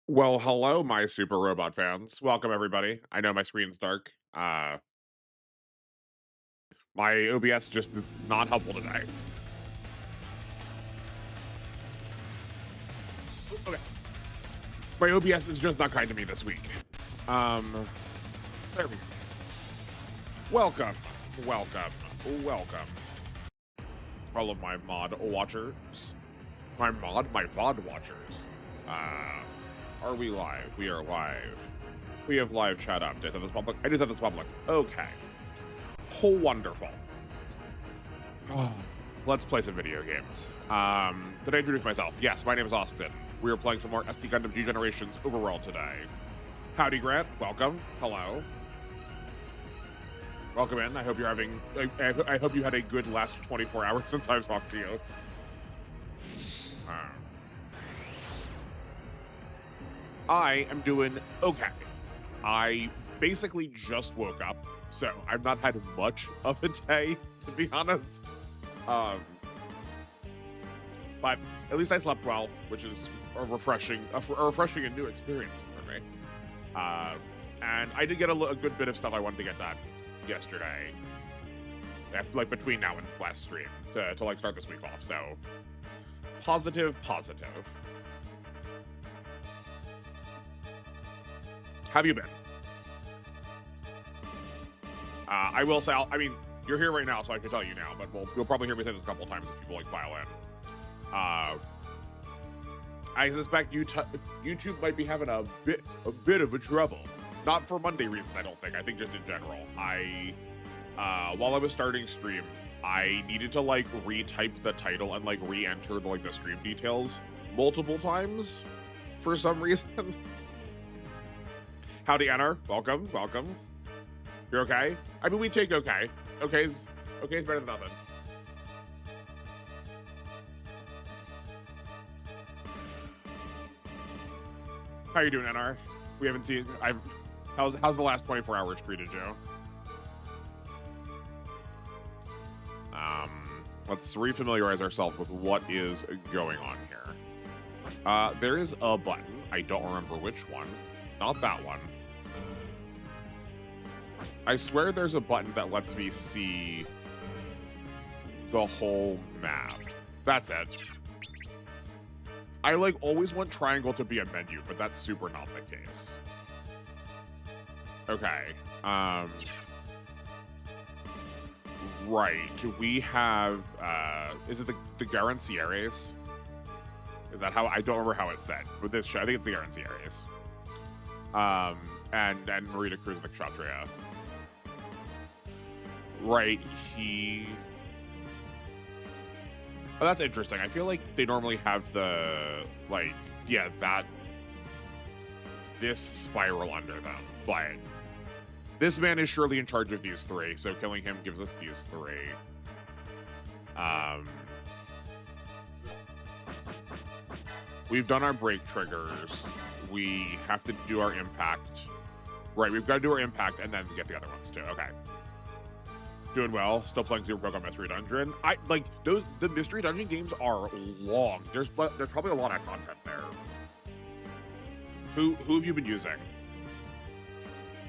Well, hello, my super robot fans. Welcome, everybody. I know my screen's dark. My OBS just is not helpful today. Okay. My OBS is just not kind to me this week. Um, there we go. Welcome, welcome, welcome. All of my mod watchers. My VOD watchers. Are we live? We are live. We have live chat up. Did I set this public? I just set this public. Okay. Oh, wonderful. Oh, let's play some video games. Did I introduce myself? Yes, my name is Austin. We are playing some more SD Gundam G Generations OverWorld today. Howdy, Grant. Welcome. Hello. Welcome in. I hope you're having. I hope you had a good last 24 hours since I've talked to you. I am doing okay. I basically just woke up, so I've not had much of a day, to be honest. But at least I slept well, which is a refreshing and new experience for me. And I did get a good bit of stuff I wanted to get done yesterday, after, like between now and last stream, to like start this week off. So positive. How have you been? I will say, I mean, you're here right now, so I can tell you now, but you'll probably hear me say this a couple of times as people like file in. I suspect YouTube might be having a bit of a trouble. Not for Monday reasons, I don't think. I think just in general. While I was starting stream, I needed to like retype the title and like re-enter the stream details multiple times for some reason. Howdy, Enner. Welcome. You're okay? I mean, we take okay. Okay's better than nothing. How you doing, NR? We haven't seen. How's the last 24 hours treated you? Let's refamiliarize ourselves with what is going on here. There is a button. I don't remember which one. Not that one. I swear there's a button that lets me see the whole map. That's it. I like always want triangle to be a menu, but that's super not the case. Okay. Right. We have is it the Garancieres? Is that how I don't remember how it's said with this show? I think it's the Garancieres. And Marita Cruz the Kshatriya. Right, oh, that's interesting. I feel like they normally have the, like, yeah, this spiral under them, but this man is surely in charge of these three, so killing him gives us these three. We've done our break triggers. We have to do our impact. Right, we've got to do our impact and then get the other ones too. Okay. Doing well. Still playing Super Pokemon Mystery Dungeon. The Mystery Dungeon games are long. There's probably a lot of content there. Who have you been using?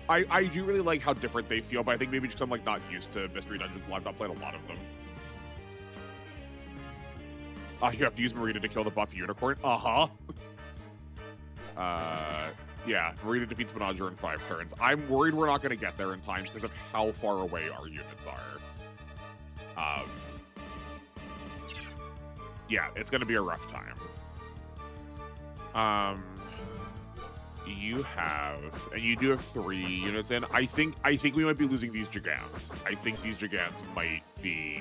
I do really like how different they feel, but I think maybe just I'm like not used to Mystery Dungeons. I've not played a lot of them. You have to use Marita to kill the buff unicorn. Yeah, Marita defeats Menager in 5 turns. I'm worried we're not going to get there in time because of how far away our units are. Yeah, it's going to be a rough time. You do have 3 units in. I think we might be losing these Gigants. I think these Gigants might be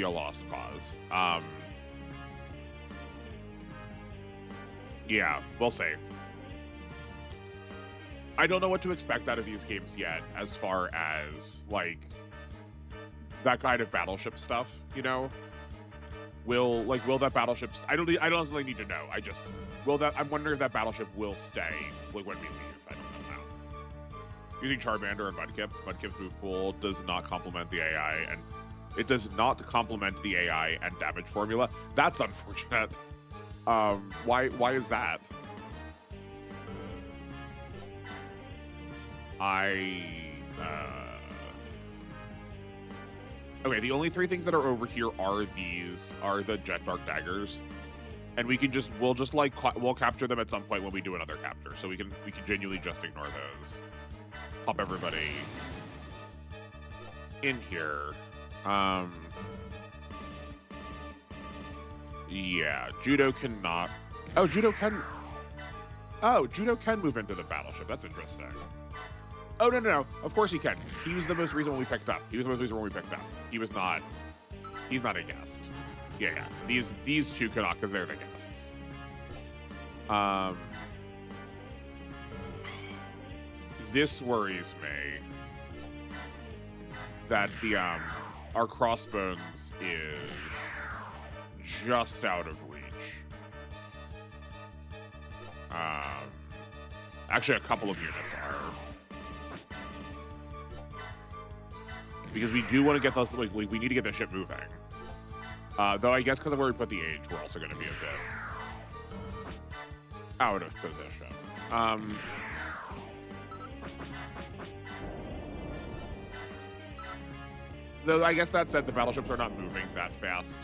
a lost cause. Yeah, we'll see. I don't know what to expect out of these games yet, as far as like that kind of battleship stuff. You know, will that battleship? I don't necessarily need to know. I'm wondering if that battleship will stay like when we leave. I don't know now. Using Charmander and Mudkip. Mudkip's move pool does not complement the AI, and it does not complement the AI and damage formula. That's unfortunate. Why is that? Okay, the only 3 things that are over here are the Jet Dark Daggers. And we'll capture them at some point when we do another capture. So we can genuinely just ignore those. Pop everybody in here. Yeah, Judo cannot. Oh, Judo can move into the battleship. That's interesting. Oh, no. Of course he can. He was the most recent one we picked up. He's not a guest. Yeah. These 2 cannot because they're the guests. This worries me that our Crossbones is just out of reach. Actually, a couple of units are. Because we do want to get those, we need to get the ship moving. Though I guess because I've already put the age, we're also going to be a bit out of position. Though I guess that said, the battleships are not moving that fast,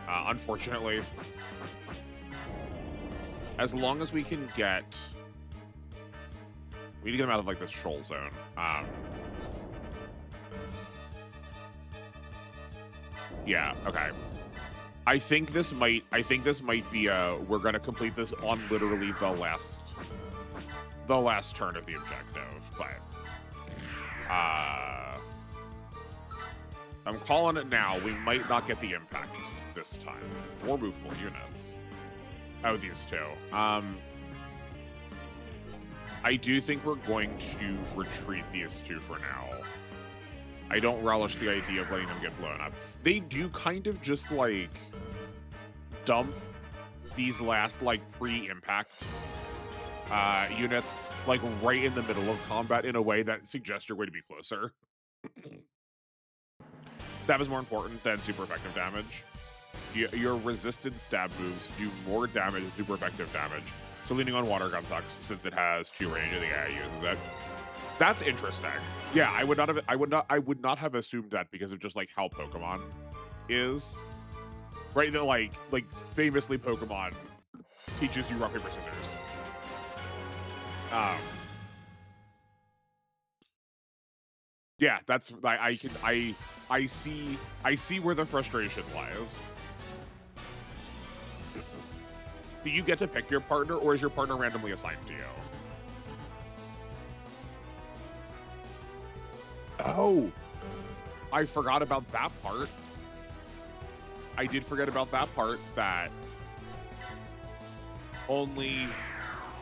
unfortunately. As long as we can get... We need to get them out of, like, this shoal zone. Yeah, okay. I think this might be we're gonna complete this on literally the last turn of the objective, but I'm calling it now. We might not get the impact this time. 4 movable units. Oh, these 2. I do think we're going to retreat these 2 for now. I don't relish the idea of letting them get blown up. They do kind of just, like, dump these last, like, pre-impact units, like, right in the middle of combat in a way that suggests you're going to be closer. Stab is more important than super effective damage. Your resisted stab moves do more damage than super effective damage. So leaning on water gun sucks since it has 2 range and the AI uses it. That's interesting. Yeah, I would not have assumed that because of just like how Pokemon is. Right? That like famously Pokemon teaches you rock, paper, scissors. Yeah, that's I see where the frustration lies. Do you get to pick your partner, or is your partner randomly assigned to you? Oh, I forgot about that part. I did forget about that part, that only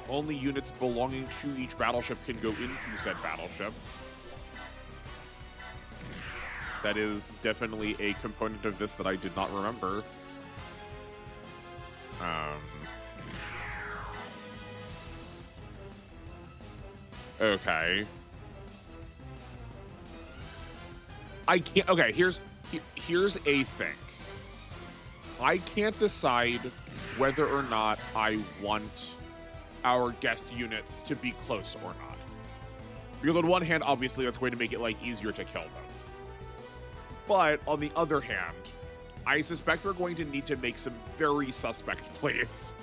units belonging to each battleship can go into said battleship. That is definitely a component of this that I did not remember. Okay. I can't. Okay, here's a thing. I can't decide whether or not I want our guest units to be close or not. Because on one hand, obviously, that's going to make it like easier to kill them. But on the other hand, I suspect we're going to need to make some very suspect plays.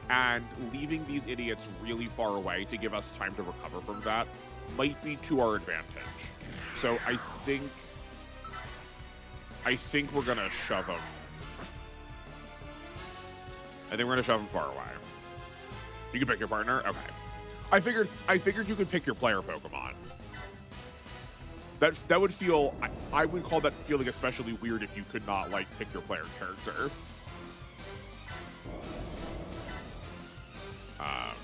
And leaving these idiots really far away to give us time to recover from that might be to our advantage. So I think we're gonna shove them. I think we're gonna shove them far away. You can pick your partner? Okay. I figured you could pick your player Pokemon. That would feel, I would call that feeling especially weird if you could not like pick your player character. Oh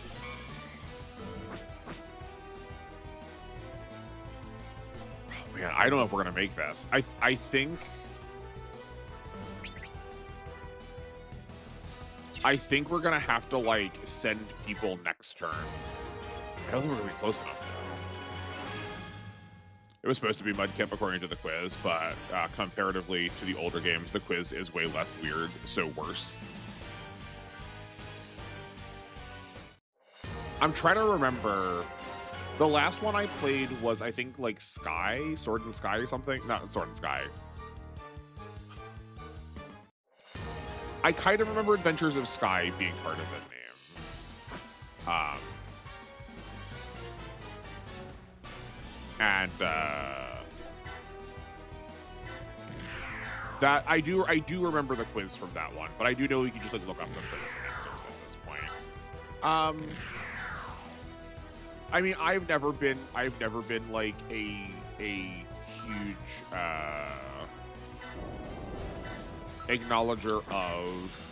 man, I don't know if we're gonna make this. I think we're gonna have to like send people next turn. I don't think we're gonna be close enough though. It was supposed to be Mudkip according to the quiz, but comparatively to the older games, the quiz is way less weird, so worse. I'm trying to remember The last one I played was, I think, like Sky, Sword and Sky or something. Not Sword and Sky. I kind of remember Adventures of Sky being part of the name. And that I do remember the quiz from that one, but I do know you can just like look up the quiz answers at this point. I mean, I've never been like a huge acknowledger of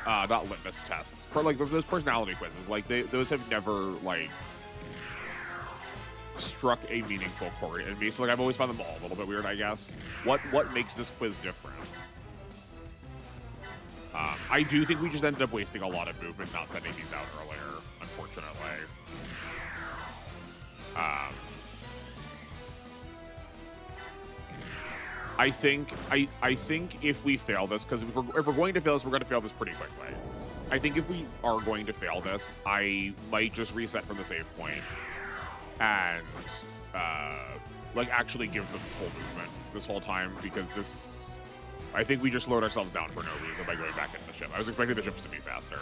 not litmus tests, but like those personality quizzes. Like those have never like struck a meaningful chord in me. So like I've always found them all a little bit weird, I guess. What makes this quiz different? I do think we just ended up wasting a lot of movement not sending these out earlier, unfortunately. I think if we fail this, because if we're going to fail this, we're going to fail this pretty quickly. I think if we are going to fail this, I might just reset from the save point and like actually give them full movement this whole time, because this, I think we just slowed ourselves down for no reason by going back into the ship. I was expecting the ships to be faster.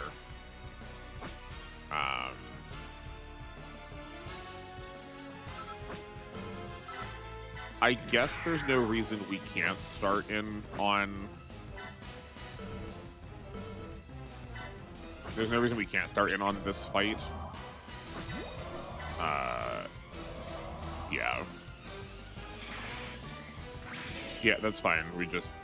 I guess there's no reason we can't start in on... There's no reason we can't start in on this fight. Yeah. Yeah, that's fine. We just...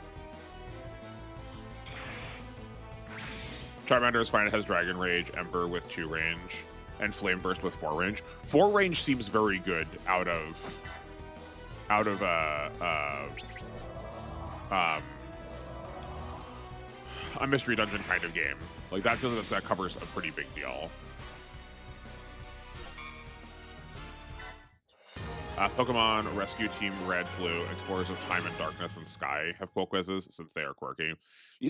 Charmander is fine. It has Dragon Rage, Ember with 2 range, and Flame Burst with 4 range. 4 range seems very good out of a mystery dungeon kind of game. Like that feels like that covers a pretty big deal. Pokemon Rescue Team Red, Blue, Explorers of Time and Darkness and Sky have cool quizzes since they are quirky.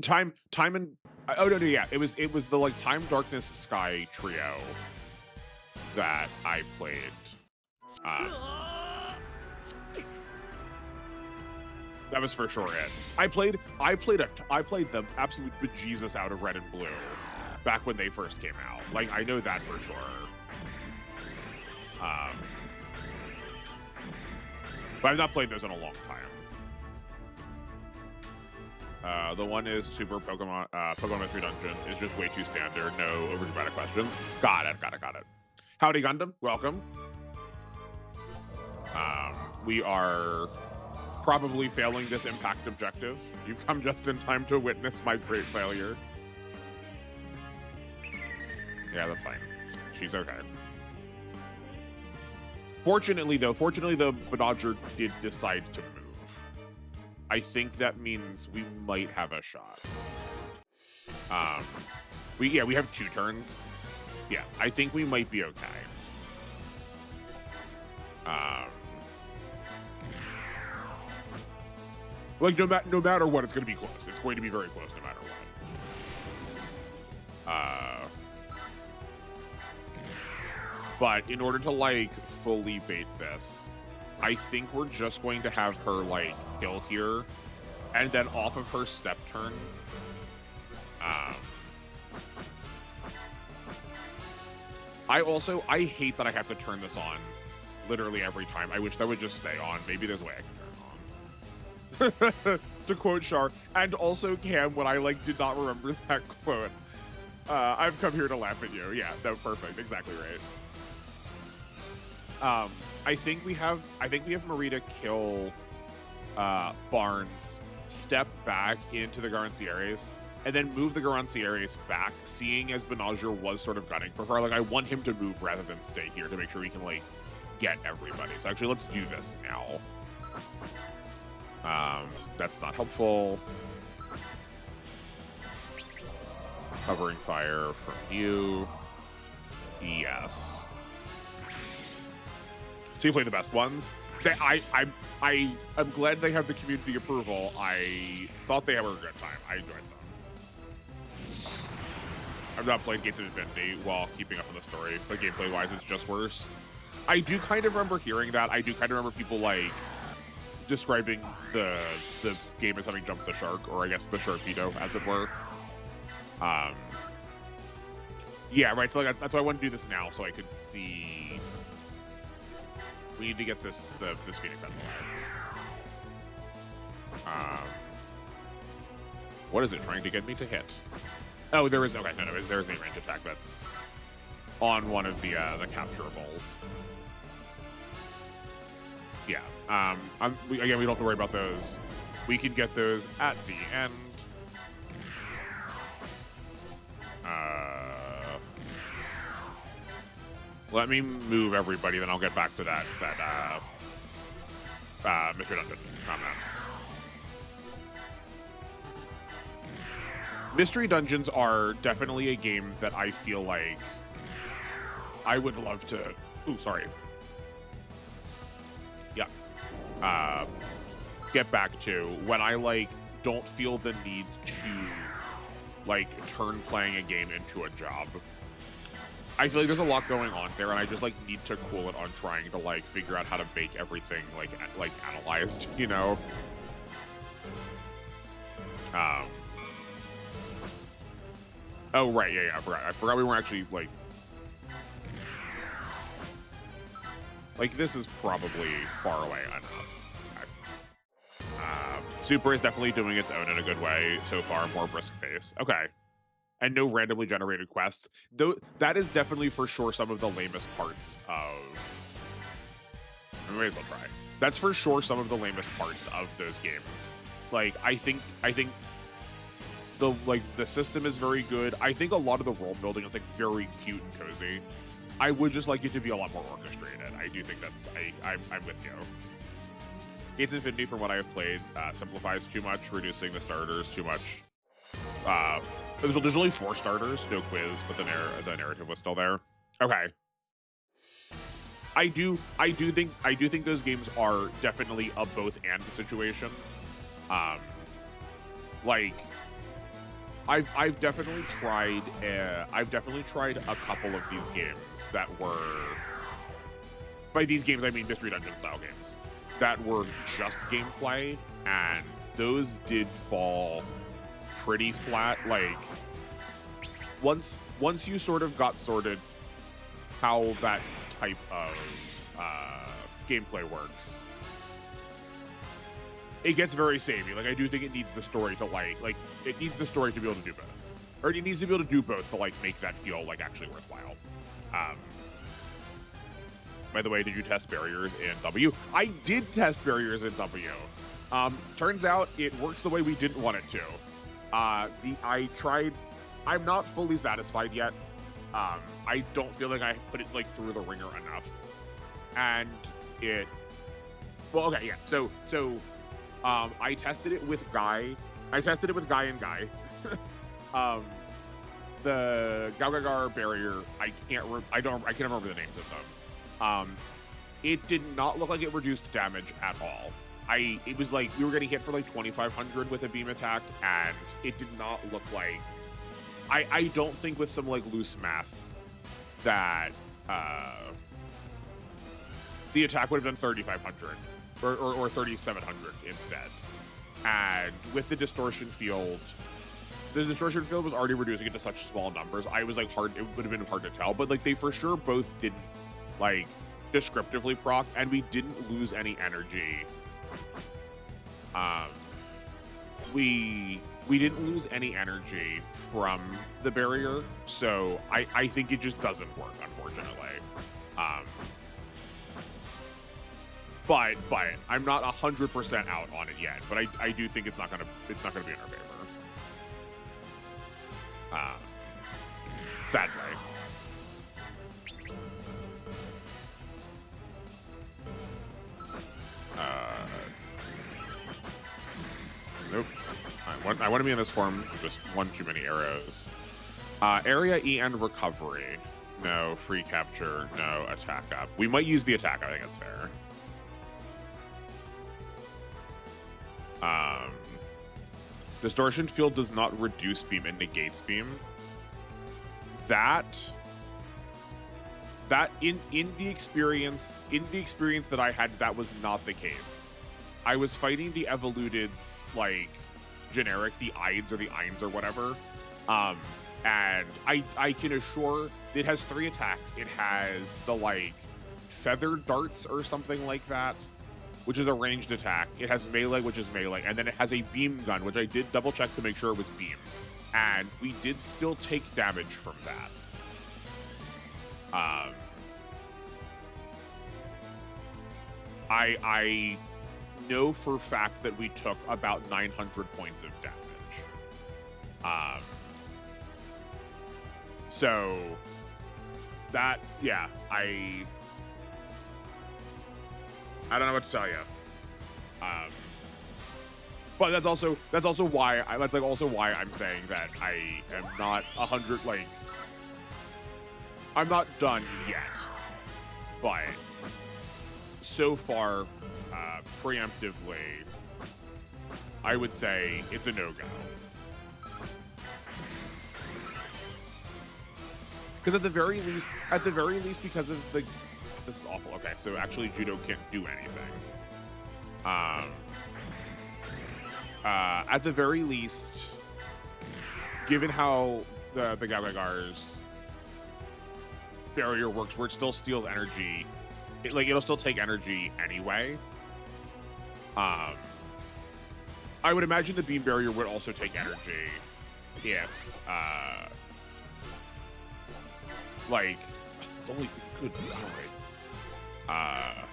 Time and oh no, yeah, it was the like Time, Darkness, Sky trio that I played. That was for sure it. I played the absolute bejesus out of Red and Blue back when they first came out. Like I know that for sure. But I've not played those in a long time. The one is Super Pokemon Mystery Dungeon is just way too standard. No over-dramatic questions. Got it. Howdy Gundam, welcome. We are probably failing this impact objective. You've come just in time to witness my great failure. Yeah, that's fine. She's okay. Fortunately, though, Banodger did decide to move. I think that means we might have a shot. We have 2 turns. Yeah, I think we might be okay. Like no matter what, it's going to be close. It's going to be very close no matter what. But in order to like fully bait this, I think we're just going to have her like kill here, and then off of her step turn, I hate that I have to turn this on literally every time. I wish that would just stay on. Maybe there's a way I can turn it on. To quote Char, and also Cam, when I like did not remember that quote. I've come here to laugh at you. Yeah, no, perfect, exactly right. I think we have Marita kill Barnes, step back into the Garanciares, and then move the Garanciares back, seeing as Banodger was sort of gunning for her. Like, I want him to move rather than stay here to make sure we can, like, get everybody. So actually, let's do this now. That's not helpful. Covering fire from you. Yes. So you play the best ones. I'm glad they have the community approval. I thought they were a good time. I enjoyed them. I've not played Gates of Infinity while keeping up on the story, but gameplay-wise, it's just worse. I do kind of remember hearing that. I do kind of remember people like describing the game as having jumped the shark, or I guess the Sharpedo, as it were. Yeah, right. So like, that's why I want to do this now, so I could see. We need to get this Phoenix out of the way. What is it trying to get me to hit? Oh, there is okay. No, there is a range attack that's on one of the capturables. Yeah. Again, we don't have to worry about those. We can get those at the end. Let me move everybody, then I'll get back to that Mystery Dungeon. Mystery Dungeons are definitely a game that I feel like I would love to. Ooh, sorry. Yeah. Get back to when I like don't feel the need to like turn playing a game into a job. I feel like there's a lot going on there, and I just like need to cool it on trying to like figure out how to make everything like analyzed, you know. Oh right, yeah, I forgot we weren't actually like this is probably far away enough. Super is definitely doing its own in a good way so far, more brisk pace. Okay. And no randomly generated quests. Though that is definitely for sure some of the lamest parts of. I may as well try. That's for sure some of the lamest parts of those games. Like I think the system is very good. I think a lot of the world building is like very cute and cozy. I would just like it to be a lot more orchestrated. I do think that's I'm with you. Gates Infinity, from what I have played, simplifies too much, reducing the starters too much. There's only 4 starters, no quiz, but the narrative was still there. Okay. I do think those games are definitely a both and situation. Like I've definitely tried a couple of these games that were, by these games I mean Mystery Dungeon style games, that were just gameplay, and those did fall pretty flat. Like once you sort of got sorted how that type of gameplay works, it gets very samey. Like I do think it needs the story to like it needs the story to be able to do both, or it needs to be able to do both to like make that feel like actually worthwhile. By the way, did you test barriers in W? I did test barriers in W. Turns out it works the way we didn't want it to. I tried. I'm not fully satisfied yet. I don't feel like I put it like through the ringer enough, and it. Well, okay, yeah. So I tested it with Guy. I tested it with Guy and Guy. The Gaugagar barrier. I can't remember the names of them. It did not look like it reduced damage at all. It was like we were getting hit for like 2,500 with a beam attack, and it did not look like. I don't think with some like loose math that the attack would have done 3,500 or 3,700 instead. And with the distortion field was already reducing it to such small numbers. I was like it would have been hard to tell, but like they for sure both didn't like descriptively proc, and we didn't lose any energy. We didn't lose any energy from the barrier, so I think it just doesn't work, unfortunately. But I'm not 100% out on it yet. But I do think it's not gonna be in our favor. Sadly. Nope. I want to be in this form. Just one too many arrows. Area E and recovery. No. Free capture. No. Attack up. We might use the attack. I think that's fair. Distortion field does not reduce beam, it negates beam. that in the experience that I had, that was not the case. I was fighting the Evoluted's like generic, the Eids or the Eins or whatever. And I can assure it has 3 attacks. It has the like feather darts or something like that, which is a ranged attack. It has melee, which is melee, and then it has a beam gun, which I did double check to make sure it was beam. And we did still take damage from that. I know for a fact that we took about 900 points of damage. So that, yeah, I don't know what to tell you. But that's also why I'm saying that I am not 100, like, I'm not done yet. But so far, preemptively, I would say it's a no-go. Because at the very least, because of the, this is awful. Okay, so actually Judo can't do anything. At the very least, given how the Gagagar's barrier works, where it still steals energy, it'll still take energy anyway. I would imagine the beam barrier would also take energy if, like, it's only good. I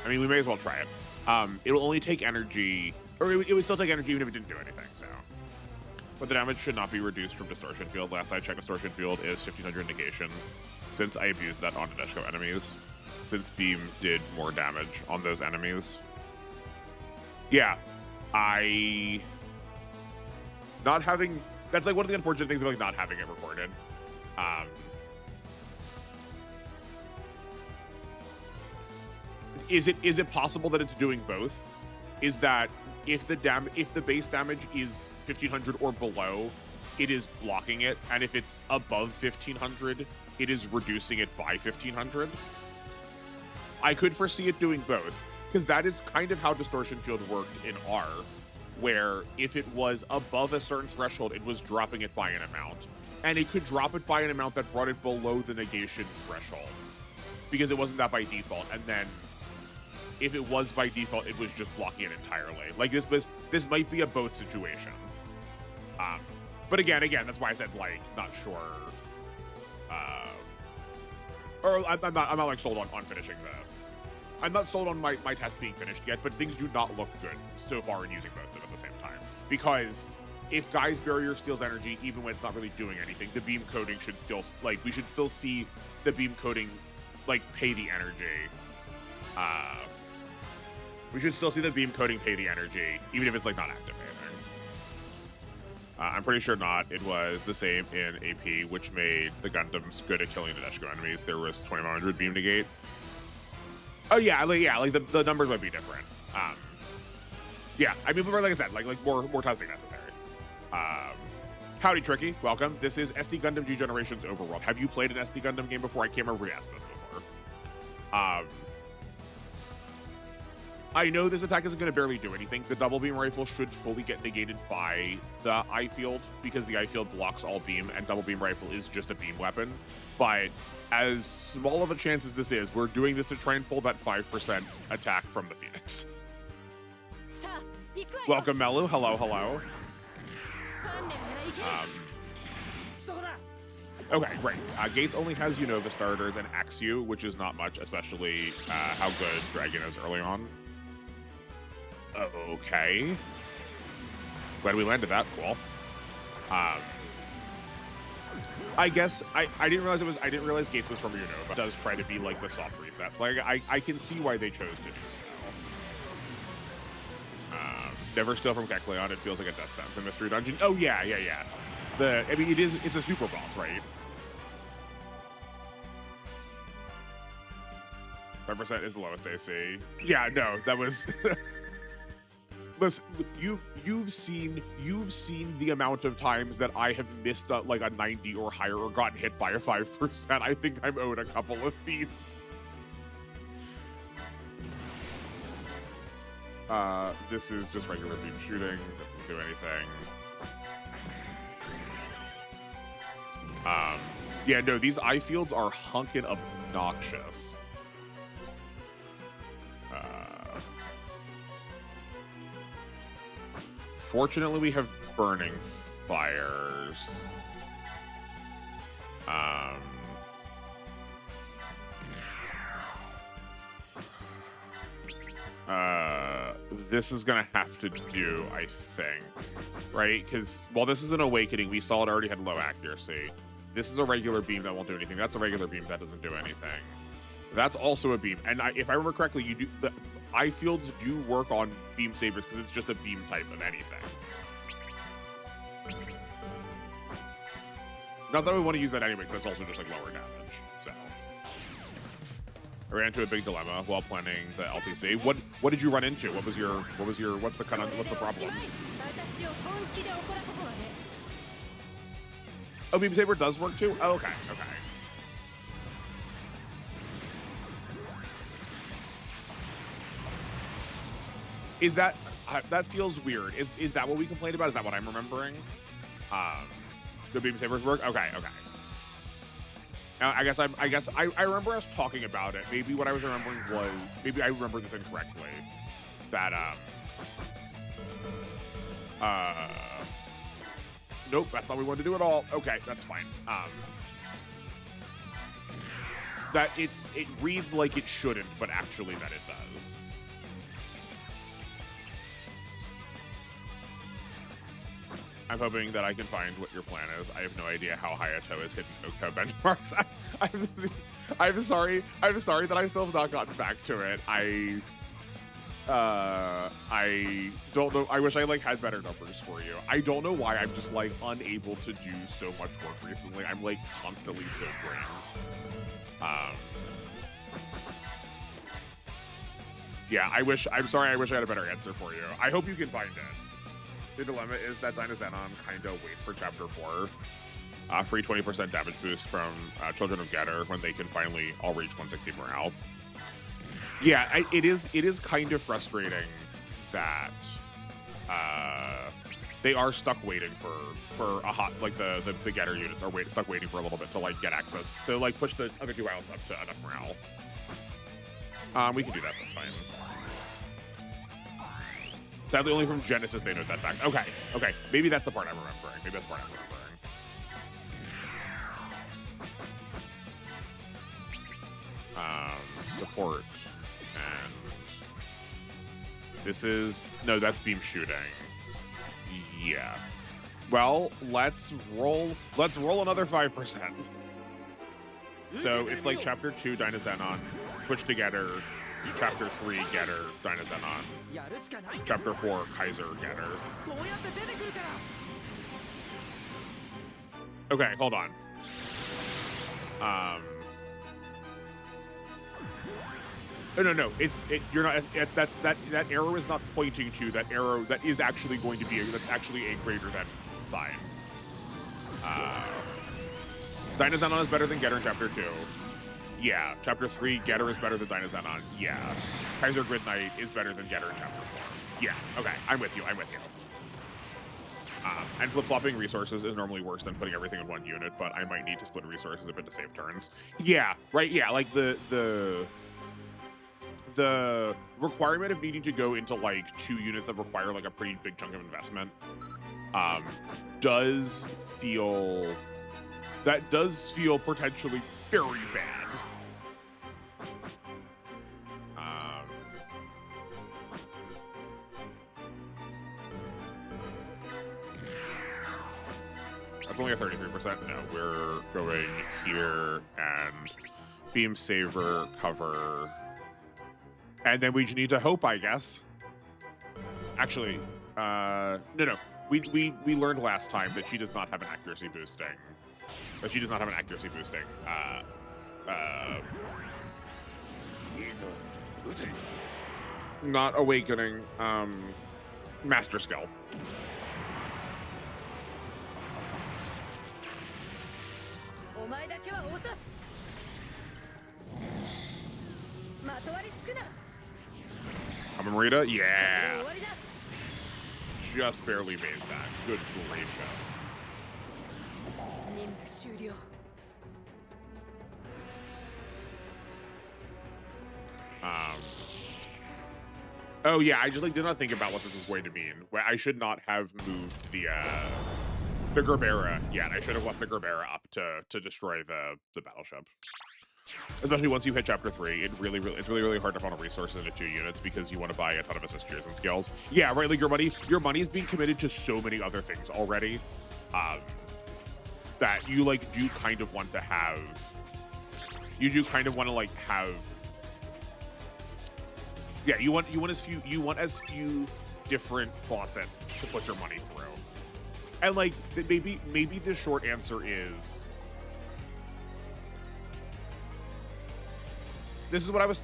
mean, we may as well try it. It'll only take energy, or it would still take energy even if it didn't do anything. So, but the damage should not be reduced from Distortion Field. Last I checked, Distortion Field is 1500 negation. Since I abused that on Nadeshiko enemies, since Beam did more damage on those enemies. Yeah, not having, that's like one of the unfortunate things about like not having it recorded. Is it possible that it's doing both? Is that if the base damage is 1500 or below, it is blocking it, and if it's above 1500, it is reducing it by 1500? I could foresee it doing both, because that is kind of how Distortion Field worked in R, where if it was above a certain threshold, it was dropping it by an amount, and it could drop it by an amount that brought it below the negation threshold, because it wasn't that by default, and then if it was by default, it was just blocking it entirely. Like, this might be a both situation. But again, that's why I said, like, not sure. Or I'm not like sold on finishing the. I'm not sold on my test being finished yet, but things do not look good so far in using both of them at the same time. Because if Guy's Barrier steals energy, even when it's not really doing anything, the beam coding should still, like, we should still see the beam coding, like, pay the energy. We should still see the beam coding pay the energy, even if it's, like, not activating. I'm pretty sure not. It was the same in AP, which made the Gundams good at killing Nadeshiko enemies. There was 2100 beam negate. Oh yeah, like the numbers might be different. Yeah, I mean, like I said, like more testing necessary. Howdy, Tricky. Welcome. This is SD Gundam G Generations Overworld. Have you played an SD Gundam game before? I can't remember if we asked this before. I know this attack isn't going to barely do anything. The double beam rifle should fully get negated by the I field, because the I field blocks all beam, and double beam rifle is just a beam weapon. But as small of a chance as this is, we're doing this to try and pull that 5% attack from the Phoenix. Welcome, Melu. Hello. Okay, great. Gates only has Unova starters and XU, which is not much, especially how good Dragon is early on. Okay. Glad we landed that. Cool. I guess I didn't realize I didn't realize Gates was from Unova. It does try to be like the soft resets. Like I can see why they chose to do so. Never steal from Kecleon. It feels like a Death Sentence in Mystery Dungeon. Oh yeah. I mean, it's a super boss, right? 5% is the lowest AC. Yeah, no, that was Listen, you've seen the amount of times that I have missed like a 90 or higher or gotten hit by a 5%. I think I'm owed a couple of these. This is just regular beam shooting. This doesn't do anything. Yeah, no, these eye fields are hunkin' obnoxious. Fortunately, we have burning fires. This is gonna have to do, I think, right? Because while this is an awakening, we saw it already had low accuracy. This is a regular beam that won't do anything. That's a regular beam that doesn't do anything. That's also a beam. And if I remember correctly, you do the eye fields do work on beam sabers because it's just a beam type of anything. Not that we want to use that anyway, because that's also just like lower damage. So I ran into a big dilemma while planning the LTC. What did you run into? What's the problem? Oh, beam saber does work too? Oh, okay. Is that feels weird? Is that what we complained about? Is that what I'm remembering? The beam sabers work? Okay. I guess I remember us talking about it. Maybe what I was remembering was, maybe I remember this incorrectly. That nope, that's not what we wanted to do at all. Okay, that's fine. That it reads like it shouldn't, but actually that it does. I'm hoping that I can find what your plan is. I have no idea how Hayato is hitting Oko benchmarks. I'm sorry that I still have not gotten back to it. I don't know. I wish I like had better numbers for you. I don't know why I'm just like unable to do so much work recently. I'm like constantly so drained. Yeah, I'm sorry. I wish I had a better answer for you. I hope you can find it. The dilemma is that Dynazenon kind of waits for Chapter 4. Free 20% damage boost from Children of Getter when they can finally all reach 160 morale. Yeah, it is kind of frustrating that they are stuck waiting for a hot, like the Getter units are stuck waiting for a little bit to like get access to like push the other two islands up to enough morale. We can do that. That's fine. Sadly, only from Genesis they note that back. Okay. Maybe that's the part I'm remembering. Support. And this is... No, that's beam shooting. Yeah. Well, let's roll another 5%. So it's like Chapter 2, Dynazenon. Switch to Getter. Chapter 3, Getter, Dynazenon. Chapter 4, Kaiser, Getter. Okay, hold on. No. You're not. That arrow is not pointing to that arrow. That is actually going to be. That's actually a greater than sign. Dynazenon is better than Getter in Chapter 2. Yeah, Chapter 3, Getter is better than Dynazenon. Yeah. Kaiser Grid Knight is better than Getter in Chapter 4. Yeah, okay, I'm with you. And flip-flopping resources is normally worse than putting everything in one unit, but I might need to split resources a bit to save turns. Yeah, right, yeah, like the requirement of needing to go into like 2 units that require like a pretty big chunk of investment does feel potentially very bad. That's only a 33%. No, we're going here and beam saver, cover, and then we just need to hope, I guess. Actually, no. We learned last time that she does not have an accuracy boosting. Not awakening. Master skill. Marita? Yeah. Just barely made that. Good gracious. Oh yeah, I just like did not think about what this was going to mean. I should not have moved the Gerbera yet. I should have left the Gerbera up to destroy the battleship. Especially once you hit chapter 3, it's really hard to funnel resources into 2 units because you want to buy a ton of assist tiers and skills. Yeah, right. Like your money is being committed to so many other things already, that you like do kind of want to have. You do kind of want to like have. Yeah, you want as few different faucets to put your money through, and like maybe the short answer is. This is what I was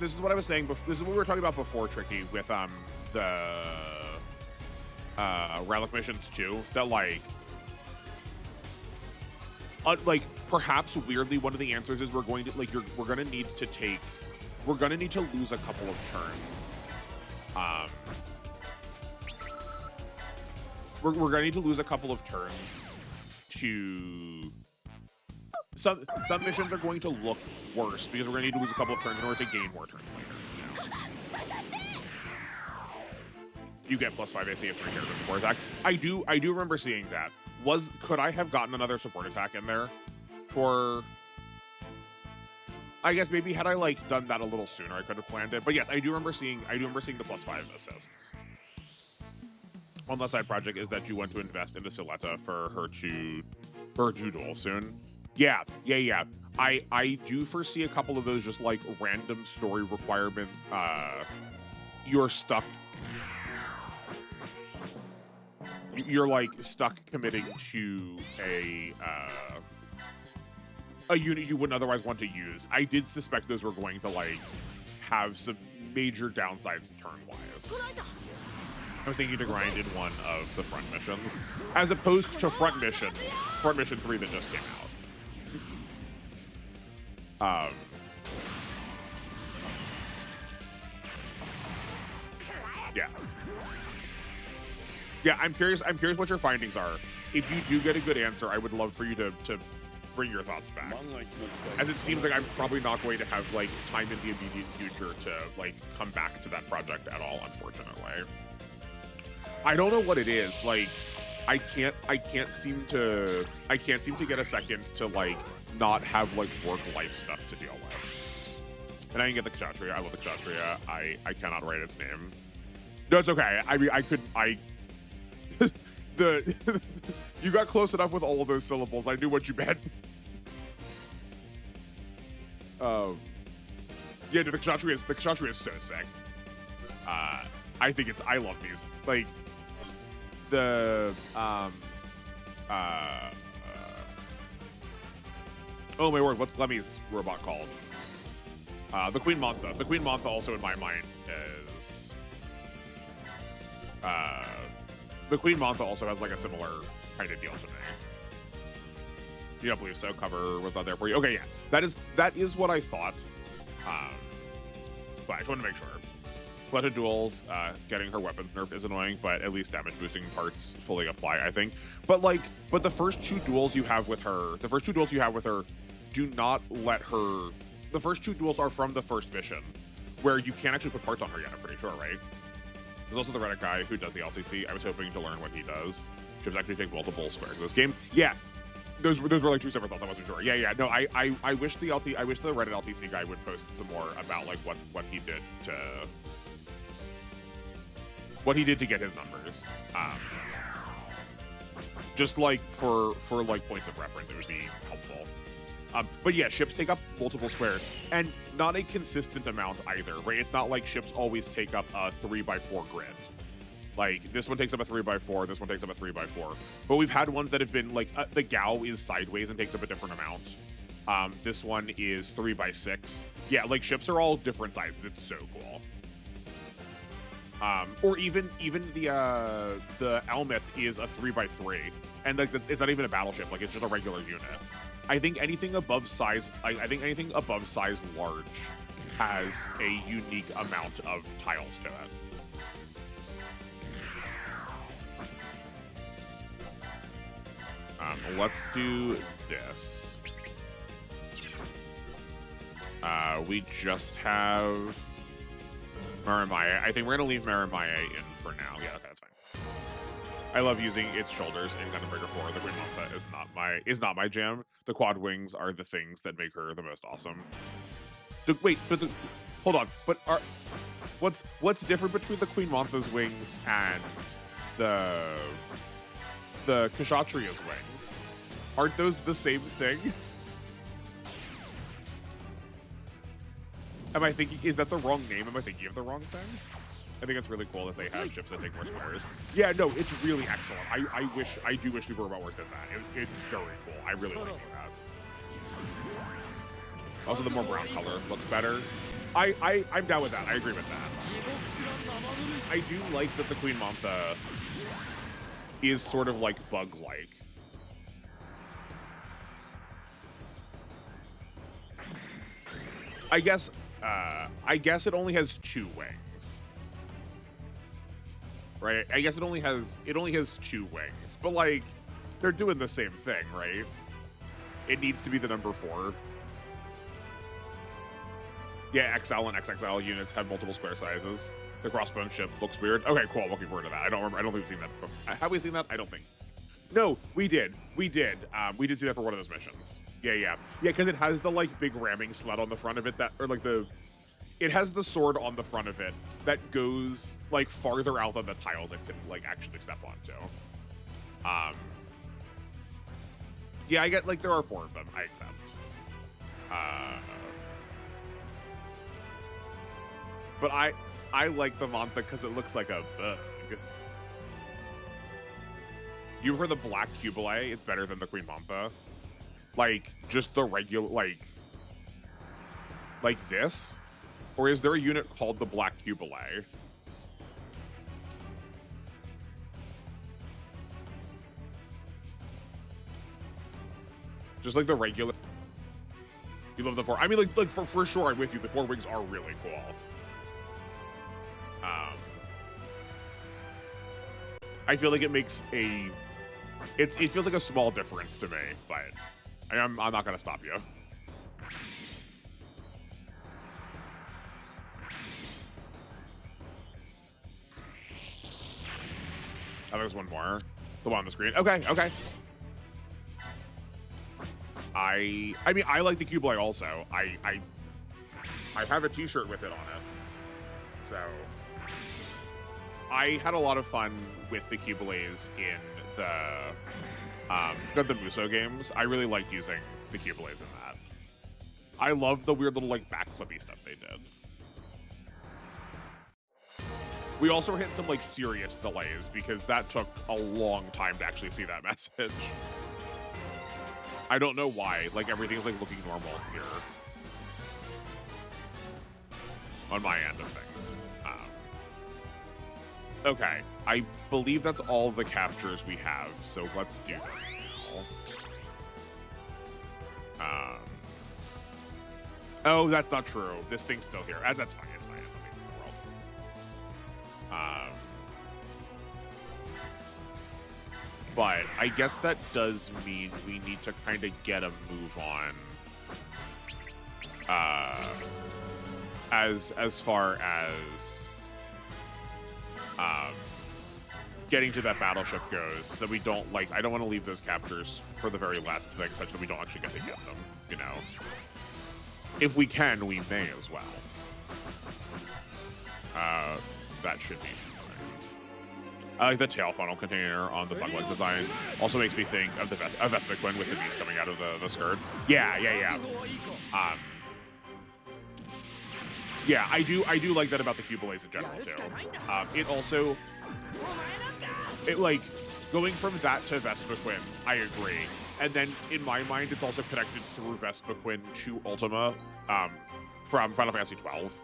saying. This is what we were talking about before, Tricky, with the relic missions too. That like perhaps weirdly one of the answers is we're going to need to lose a couple of turns. We're gonna need to lose a couple of turns to. Some missions are going to look worse because we're going to need to lose a couple of turns in order to gain more turns later. You get +5 AC if 3 characters support attack. I do remember seeing that. Could I have gotten another support attack in there for? I guess maybe had I like done that a little sooner, I could have planned it. But yes, I do remember seeing the +5 assists. One last side project is that you want to invest into Siletta for her to duel soon. Yeah. I do foresee a couple of those just like random story requirement. You're stuck. You're like stuck committing to a unit you wouldn't otherwise want to use. I did suspect those were going to like have some major downsides turn-wise. I was thinking to grind in one of the front missions, as opposed to front mission 3 that just came out. Yeah, I'm curious what your findings are. If you do get a good answer, I would love for you to bring your thoughts back. As it seems like I'm probably not going to have like time in the immediate future to like come back to that project at all, unfortunately. I don't know what it is. Like I can't seem to get a second to like not have like work-life stuff to deal with. And I can get the Kshatriya. I love the Kshatriya. I cannot write its name. No, it's okay. I mean, you got close enough with all of those syllables. I knew what you meant. Yeah, dude, the Kshatriya is so sick. I love these. Like oh my word, what's Lemmy's robot called? The Queen Mantha. The Queen Mantha also in my mind is the Queen Mantha also has like a similar kind of deal to me. You don't believe so? Cover was not there for you. Okay, yeah. That is what I thought. But I just wanted to make sure. Fleta duels, getting her weapons nerfed is annoying, but at least damage boosting parts fully apply, I think. But the first 2 duels you have with her, do not let her. The first 2 duels are from the first mission, where you can't actually put parts on her yet. I'm pretty sure, right? There's also the Reddit guy who does the LTC. I was hoping to learn what he does. Ships actually take multiple squares in this game. Yeah, those were like 2 separate thoughts. I wasn't sure. Yeah. No, I wish the Reddit LTC guy would post some more about like what he did to get his numbers. Just like for like points of reference, it would be helpful. But yeah, ships take up multiple squares, and not a consistent amount either, right? It's not like ships always take up a 3x4 grid. Like, this one takes up a 3x4, this one takes up a 3x4. But we've had ones that have been, like, the Gao is sideways and takes up a different amount. This one is 3x6. Yeah, like, ships are all different sizes. It's so cool. Or even the Elmith is a 3x3, and like it's not even a battleship. Like it's just a regular unit. I think anything above size, I think anything above size large has a unique amount of tiles to it. Let's do this. We just have Marimaya. I think we're gonna leave Marimaya in for now. Yeah, okay, that's fine. I love using its shoulders in Gundam Breaker 4. The Queen Mantha is not my jam. The quad wings are the things that make her the most awesome. Hold on. But what's different between the Queen Mantha's wings and the Kshatriya's wings? Aren't those the same thing? Am I thinking, is that the wrong name? Am I thinking of the wrong thing? I think it's really cool that they have ships that take more squares. Yeah, no, it's really excellent. I do wish Super Robot worked in that. It's very cool. I really like that. Also, the more brown color looks better. I'm down with that. I agree with that. I do like that the Queen Mantha is sort of like bug-like. I guess it only has 2 wings. Right? I guess it only has 2 wings. But like they're doing the same thing, right? It needs to be the number 4. Yeah, XL and XXL units have multiple square sizes. The crossbone ship looks weird. Okay, cool. I'm looking forward to that. I don't think we've seen that before. Have we seen that? I don't think. No, we did. We did see that for one of those missions. Yeah, because it has the like big ramming sled on the front of it it has the sword on the front of it that goes like farther out than the tiles it can like actually step onto. Yeah, I get like there are 4 of them. I accept. But I like the Mantha because it looks like a bug. You prefer the black Cubile? It's better than the Queen Mantha. Like just the regular like this? Or is there a unit called the Black Cubile? Just like the regular. You love the 4. I mean, like for sure, I'm with you. The 4 wings are really cool. I feel like it makes it feels like a small difference to me, but I'm not gonna stop you. Oh, there's one more. The one on the screen. Okay. I mean, I like the Cubile also. I have a t-shirt with it on it. So I had a lot of fun with the Cubiles in the Muso games. I really liked using the Cubiles in that. I love the weird little like backflippy stuff they did. We also hit some like serious delays because that took a long time to actually see that message. I don't know why. Like everything's like looking normal here on my end of things. Okay, I believe that's all the captures we have, so let's do this now. Oh, that's not true. This thing's still here. That's fine. It's fine. But I guess that does mean we need to kind of get a move on as far as getting to that battleship goes, so we don't like I don't want to leave those captures for the very last thing such that we don't actually get to get them, you know. If we can, we may as well. That should be fine. I like the tail funnel container on the bug-like design. Also makes me think of the Vespa-Quinn with the beast coming out of the skirt. Yeah. Yeah, I do like that about the Cubiles in general too. It also, like going from that to Vespa-Quinn, I agree. And then in my mind, it's also connected through Vespa-Quinn to Ultima from Final Fantasy 12.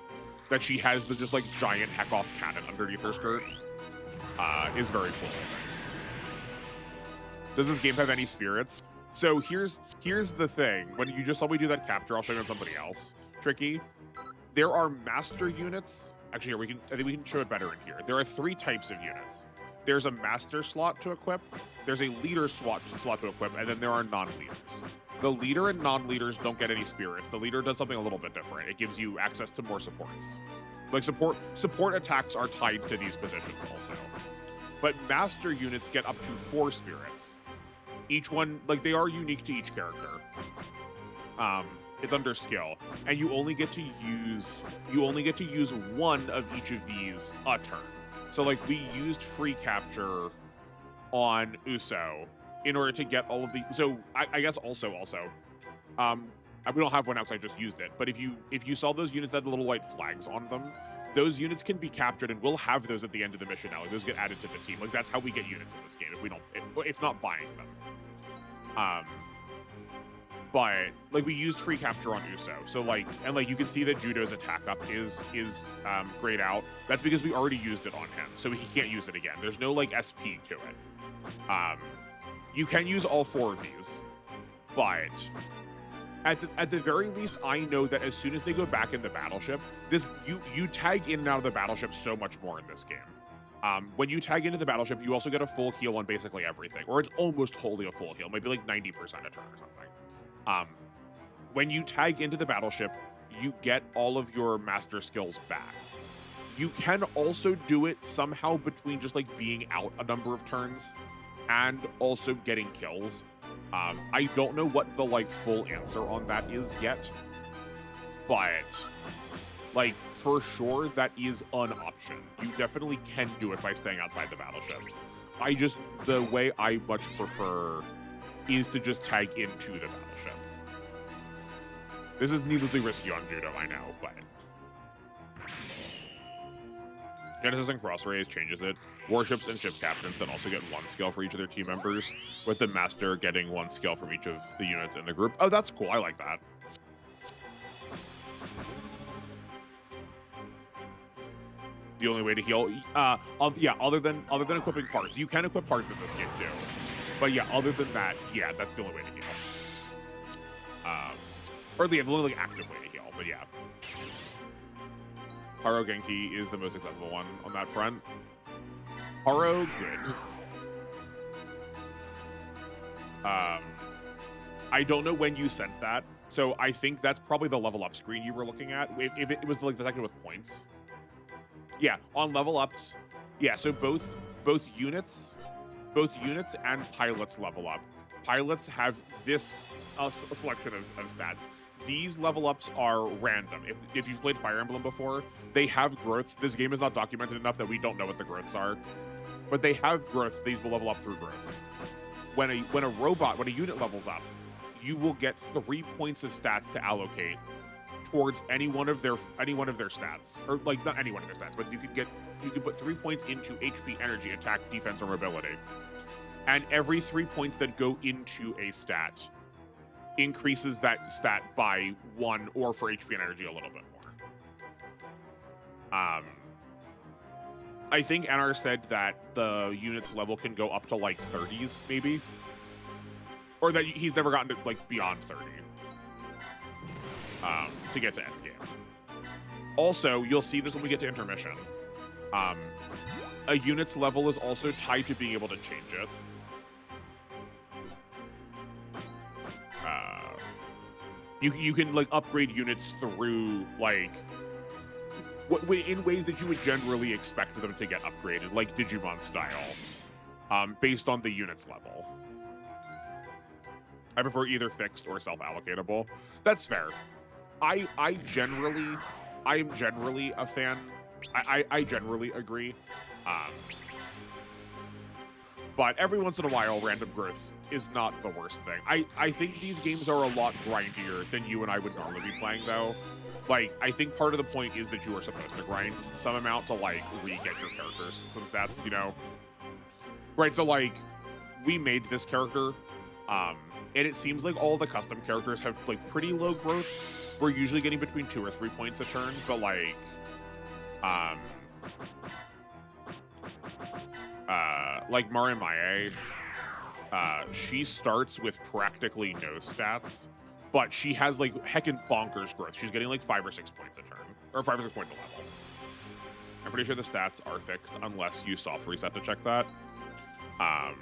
that she has the just like giant heck off cannon underneath her skirt is very cool. Does this game have any spirits? So here's the thing. When you just saw me do that capture, I'll show you on somebody else. Tricky. There are master units. Actually, here, I think we can show it better in here. There are 3 types of units. There's a master slot to equip, there's a leader slot to equip, and then there are non-leaders. The leader and non-leaders don't get any spirits. The leader does something a little bit different. It gives you access to more supports. Like support attacks are tied to these positions also. But master units get up to 4 spirits. Each one, like, they are unique to each character. It's under skill, and you only get to use one of each of these a turn. So like we used free capture on Uso in order to get all of the. So I guess also we don't have one now because I just used it. But if you saw those units that had the little white flags on them, those units can be captured, and we'll have those at the end of the mission now. Like, those get added to the team. Like that's how we get units in this game. If not buying them. But like we used free capture on Uso, so like you can see that Judo's attack up is grayed out. That's because we already used it on him, so he can't use it again. There's no like SP to it. You can use all 4 of these, but at the very least, I know that as soon as they go back in the battleship, you tag in and out of the battleship so much more in this game. When you tag into the battleship, you also get a full heal on basically everything, or it's almost wholly a full heal, maybe like 90% a turn or something. When you tag into the battleship, you get all of your master skills back. You can also do it somehow between just like being out a number of turns and also getting kills. I don't know what the like full answer on that is yet, but like for sure that is an option. You definitely can do it by staying outside the battleship. The way I much prefer is to just tag into the battleship. This is needlessly risky on Judo, I know, but Genesis and Crossrays changes it. Warships and ship captains then also get 1 skill for each of their team members, with the master getting 1 skill from each of the units in the group. Oh, that's cool. I like that. The only way to heal, yeah, other than equipping parts. You can equip parts in this game too, but yeah, other than that, yeah, that's the only way to heal. Or the only active way to heal, but yeah. Haro Genki is the most accessible one on that front. Haro, good. I don't know when you sent that, so I think that's probably the level up screen you were looking at. If it was like detected with points. Yeah, on level ups. Yeah, so both units and pilots level up. Pilots have this selection of stats. These level ups are random. If you've played Fire Emblem before, they have growths. This game is not documented enough that we don't know what the growths are, but they have growths. These will level up through growths. When a unit levels up, you will get 3 points of stats to allocate towards any one of their stats, or like not any one of their stats, but you could put 3 points into HP, energy, attack, defense, or mobility, and every 3 points that go into a stat increases that stat by 1, or for HP and energy a little bit more. I think NR said that the unit's level can go up to like 30s maybe, or that he's never gotten to like beyond 30 to get to endgame. Also, you'll see this when we get to intermission. A unit's level is also tied to being able to change it. You can like upgrade units through like in ways that you would generally expect them to get upgraded, like Digimon style, based on the unit's level. I prefer either fixed or self-allocatable. That's fair. I am generally a fan. I generally agree. But every once in a while, random growths is not the worst thing. I think these games are a lot grindier than you and I would normally be playing, though. Like, I think part of the point is that you are supposed to grind some amount to, like, re-get your characters some stats, you know? Right, so, like, we made this character, and it seems like all the custom characters have, like, pretty low growths. We're usually getting between 2 or 3 points a turn, but, like, Um, like Marimaye, she starts with practically no stats, but she has like heckin' bonkers growth. She's getting like 5 or 6 points a turn, or 5 or 6 points a level. I'm pretty sure the stats are fixed unless you soft reset to check that. I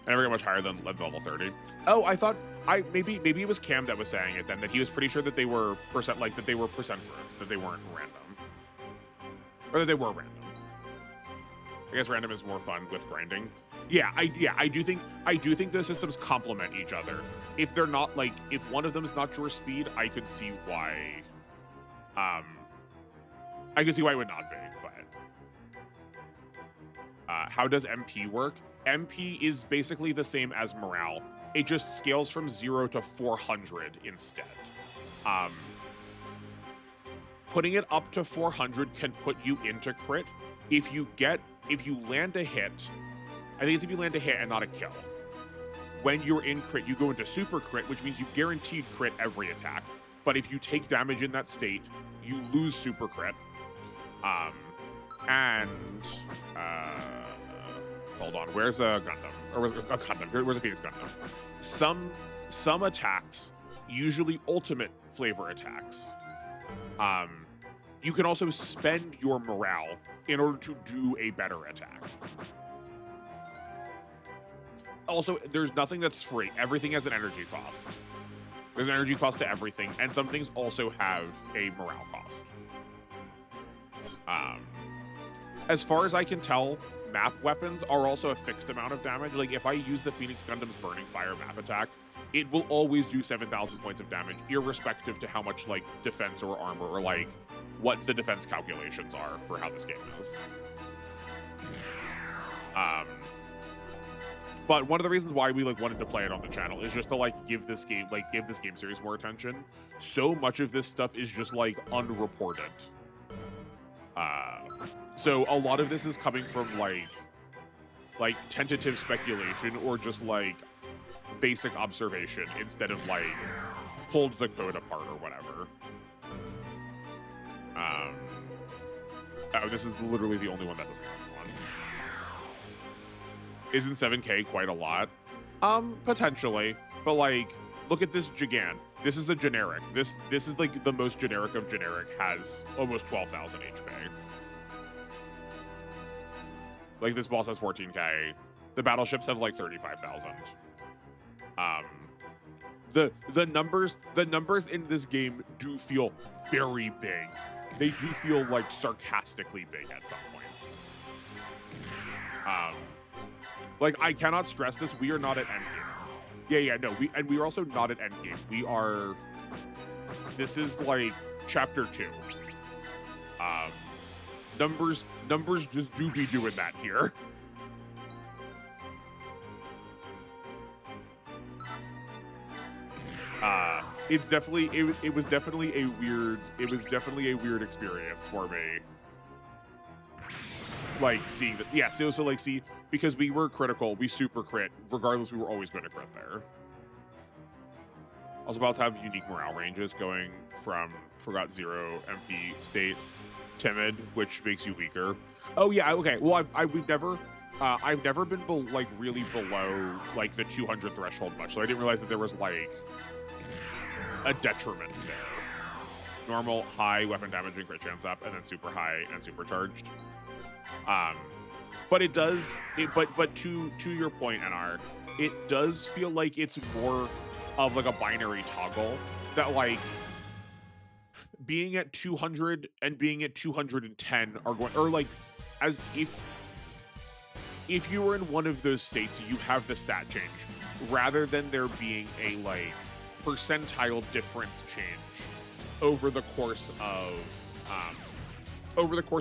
never get much higher than level 30. Oh, I thought maybe it was Cam that was saying it then, that he was pretty sure that they were percent growths, that they weren't random. Or that they were random. I guess random is more fun with grinding. Yeah, I do think the systems complement each other. If they're not like, if one of them is not your speed, I could see why it would not be, but how does MP work? MP is basically the same as morale. It just scales from 0 to 400 instead. Putting it up to 400 can put you into crit. If you land a hit, I think it's if you land a hit and not a kill. When you're in crit, you go into super crit, which means you guaranteed crit every attack. But if you take damage in that state, you lose super crit. Hold on, where's a Gundam? Or where's a Gundam? Where's a Phoenix Gundam? Some attacks, usually ultimate flavor attacks, you can also spend your morale in order to do a better attack. Also, there's nothing that's free. Everything has an energy cost. There's an energy cost to everything, and some things also have a morale cost. As far as I can tell, map weapons are also a fixed amount of damage. Like, if I use the Phoenix Gundam's Burning Fire map attack, it will always do 7,000 points of damage, irrespective to how much, like, defense or armor, or, like, what the defense calculations are for how this game is. But one of the reasons why we, like, wanted to play it on the channel is just to, like, give this game series more attention. So much of this stuff is just, like, unreported. So a lot of this is coming from like tentative speculation or just like basic observation instead of like pulled the code apart or whatever. Oh, this is literally the only one that doesn't have one. Isn't 7K quite a lot? Potentially, but like, look at this Gigant. This is a generic. This is like the most generic of generic, has almost 12,000 HP. Like, this boss has 14K. The battleships have like 35,000. The numbers in this game do feel very big. They do feel like sarcastically big at some points. Like, I cannot stress this. We are not at endgame. Yeah, no. We are also not at endgame. We are. This is like chapter 2. Numbers just do be doing that here. It's definitely it was definitely a weird experience for me. Like, seeing that, yeah, so like, see, because we were critical, we super crit, regardless, we were always going to crit there. Also about to have unique morale ranges going from forgot 0 MP state timid, which makes you weaker. Oh yeah, okay. Well, I've never been like really below like the 200 threshold much, so I didn't realize that there was like a detriment there. Normal, high weapon damage and crit chance up, and then super high and supercharged. But it does. But to your point, NR, it does feel like it's more of like a binary toggle that like being at 200 and being at 210 are going, or like, as if you were in one of those states, you have the stat change rather than there being a like percentile difference change over the course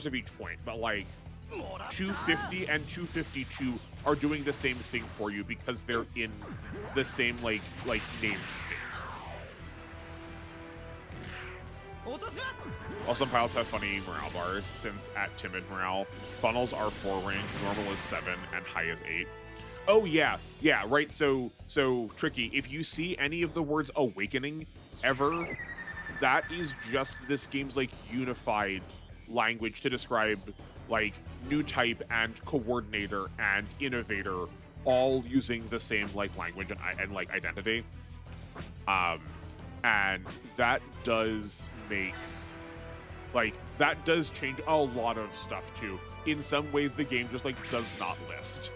of each point. But like 250 and 252 are doing the same thing for you because they're in the same like named state. Also, pilots have funny morale bars, since at timid morale, funnels are 4 range, normal is 7, and high is 8. Oh yeah, right. So Tricky, if you see any of the words awakening ever, that is just this game's like unified language to describe like new type and coordinator and innovator all using the same like language and like identity. And that does make like that does change a lot of stuff too. In some ways the game just like does not list.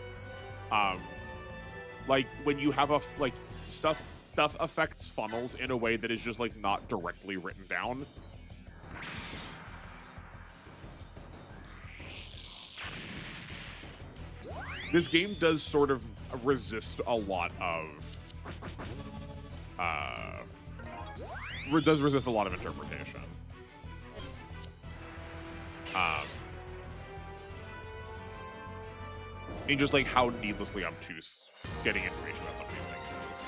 Like when you have like stuff affects funnels in a way that is just like not directly written down. This game does sort of resist a lot of does resist a lot of interpretation. And just like how needlessly obtuse getting information about some of these things is.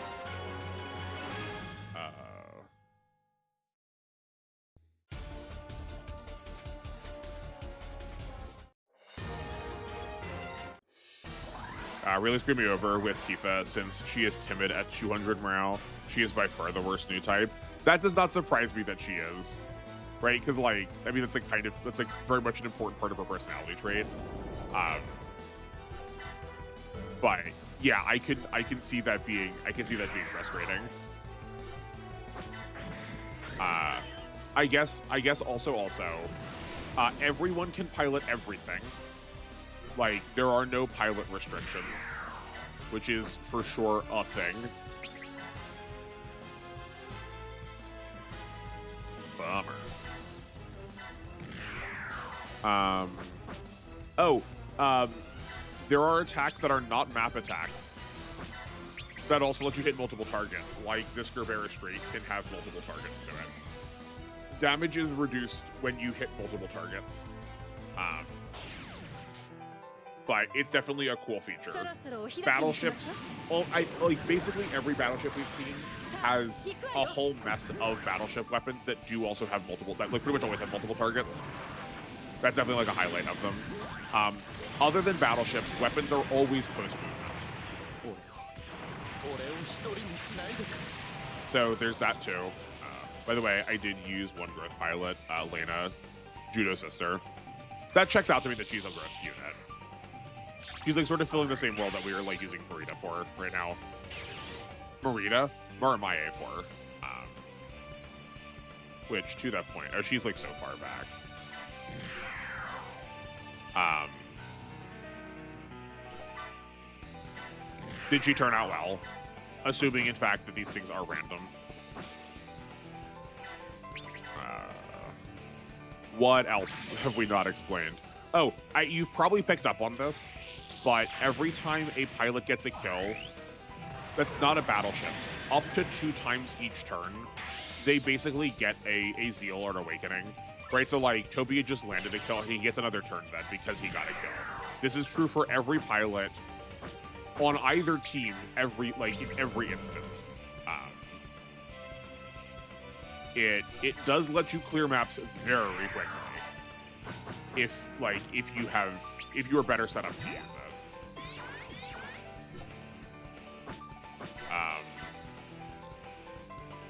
Really screwed me over with Tifa since she is timid at 200 morale. She is by far the worst new type. That does not surprise me that she is, right? Because like, I mean, that's like that's like very much an important part of her personality trait. But yeah, I can see that being frustrating. I guess also everyone can pilot everything. Like, there are no pilot restrictions, which is for sure a thing. Bummer. There are attacks that are not map attacks that also let you hit multiple targets, like this Gerbera Streak can have multiple targets to it. Damage is reduced when you hit multiple targets. But it's definitely a cool feature. Battleships, basically every battleship we've seen has a whole mess of battleship weapons that do also have multiple, that like pretty much always have multiple targets. That's definitely like a highlight of them. Other than battleships, weapons are always post-movement. So there's that too. By the way, I did use one growth pilot, Lena, Judo's sister. That checks out to me that she's a growth unit. She's like sort of filling the same role that we are like using Marita for right now. Marita? Maramaye for. Which, to that point, oh, she's like so far back. Did she turn out well? Assuming, in fact, that these things are random. What else have we not explained? Oh, you've probably picked up on this, but every time a pilot gets a kill, that's not a battleship, up to 2 times each turn, they basically get a Zeal or an Awakening, right? So, like, Toby had just landed a kill, he gets another turn then because he got a kill. This is true for every pilot on either team, in every instance. It does let you clear maps very quickly if you are better set up to use it.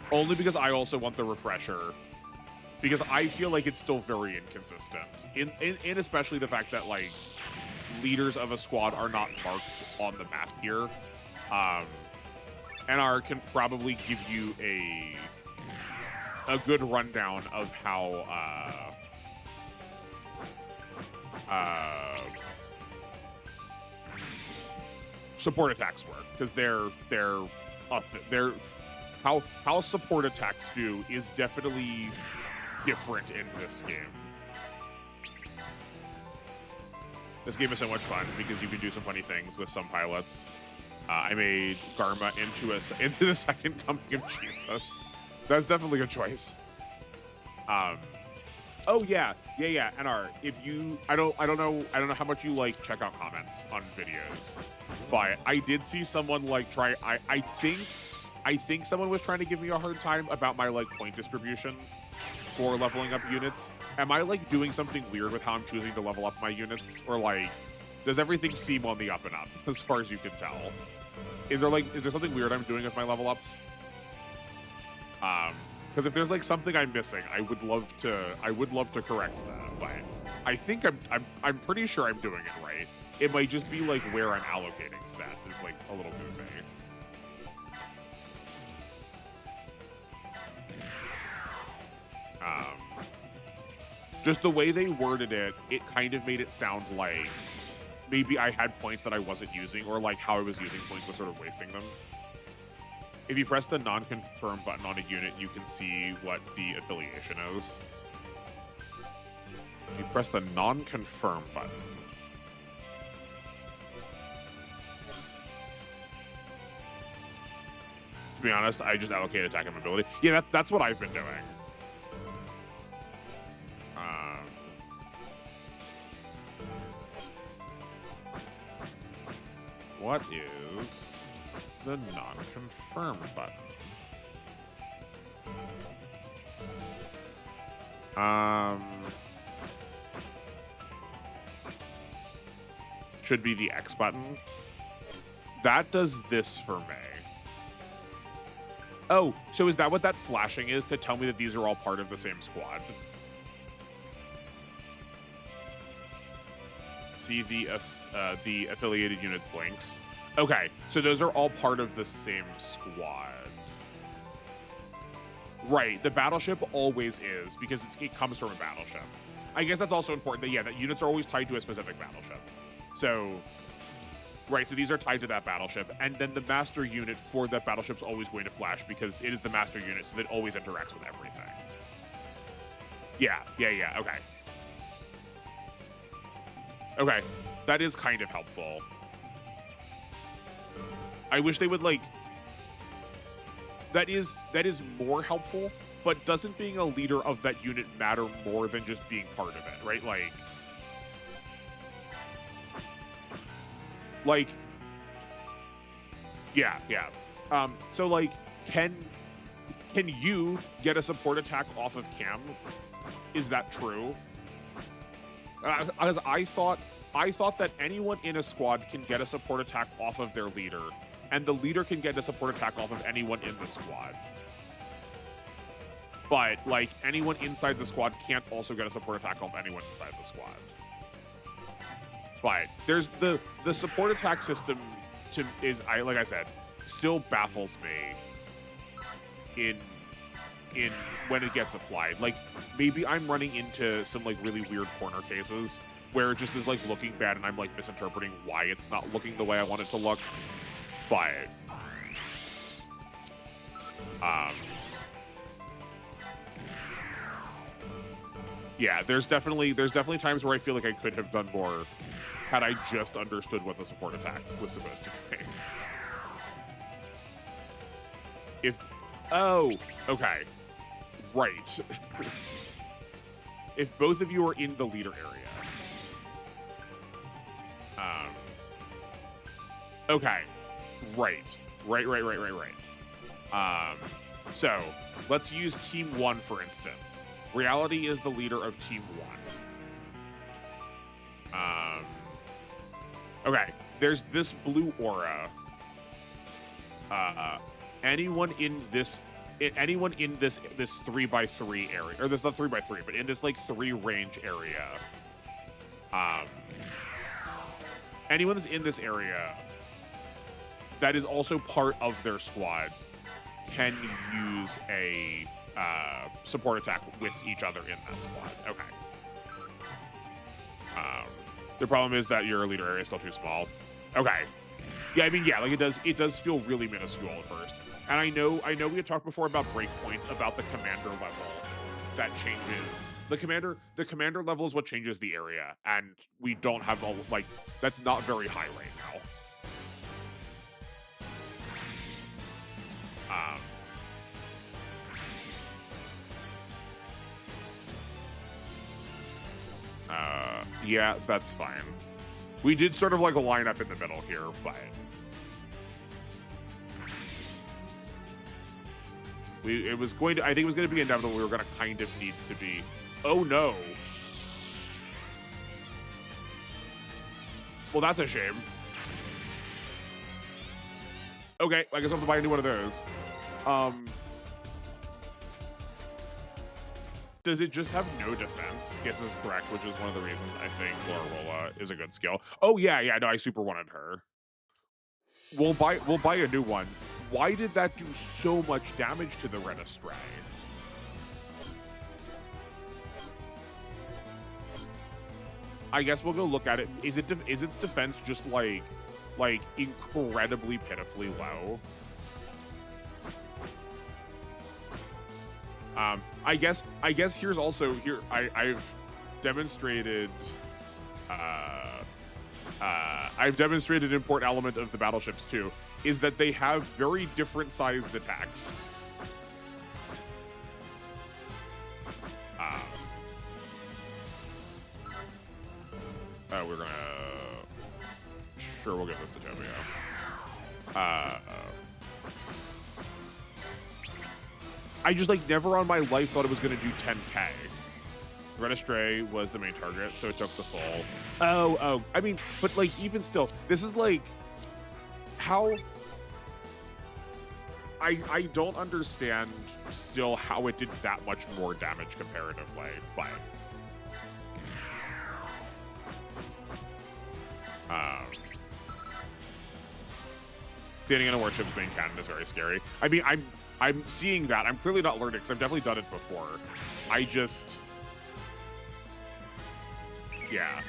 Only because I also want the refresher, because I feel like it's still very inconsistent, in especially the fact that like leaders of a squad are not marked on the map here. NR can probably give you a good rundown of how support attacks work, because how support attacks do is definitely different in this game. This game is so much fun because you can do some funny things with some pilots. I made Garma into the second coming of Jesus. That's definitely a choice. Oh yeah. NR, if you, I don't know how much you like check out comments on videos, but I did see someone like try. I think someone was trying to give me a hard time about my like point distribution for leveling up units. Am I like doing something weird with how I'm choosing to level up my units, or like does everything seem on the up and up as far as you can tell? Is there something weird I'm doing with my level ups? Because if there's like something I'm missing, I would love to correct that. but I think I'm pretty sure I'm doing it right. It might just be like where I'm allocating stats is like a little goofy. Just the way they worded it, it kind of made it sound like maybe I had points that I wasn't using, or like how I was using points was sort of wasting them. If you press the non-confirm button on a unit, you can see what the affiliation is. If you press the non-confirm button, to be honest, I just allocate attack and mobility. Yeah, that's what I've been doing. What is the non-confirm button? Should be the X button. That does this for me. Oh, so is that what that flashing is to tell me that these are all part of the same squad? See the affiliated unit blinks. Okay, so those are all part of the same squad. Right, the battleship always is, because it comes from a battleship. I guess that's also important that, yeah, that units are always tied to a specific battleship. So, right, so these are tied to that battleship, and then the master unit for that battleship's always going to flash because it is the master unit, so it always interacts with everything. Yeah, okay. Okay, that is kind of helpful. I wish they would, like... That is more helpful, but doesn't being a leader of that unit matter more than just being part of it, right? Like... Yeah. So, like, can you get a support attack off of Cam? Is that true? Because I thought that anyone in a squad can get a support attack off of their leader, and the leader can get a support attack off of anyone in the squad. But, like, anyone inside the squad can't also get a support attack off anyone inside the squad. But there's the support attack system like I said, still baffles me in when it gets applied. Like, maybe I'm running into some like really weird corner cases where it just is like looking bad and I'm like misinterpreting why it's not looking the way I want it to look. But yeah, there's definitely times where I feel like I could have done more had I just understood what the support attack was supposed to be. Okay. Right. If both of you are in the leader area. Okay. Right. So, let's use Team 1, for instance. Reality is the leader of Team 1. Okay, there's this blue aura. Anyone in this 3x3 area, or this not 3x3, but in this like 3 range area. Anyone that's in this area that is also part of their squad can use a support attack with each other in that squad. Okay. The problem is that your leader area is still too small. Okay. Yeah, I mean, yeah, like it does feel really minuscule at first. And I know we had talked before about breakpoints, about the commander level that changes. The commander level is what changes the area, and we don't have that's not very high right now. Yeah, that's fine. We did sort of like a lineup in the middle here, but I think it was going to be inevitable. We were going to kind of need to be. Oh no. Well, that's a shame. Okay, I guess I'll have to buy a new one of those. Does it just have no defense? Guess is correct, which is one of the reasons I think Laura is a good skill. Oh yeah, yeah, no, I super wanted her. We'll buy a new one. Why did that do so much damage to the Red Astray? I guess we'll go look at it. Is its defense just like incredibly pitifully low? I guess here's also here I've demonstrated an important element of the battleships too, is that they have very different sized attacks. We're gonna sure we'll give this to Tobio. I just like never on my life thought it was gonna do 10k. Red Astray was the main target, so it took the full. Oh, I mean, but like even still, this is like how I don't understand still how it did that much more damage comparatively, but standing in a warship's main cannon is very scary. I mean, I'm seeing that. I'm clearly not learning because I've definitely done it before. I just, yeah,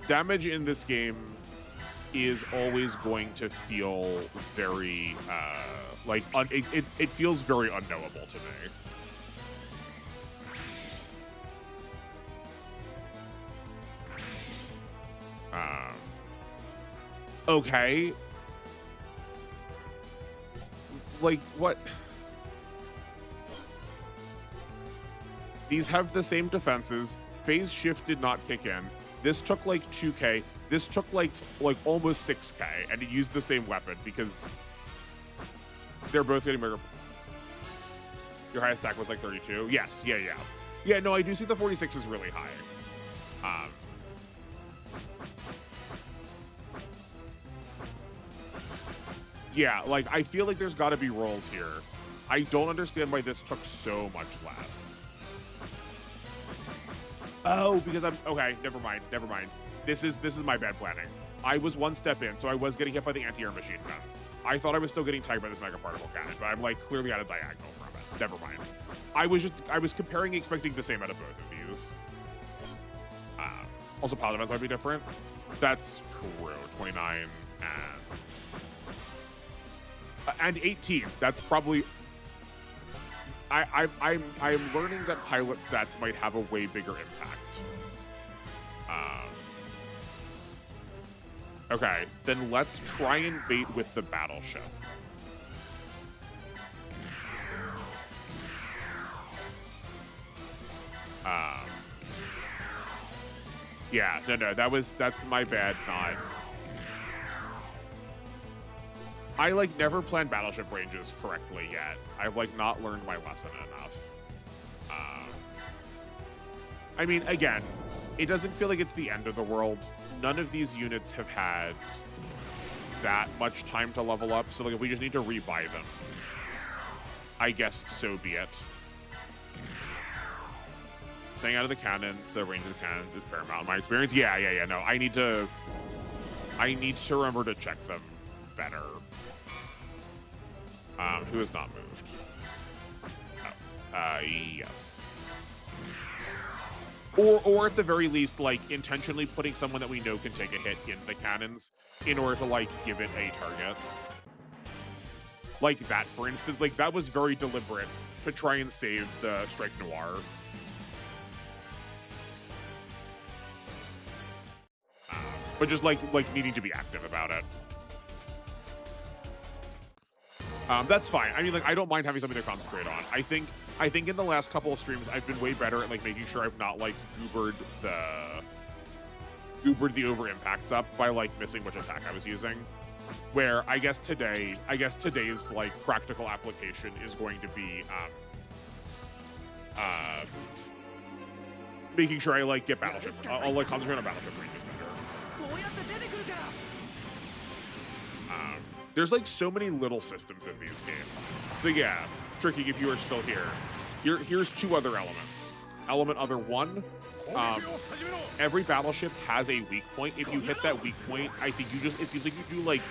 damage in this game is always going to feel very like it feels very unknowable to me. Okay. Like, what? These have the same defenses. Phase shift did not kick in. This took like 2k. This took like almost 6k, and it used the same weapon because they're both getting bigger. Your highest stack was like 32. Yes, yeah. No, I do see the 46 is really high. Yeah, like, I feel like there's got to be rolls here. I don't understand why this took so much less. Oh, because I'm... Okay, never mind. This is my bad planning. I was one step in, so I was getting hit by the anti-air machine guns. I thought I was still getting tagged by this mega particle cannon, but I'm, like, clearly at a diagonal from it. Never mind. I was comparing, expecting the same out of both of these. Also, power defense might be different. That's true. 29 and 18. That's probably. I'm learning that pilot stats might have a way bigger impact. Okay, then let's try and bait with the battleship. Yeah, no, that's my bad. Not. I like never planned battleship ranges correctly yet. I've like not learned my lesson enough. I mean, again, it doesn't feel like it's the end of the world. None of these units have had that much time to level up, so like if we just need to rebuy them, I guess so be it. Staying out of the cannons, the range of the cannons is paramount in my experience. Yeah. No, I need to remember to check them better. Who has not moved? Oh, yes. Or at the very least, like, intentionally putting someone that we know can take a hit in the cannons in order to, like, give it a target. Like that, for instance. Like, that was very deliberate to try and save the Strike Noir. But just, like needing to be active about it. That's fine. I mean, like, I don't mind having something to concentrate on. I think in the last couple of streams, I've been way better at, like, making sure I've not, like, goobered the over impacts up by, like, missing which attack I was using. Where I guess today's, like, practical application is going to be, making sure I, like, get battleships. I'll like, concentrate on battleship ranges better. There's like so many little systems in these games. So yeah, Tricky, if you are still here, here's 2 other elements. Element other 1, every battleship has a weak point. If you hit that weak point, I think it seems like you do like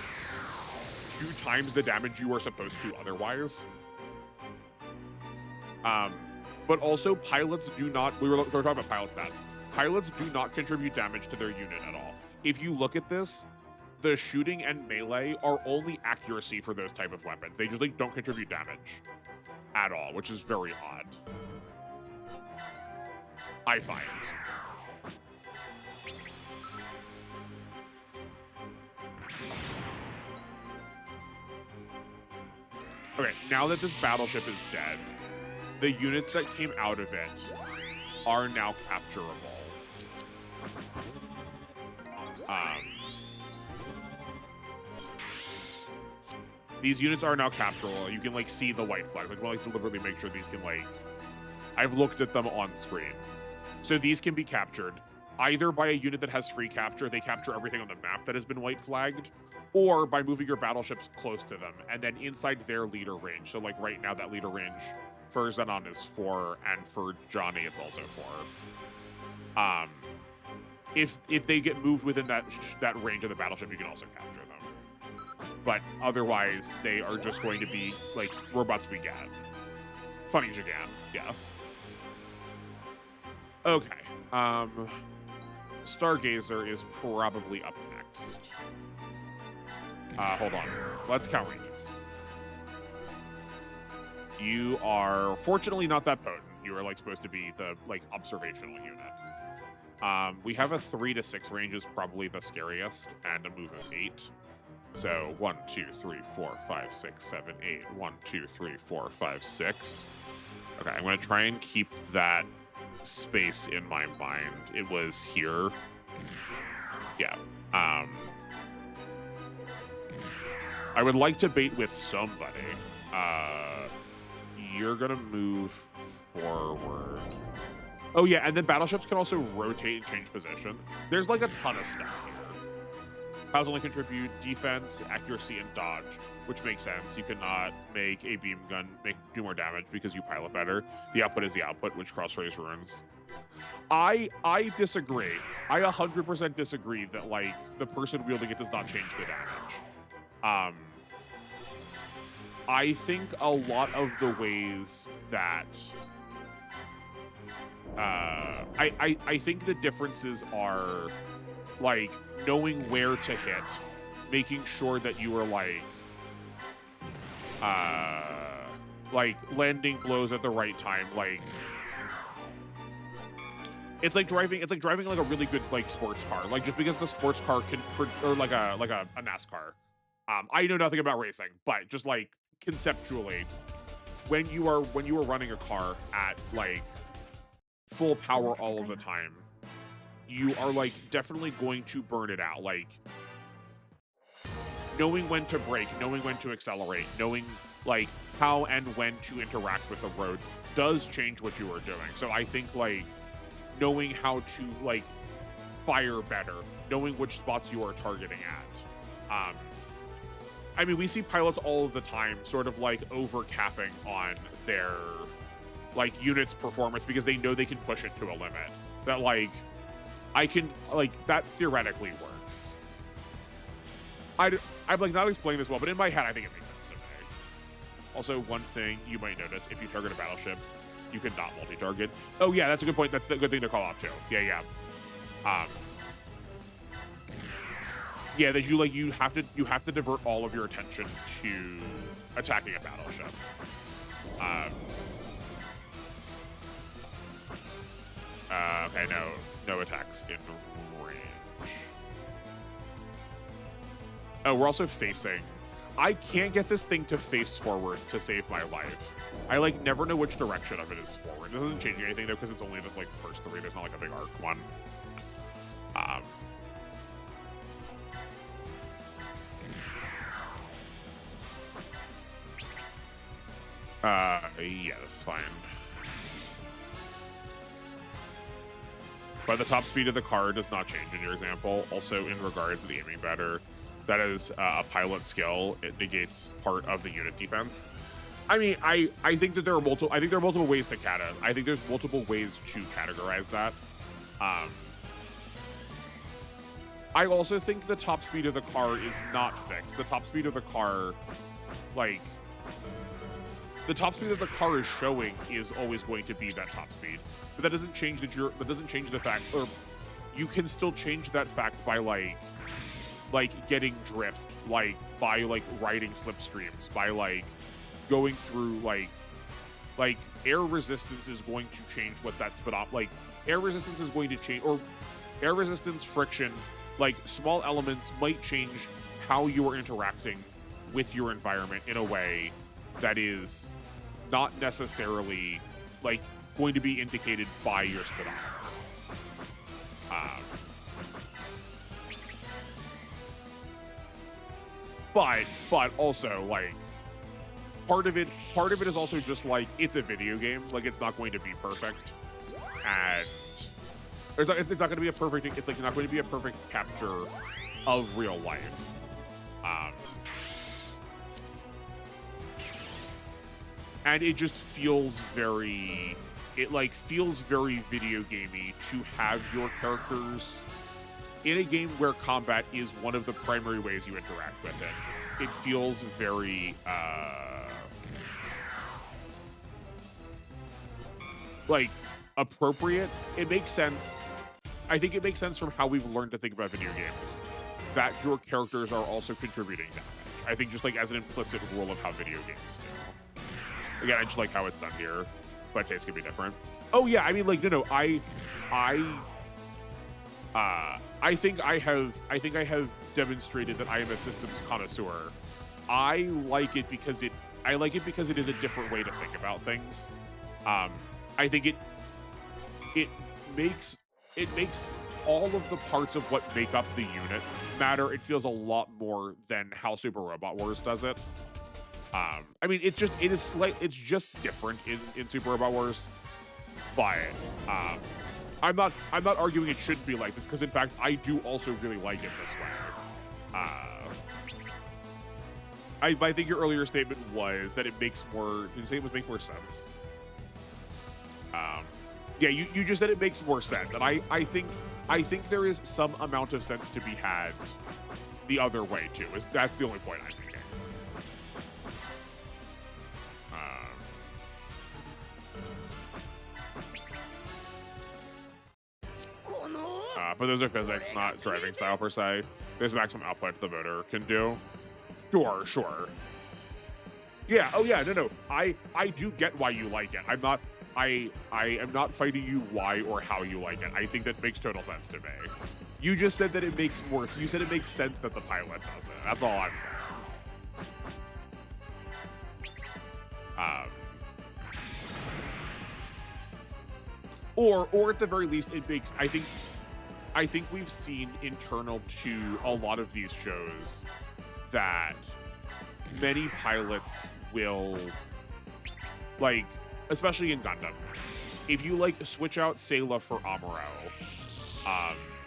2 times the damage you were supposed to otherwise. But also pilots do not, we were talking about pilot stats. Pilots do not contribute damage to their unit at all. If you look at this, the shooting and melee are only accuracy for those type of weapons. They just like don't contribute damage at all, which is very odd, I find. Okay, now that this battleship is dead, the units that came out of it are now capturable. These units are now capturable. You can like see the white flag. Like, we'll like deliberately make sure these can like, I've looked at them on screen. So these can be captured either by a unit that has free capture, they capture everything on the map that has been white flagged, or by moving your battleships close to them and then inside their leader range. So like right now that leader range for Xenon is 4, and for Johnny it's also 4. If they get moved within that range of the battleship, you can also capture them. But otherwise, they are just going to be like robots we get. Funny Jagan, yeah. Okay. Stargazer is probably up next. Hold on. Let's count ranges. You are fortunately not that potent. You are like supposed to be the like observational unit. We have a 3 to 6 range is probably the scariest, and a move of 8. So 1, 2, 3, 4, 5, 6, 7, 8. 1, 2, 3, 4, 5, 6. Okay, I'm gonna try and keep that space in my mind. It was here. Yeah. I would like to bait with somebody. You're gonna move forward. Oh yeah, and then battleships can also rotate and change position. There's like a ton of stuff here. Piles only contribute defense, accuracy, and dodge, which makes sense. You cannot make a beam gun do more damage because you pilot better. The output is the output, which crossrays ruins. I disagree. I 100% disagree that like the person wielding it does not change the damage. I think a lot of the ways that I think the differences are like knowing where to hit, making sure that you are like landing blows at the right time. Like it's like driving like a really good like sports car. Like just because the sports car can, or like a NASCAR. I know nothing about racing, but just like conceptually, when you are running a car at like full power all of the time, you are like definitely going to burn it out. Like knowing when to brake, knowing when to accelerate, knowing like how and when to interact with the road does change what you are doing. So I think like knowing how to like fire better, knowing which spots you are targeting at. I mean, we see pilots all of the time sort of like over capping on their like unit's performance because they know they can push it to a limit. That like I can like that theoretically works. I'm like not explaining this well, but in my head I think it makes sense to me. Also, one thing you might notice, if you target a battleship, you can not multi-target. Oh yeah, that's a good point. That's a good thing to call out too. Yeah. Yeah, that you have to divert all of your attention to attacking a battleship. Okay, no attacks in range. Oh, we're also facing. I can't get this thing to face forward to save my life. I like never know which direction of it is forward. It doesn't change anything though, because it's only the like first 3. There's not like a big arc one. Yeah, this is fine. But the top speed of the car does not change in your example. Also, in regards to the aiming better, that is a pilot skill, it negates part of the unit defense. I mean, I think that there are multiple. I think there are multiple ways to I think there's multiple ways to categorize that. I also think the top speed of the car is not fixed. The top speed of the car, like, the top speed that the car is showing is always going to be that top speed. But that doesn't change that doesn't change the fact, or you can still change that fact by like getting drift, like by like riding slipstreams, by like going through like air resistance is going to change what that like air resistance is going to change, or air resistance, friction, like small elements might change how you are interacting with your environment in a way that is not necessarily like going to be indicated by your speedometer. But also like part of it is also just like it's a video game. Like it's not going to be perfect, and it's not going to be a perfect. It's like not going to be a perfect capture of real life. And it just feels very, feels very video gamey to have your characters in a game where combat is one of the primary ways you interact with it. It feels very, like, appropriate. It makes sense. I think it makes sense from how we've learned to think about video games that your characters are also contributing damage. I think just like as an implicit rule of how video games do. Again, I just like how it's done here, but taste could be different. Oh yeah, I mean, like, no, I think I have demonstrated that I am a systems connoisseur. I like it because it is a different way to think about things. I think it makes all of the parts of what make up the unit matter. It feels a lot more than how Super Robot Wars does it. I mean, it's just different in Super Robot Wars, but I'm not arguing it shouldn't be like this, because in fact I do also really like it this way. I think your earlier statement was that it makes more. Did you say it would make more sense? Yeah, you just said it makes more sense, and I think there is some amount of sense to be had the other way too. That's the only point I'm making. But those are physics, not driving style per se. There's maximum output the motor can do. Sure. Yeah, oh yeah, no. I do get why you like it. I am not fighting you why or how you like it. I think that makes total sense to me. You just said that it makes more, you said it makes sense that the pilot does it. That's all I'm saying. Or at the very least, it makes, I think we've seen internal to a lot of these shows that many pilots will, like, especially in Gundam, if you like switch out Sayla for Amuro,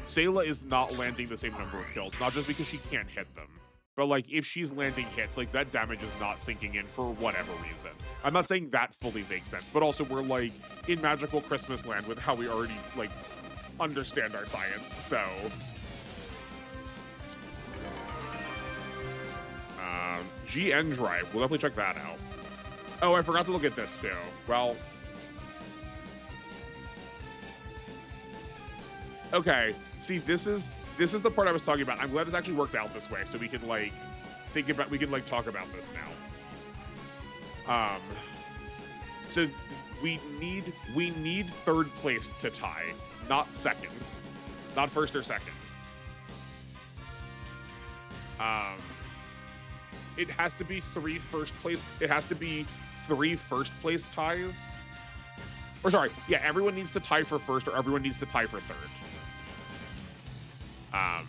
Sayla is not landing the same number of kills, not just because she can't hit them, but like if she's landing hits, like that damage is not sinking in for whatever reason. I'm not saying that fully makes sense, but also we're like in magical Christmas land with how we already like understand our science, so GN drive, we'll definitely check that out. Oh, I forgot to look at this too. Well, okay, see, this is the part I was talking about. I'm glad it's actually worked out this way, so we can like talk about this now. So we need third place to tie, not second, not first or second. It has to be three first place. It has to be 3 first place ties. Or sorry, yeah, everyone needs to tie for first, or everyone needs to tie for third. I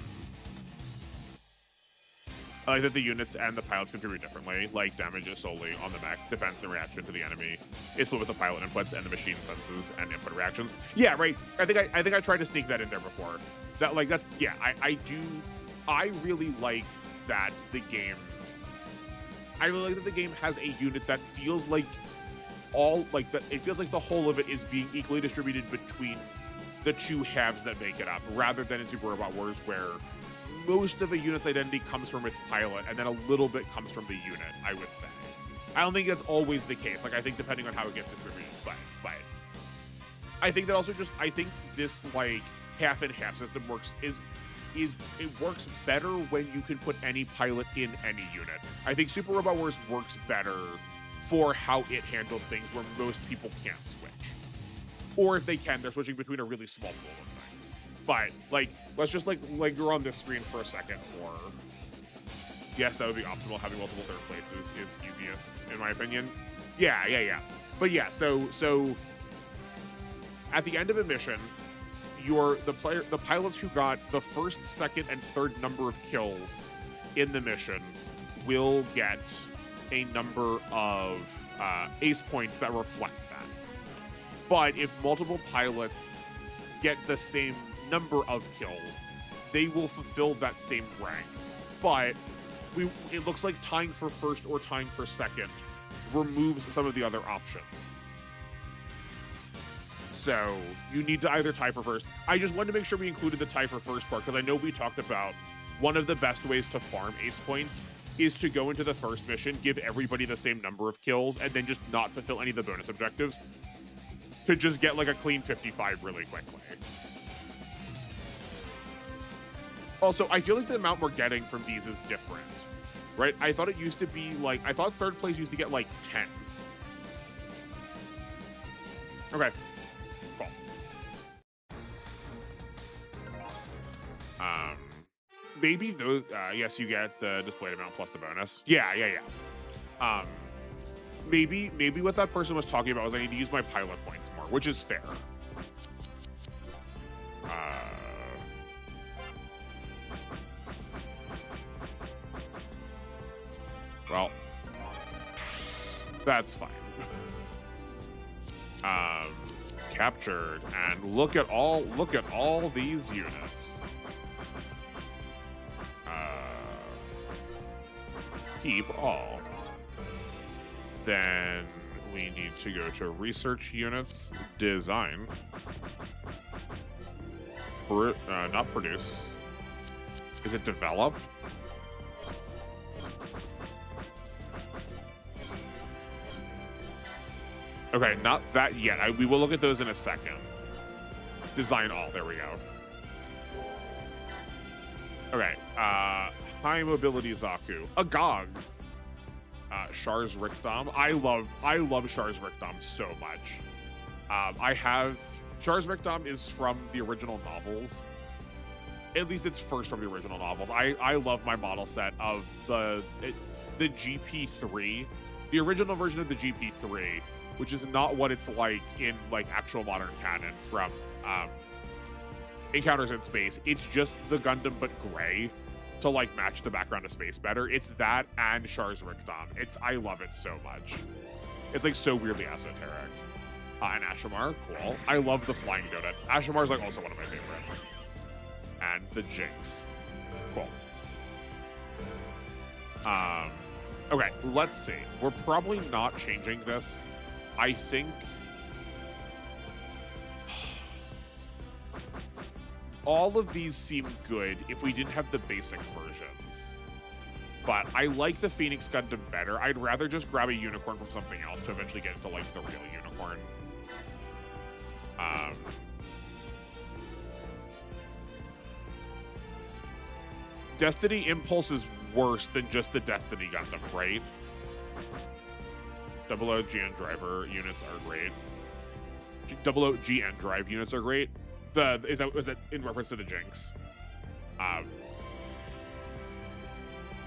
like that the units and the pilots contribute differently. Like damage is solely on the mech, defense and reaction to the enemy is split with the pilot inputs and the machine senses and input reactions. Yeah, right. I think I tried to sneak that in there before. That like that's yeah. I really like that the game has a unit that feels like it feels like the whole of it is being equally distributed between the two halves that make it up, rather than in Super Robot Wars where most of a unit's identity comes from its pilot and then a little bit comes from the unit, I would say. I don't think that's always the case. Like, I think depending on how it gets distributed, but I think that also I think this like half and half system works it works better when you can put any pilot in any unit. I think Super Robot Wars works better for how it handles things where most people can't switch. Or if they can, they're switching between a really small pool of things. But like, let's just like you're on this screen for a second, or yes, that would be optimal. Having multiple third places is easiest, in my opinion. Yeah. But yeah, so at the end of a mission, the pilots who got the first, second, and third number of kills in the mission will get a number of ace points that reflect that. But if multiple pilots get the same number of kills, they will fulfill that same rank. But it looks like tying for first or tying for second removes some of the other options. So you need to either tie for first. I just wanted to make sure we included the tie for first part, because I know we talked about one of the best ways to farm ace points is to go into the first mission, give everybody the same number of kills, and then just not fulfill any of the bonus objectives to just get like a clean 55 really quickly. Also, I feel like the amount we're getting from these is different, right? I thought it used to be like, I thought third place used to get like 10. Okay. Cool. Maybe those, yes, you get the displayed amount plus the bonus. Yeah. Maybe what that person was talking about was I need to use my pilot points more, which is fair. Well, that's fine. Captured, and look at all these units. Keep all. Then we need to go to research units, design, not produce. Is it develop? Okay, not that yet. We will look at those in a second. Design all. There we go. Okay. High mobility Zaku. Agog. Char's Rickdom. I love Char's Rickdom so much. Char's Rickdom is from the original novels. At least it's first from the original novels. I love my model set of the GP3, the original version of the GP3, which is not what it's like in like actual modern canon from Encounters in Space. It's just the Gundam but gray to like match the background of space better. It's that and Char's Rickdom. I love it so much. It's like so weirdly esoteric. And Ashamar, cool. I love the flying donut. Ashamar's like also one of my favorites. And the Jinx, cool. Okay, let's see. We're probably not changing this. I think all of these seem good if we didn't have the basic versions. But I like the Phoenix Gundam better. I'd rather just grab a unicorn from something else to eventually get into like the real unicorn. Destiny Impulse is worse than just the Destiny Gundam, right? Double O GN Driver units are great. Double O GN Drive units are great. Is that in reference to the Jinx?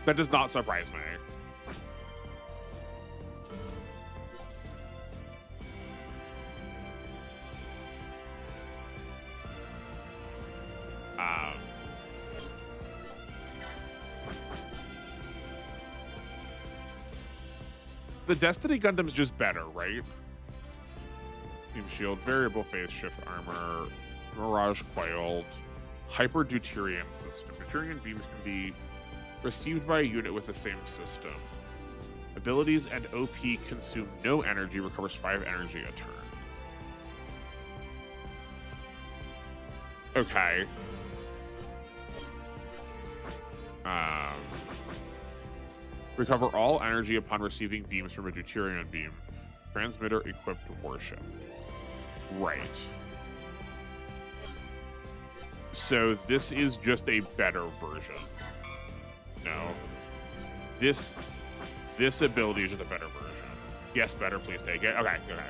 That does not surprise me. The Destiny Gundam's just better, right? Beam Shield, Variable Phase Shift Armor, Mirage Coiled, Hyper Deuterium System. Deuterium beams can be Received by a unit with the same system. Abilities and OP consume no energy, recovers 5 energy a turn. Okay. Recover all energy upon receiving beams from a deuterium beam. Transmitter equipped warship. Right. So this is just a better version. No. This ability is just a better version. Yes, better, please take it. Okay, okay.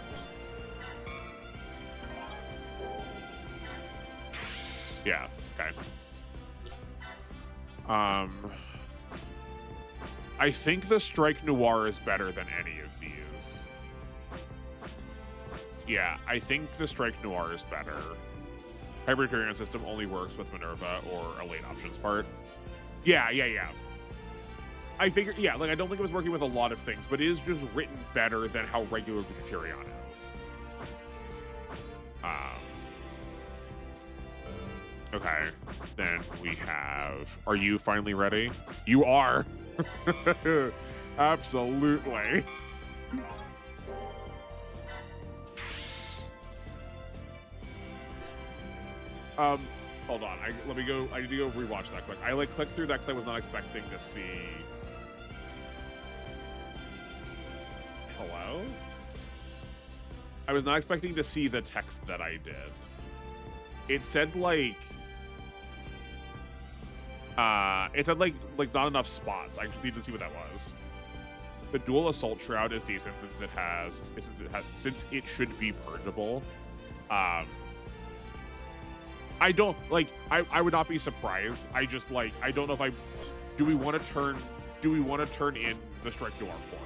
Yeah, okay. I think the Strike Noir is better than any of these. Yeah, I think the Strike Noir is better. Hyperturian system only works with Minerva or a late options part. Yeah. I figured, yeah, like I don't think it was working with a lot of things, but it is just written better than how regular Deuterion is. Okay, then we have, are you finally ready? You are. Absolutely. Hold on. Let me go. I need to go rewatch that quick. I like clicked through that because I was not expecting to see. Hello? I was not expecting to see the text that I did. It said like not enough spots. I need to see what that was. The dual assault shroud is decent since it should be purgeable. I don't like. I would not be surprised. I just like. I don't know if I. Do we want to turn in the Strike Noir for it?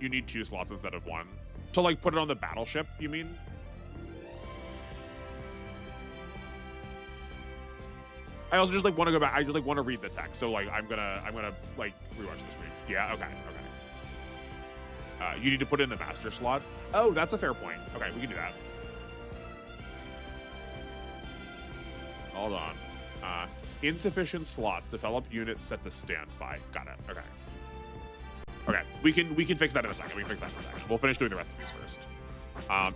You need 2 slots instead of 1 to like put it on the battleship. You mean? I also just like want to go back. I just like want to read the text. So like I'm gonna like rewatch this week. Yeah. Okay. You need to put it in the master slot. Oh, that's a fair point. Okay, we can do that. Hold on. Insufficient slots. Develop units set to standby. Got it. Okay. Okay. We can fix that in a second. We'll finish doing the rest of these first.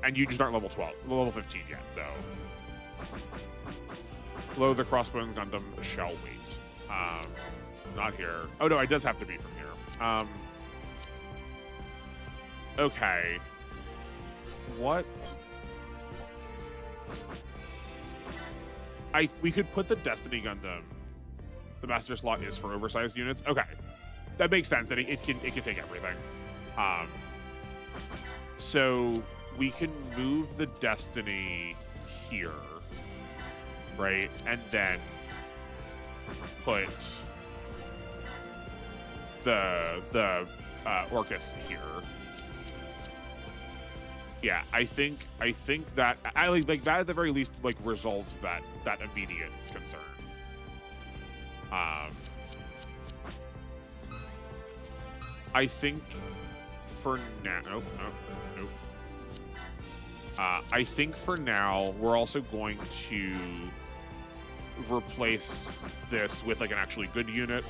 And you just aren't level 12, level 15 yet. So, load the crossbow and Gundam shall wait. Not here. Oh no, it does have to be from here. Okay. What? We could put the Destiny Gundam. The master slot is for oversized units. Okay, that makes sense. That it can take everything. So we can move the Destiny here, right, and then put the Orcus here. Yeah, I think that I like that at the very least like resolves that immediate concern. I think for now, nope. I think for now we're also going to replace this with like an actually good unit,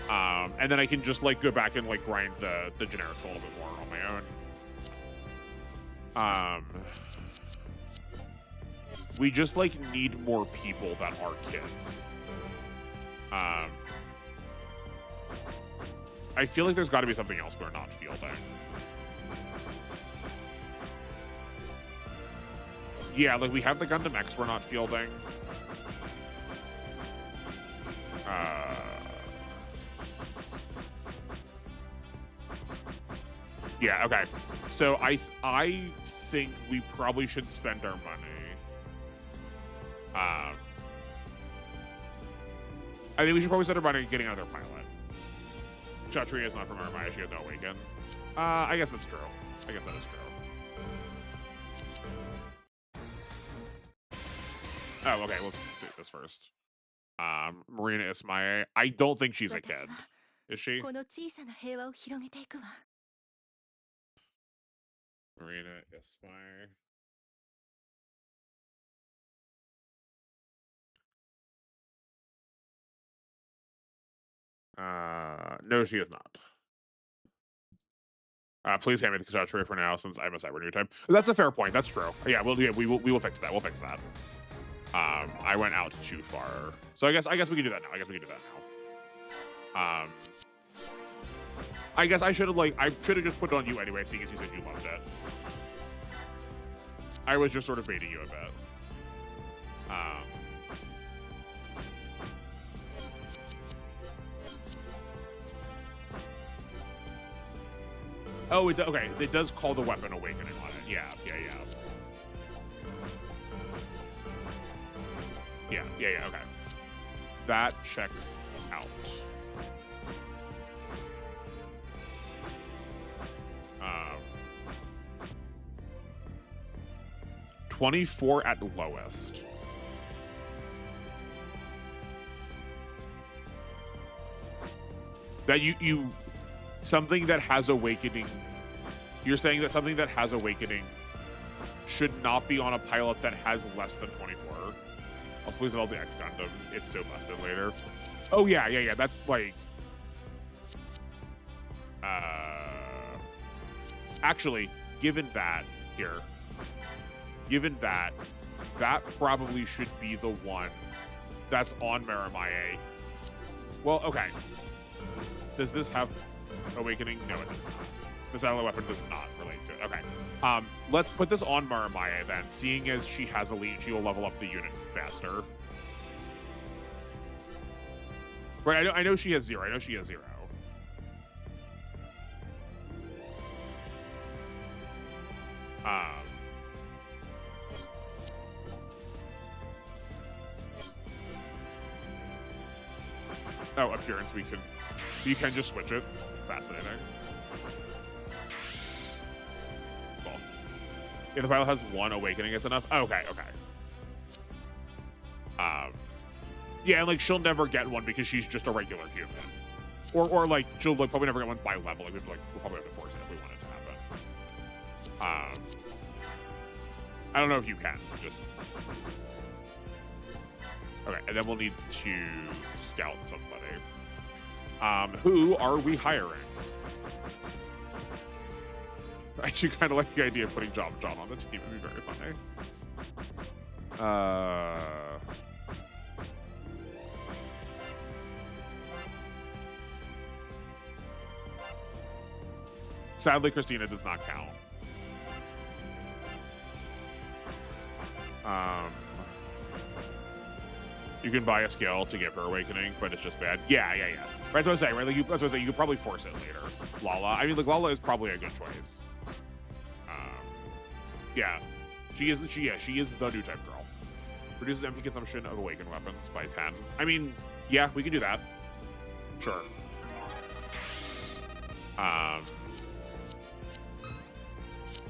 and then I can just like go back and like grind the generics a little bit more on my own. We just like need more people that are kids. I feel like there's got to be something else we're not fielding. Yeah, like we have the Gundam X we're not fielding. Yeah, okay. So I think we probably should spend our money. I think we should probably spend our money getting another pilot. Chatria is not from Armaya, she has no awaken. I guess that's true. I guess that is true. Oh, okay, let's see this first. Marina Ismaye. I don't think she's a kid. Is she? Marina Ismaye. No, she is not. Please hand me the Kashatria for now, since I'm a cyber new type. That's a fair point. That's true. Yeah, we will fix that. We'll fix that. I went out too far, so I guess we can do that now. I guess I should have just put it on you anyway, seeing as you said you loved it. I was just sort of baiting you a bit. Oh, okay. It does call the weapon awakening on it. Yeah. Okay. That checks out. 24 at lowest. That you something that has awakening. You're saying that something that has awakening should not be on a pilot that has less than 24. Also, please involve the X Gundam. It's so busted later. Oh yeah. That's like. Actually, given that, that probably should be the one that's on Maramaye. Well, okay. Does this have awakening? No, it does not. This ally weapon does not relate to it. Okay. Let's put this on Maramaye then. Seeing as she has elite, she will level up the unit faster. Right, I know she has 0. Oh, appearance, you can just switch it. Fascinating. Cool. If the pilot has 1 awakening, it's enough. Okay. Yeah, and like she'll never get one because she's just a regular human, or like she'll probably never get one by level. We'll probably have to force it if we want it to happen. I don't know if you can. Just okay, and then we'll need to scout somebody. Who are we hiring? I actually kind of like the idea of putting John on the team. It'd be very funny. Sadly, Christina does not count. You can buy a skill to give her awakening, but it's just bad. Yeah. Right, that's what I was saying, right? That's what I was saying. You could probably force it later. Lala. I mean, like, Lala is probably a good choice. Yeah. She is the new type girl. Reduces MP consumption of awakened weapons by 10. I mean, yeah, we can do that. Sure.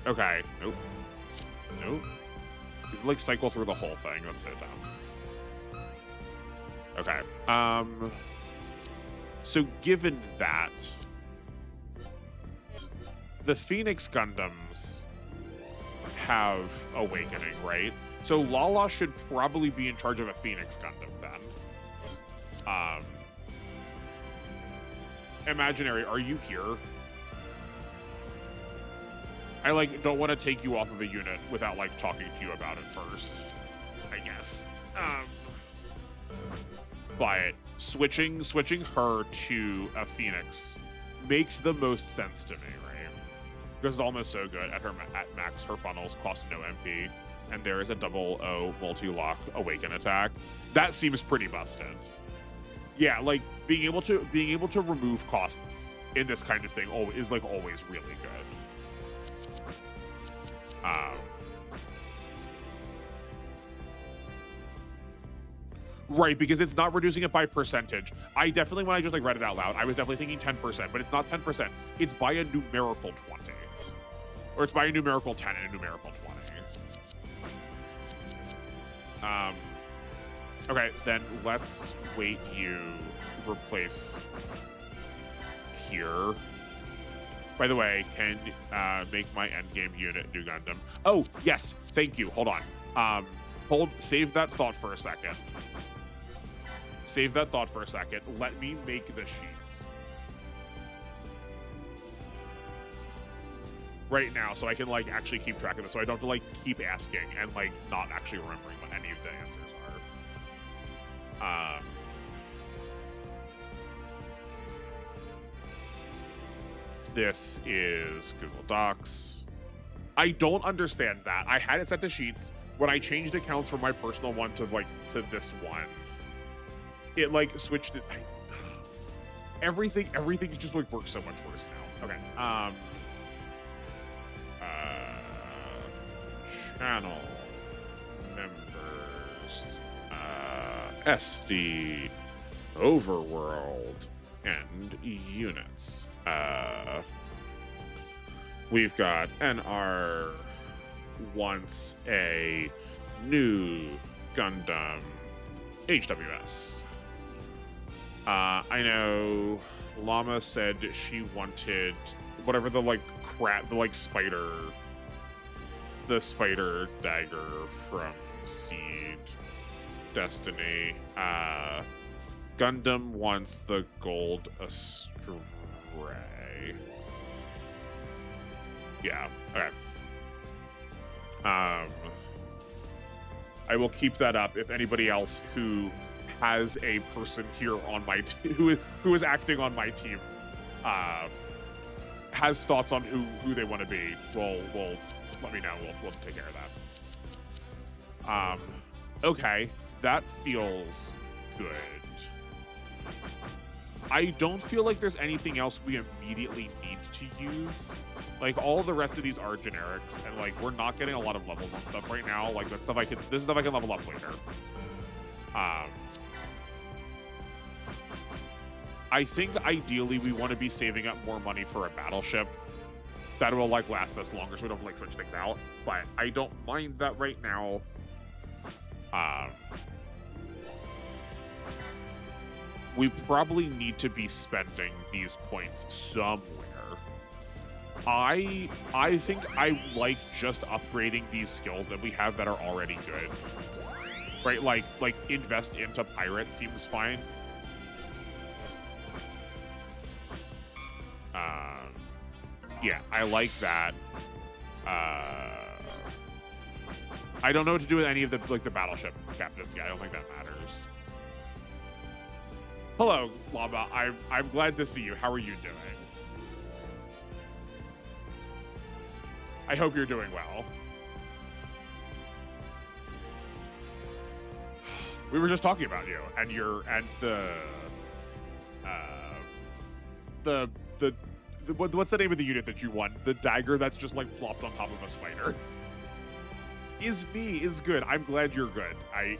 Okay. Nope. You can, like, cycle through the whole thing. Let's sit down. Okay. So given that, the Phoenix Gundams have awakening, right? So Lala should probably be in charge of a Phoenix Gundam then. Imaginary, are you here? I like don't want to take you off of a unit without like talking to you about it first, I guess. But switching her to a Phoenix makes the most sense to me, right? Because it's almost so good at max. Her funnels cost no MP, and there is a double O multi-lock awaken attack. That seems pretty busted. Yeah, like being able to remove costs in this kind of thing is like always really good. Right, because it's not reducing it by percentage. I definitely, when I just like read it out loud, I was definitely thinking 10%, but it's not 10%. It's by a numerical 20. Or it's by a numerical 10 and a numerical 20. Okay, then let's wait you replace here. By the way, can make my endgame unit new Gundam. Oh, yes, thank you. Hold on. Save that thought for a second. Save that thought for a second. Let me make the sheets right now so I can like actually keep track of this, so I don't have to like keep asking and like not actually remembering what any of the answers are. This is Google Docs. I don't understand that. I had it set to Sheets. When I changed accounts from my personal one to this one, it like switched it. Everything just like works so much worse now. Okay. Channel members, SD, Overworld, and units. We've got NR wants a new Gundam HWS. I know Llama said she wanted whatever the like crap, the like spider dagger from Seed Destiny. Gundam wants the gold astray. Yeah, okay. I will keep that up if anybody else who has a person here on my who is acting on my team has thoughts on who they want to be. We'll let me know. We'll take care of that. Okay, that feels good. I don't feel like there's anything else we immediately need to use. Like, all the rest of these are generics, and like we're not getting a lot of levels and stuff right now. Like this stuff I can level up later. I think ideally we want to be saving up more money for a battleship that will like last us longer, so we don't like switch things out. But I don't mind that right now. We probably need to be spending these points somewhere. I think I like just upgrading these skills that we have that are already good. Right? Like invest into pirate seems fine. Yeah, I like that. I don't know what to do with any of the battleship captains. Yeah, I don't think that matters. Hello, Lava. I'm glad to see you. How are you doing? I hope you're doing well. We were just talking about you and what's the name of the unit that you won? The dagger that's just like plopped on top of a spider. Is good. I'm glad you're good.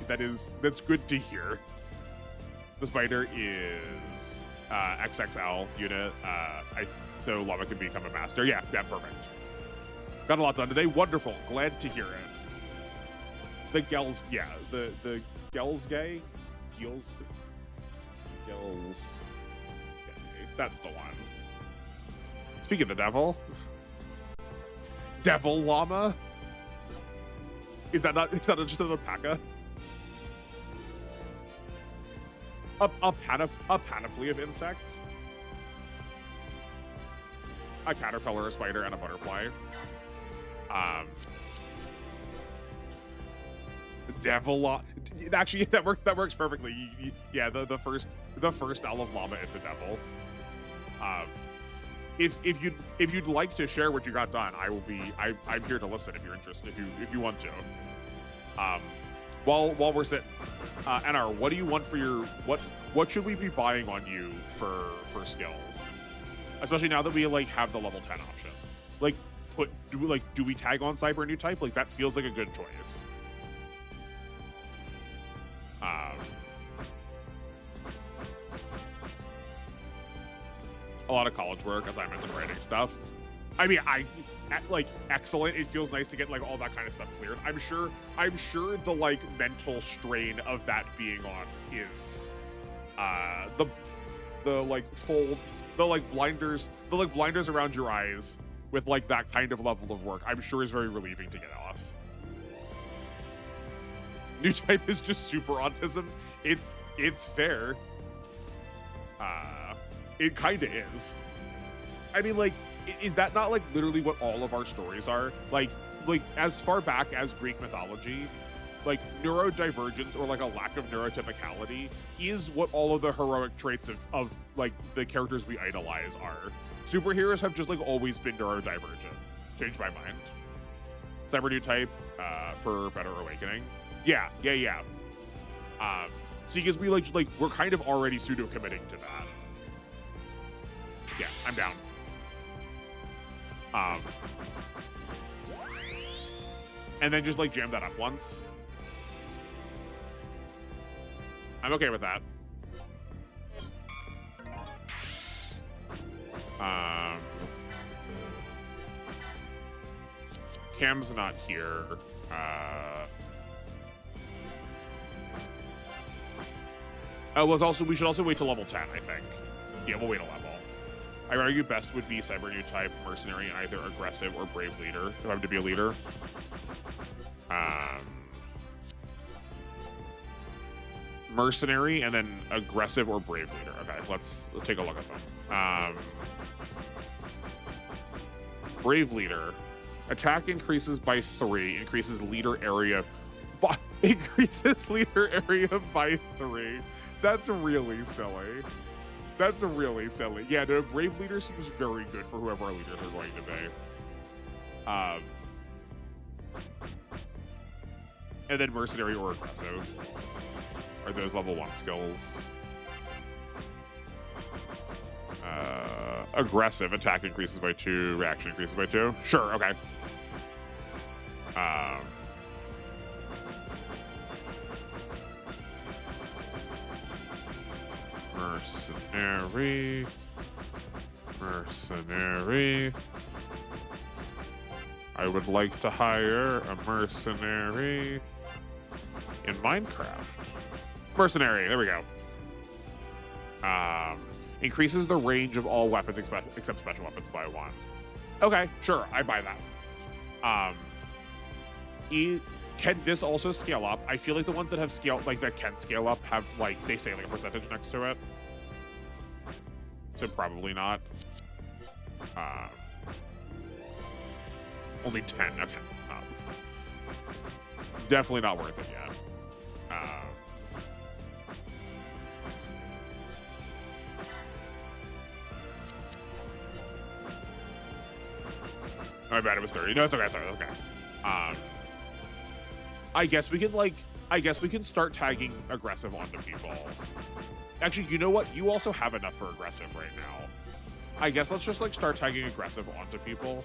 That's good to hear. The spider is XXL unit. So Lava can become a master. Yeah, perfect. Got a lot done today. Wonderful. Glad to hear it. The Gels, yeah, the Gels gay? Gels. That's the one. Speaking of the devil. Devil Llama? Is that not just an alpaca? A panoply of insects? A caterpillar, a spider, and a butterfly. Devil actually that works perfectly. Yeah, the first L of Llama is the devil. If you'd like to share what you got done, I'm here to listen if you're interested, if you want to. While we're sitting, NR, what do you want for your what should we be buying on you for skills? Especially now that we like have the level 10 options. Like do we tag on cyber new type? Like that feels like a good choice. A lot of college work, assignments, and writing stuff. I mean, excellent. It feels nice to get like all that kind of stuff cleared. I'm sure the like mental strain of that being on is the blinders around your eyes with like that kind of level of work. I'm sure is very relieving to get off. New type is just super autism. It's It's fair. It kind of is. I mean, like, is that not like literally what all of our stories are? Like as far back as Greek mythology, like neurodivergence or like a lack of neurotypicality is what all of the heroic traits of like the characters we idolize are. Superheroes have just like always been neurodivergent. Changed my mind. Cyber new type for better awakening. Yeah. See, because we like we're kind of already pseudo committing to that. Yeah, I'm down. And then just like jam that up once. I'm okay with that. Cam's not here. Oh, we should also wait till level 10, I think. Yeah, we'll wait a level. I argue best would be cyber new type, mercenary, and either aggressive or brave leader, if I'm to be a leader. Mercenary and then aggressive or brave leader. Okay, let's take a look at them. Brave leader. Attack increases by 3, increases leader area by 3. That's really silly. That's really silly. Yeah, the brave leader seems very good for whoever our leaders are going to be. And then mercenary or aggressive are those level 1 skills. Aggressive, attack increases by 2, reaction increases by 2. Sure, okay. Mercenary. I would like to hire a mercenary in Minecraft. Mercenary, there we go. Increases the range of all weapons except special weapons by 1. Okay, sure, I buy that. Can this also scale up? I feel like the ones that have scale, like that can scale up, have like they say like a percentage next to it. So probably not. Only 10. Okay. Definitely not worth it yet. My bad, it was 30. No, it's okay. It's okay. I guess we can start tagging aggressive onto people. Actually, you know what? You also have enough for aggressive right now. I guess let's just like start tagging aggressive onto people.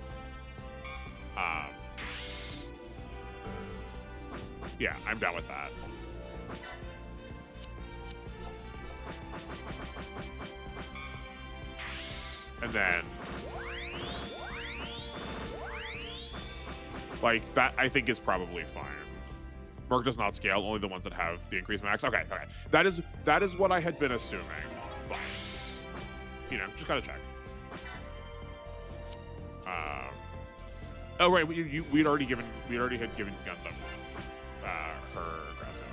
Yeah, I'm down with that. And then like that I think is probably fine. Merc does not scale, only the ones that have the increased max. Okay. That is what I had been assuming. But you know, just gotta check. Oh right, we'd already had given Gundam her aggressive.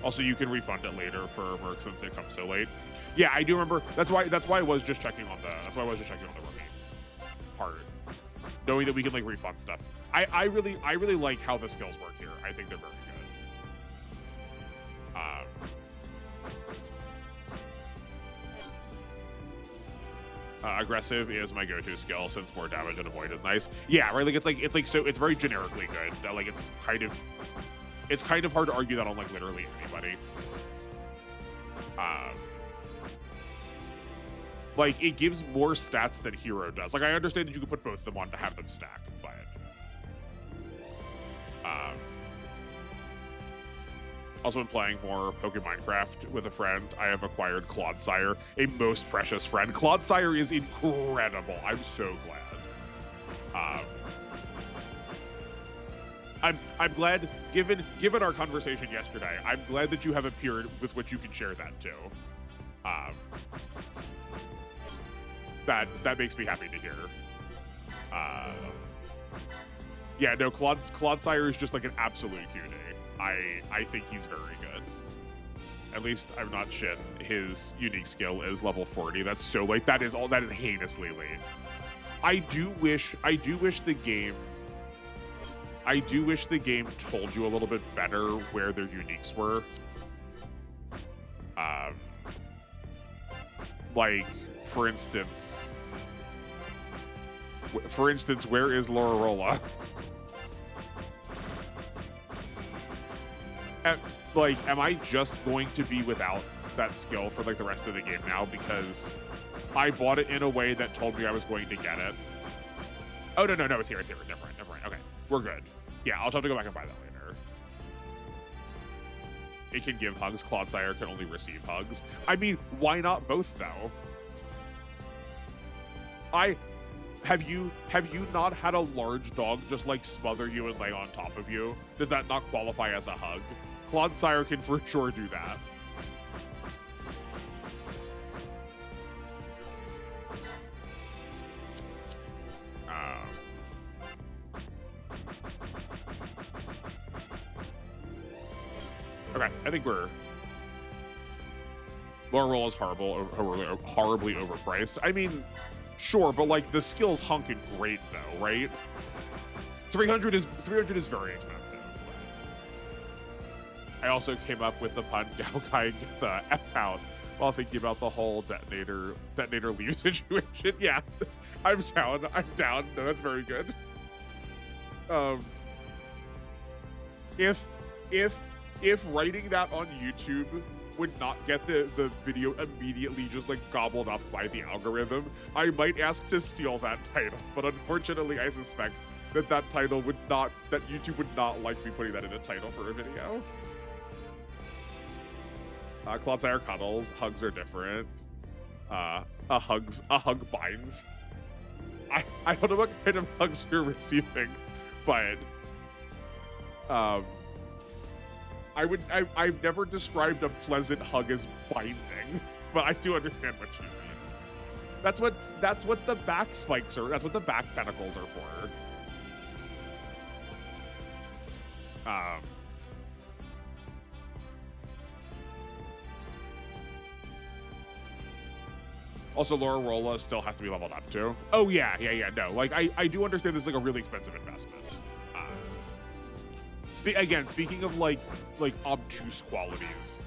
Also, you can refund it later for Merc since it comes so late. Yeah, I do remember. That's why I was just checking on the rookie part, knowing that we can like refund stuff. I really like how the skills work here. I think they're very good. Aggressive is my go-to skill since more damage and avoid is nice. Yeah, right. Like it's so it's very generically good. That like it's kind of hard to argue that on like literally anybody. Like it gives more stats than Hero does. Like I understand that you can put both of them on to have them stack, but also been playing more Pokemon Minecraft with a friend. I have acquired Clodsire, a most precious friend. Clodsire is incredible. I'm so glad. I'm glad, given our conversation yesterday, I'm glad that you have a peer with which you can share that too. That makes me happy to hear. Yeah, no, Clodsire is just like an absolute cutie. I think he's very good. At least I'm not shit. His unique skill is level 40. That's so like that is heinously late. I do wish the game told you a little bit better where their uniques were. Like for instance, where is Lororola? Like, am I just going to be without that skill for like the rest of the game now because I bought it in a way that told me I was going to get it? Oh no, it's here. Never mind. Okay, we're good. Yeah, I'll just have to go back and buy that later. It can give hugs. Clodsire can only receive hugs. I mean, why not both though? Have you not had a large dog just like smother you and lay on top of you? Does that not qualify as a hug? Clodsire can for sure do that. Okay, I think we're... Lororola is horribly overpriced. I mean, sure, but like the skill's hunking great though, right? 300 is very expensive. I also came up with the pun Gaukai get the F out while thinking about the whole detonator leave situation. Yeah, I'm down. No, that's very good. If writing that on YouTube would not get the video immediately just like gobbled up by the algorithm, I might ask to steal that title. But unfortunately, I suspect that title would not, that YouTube would not like me putting that in a title for a video. Clodsire cuddles. Hugs are different. A hug binds. I don't know what kind of hugs you're receiving, but I've never described a pleasant hug as binding, but I do understand what you mean. That's what the back spikes are. That's what the back tentacles are for. Also, Lororola still has to be leveled up too. Oh yeah. No, like I do understand this is like a really expensive investment. Again, speaking of like obtuse qualities.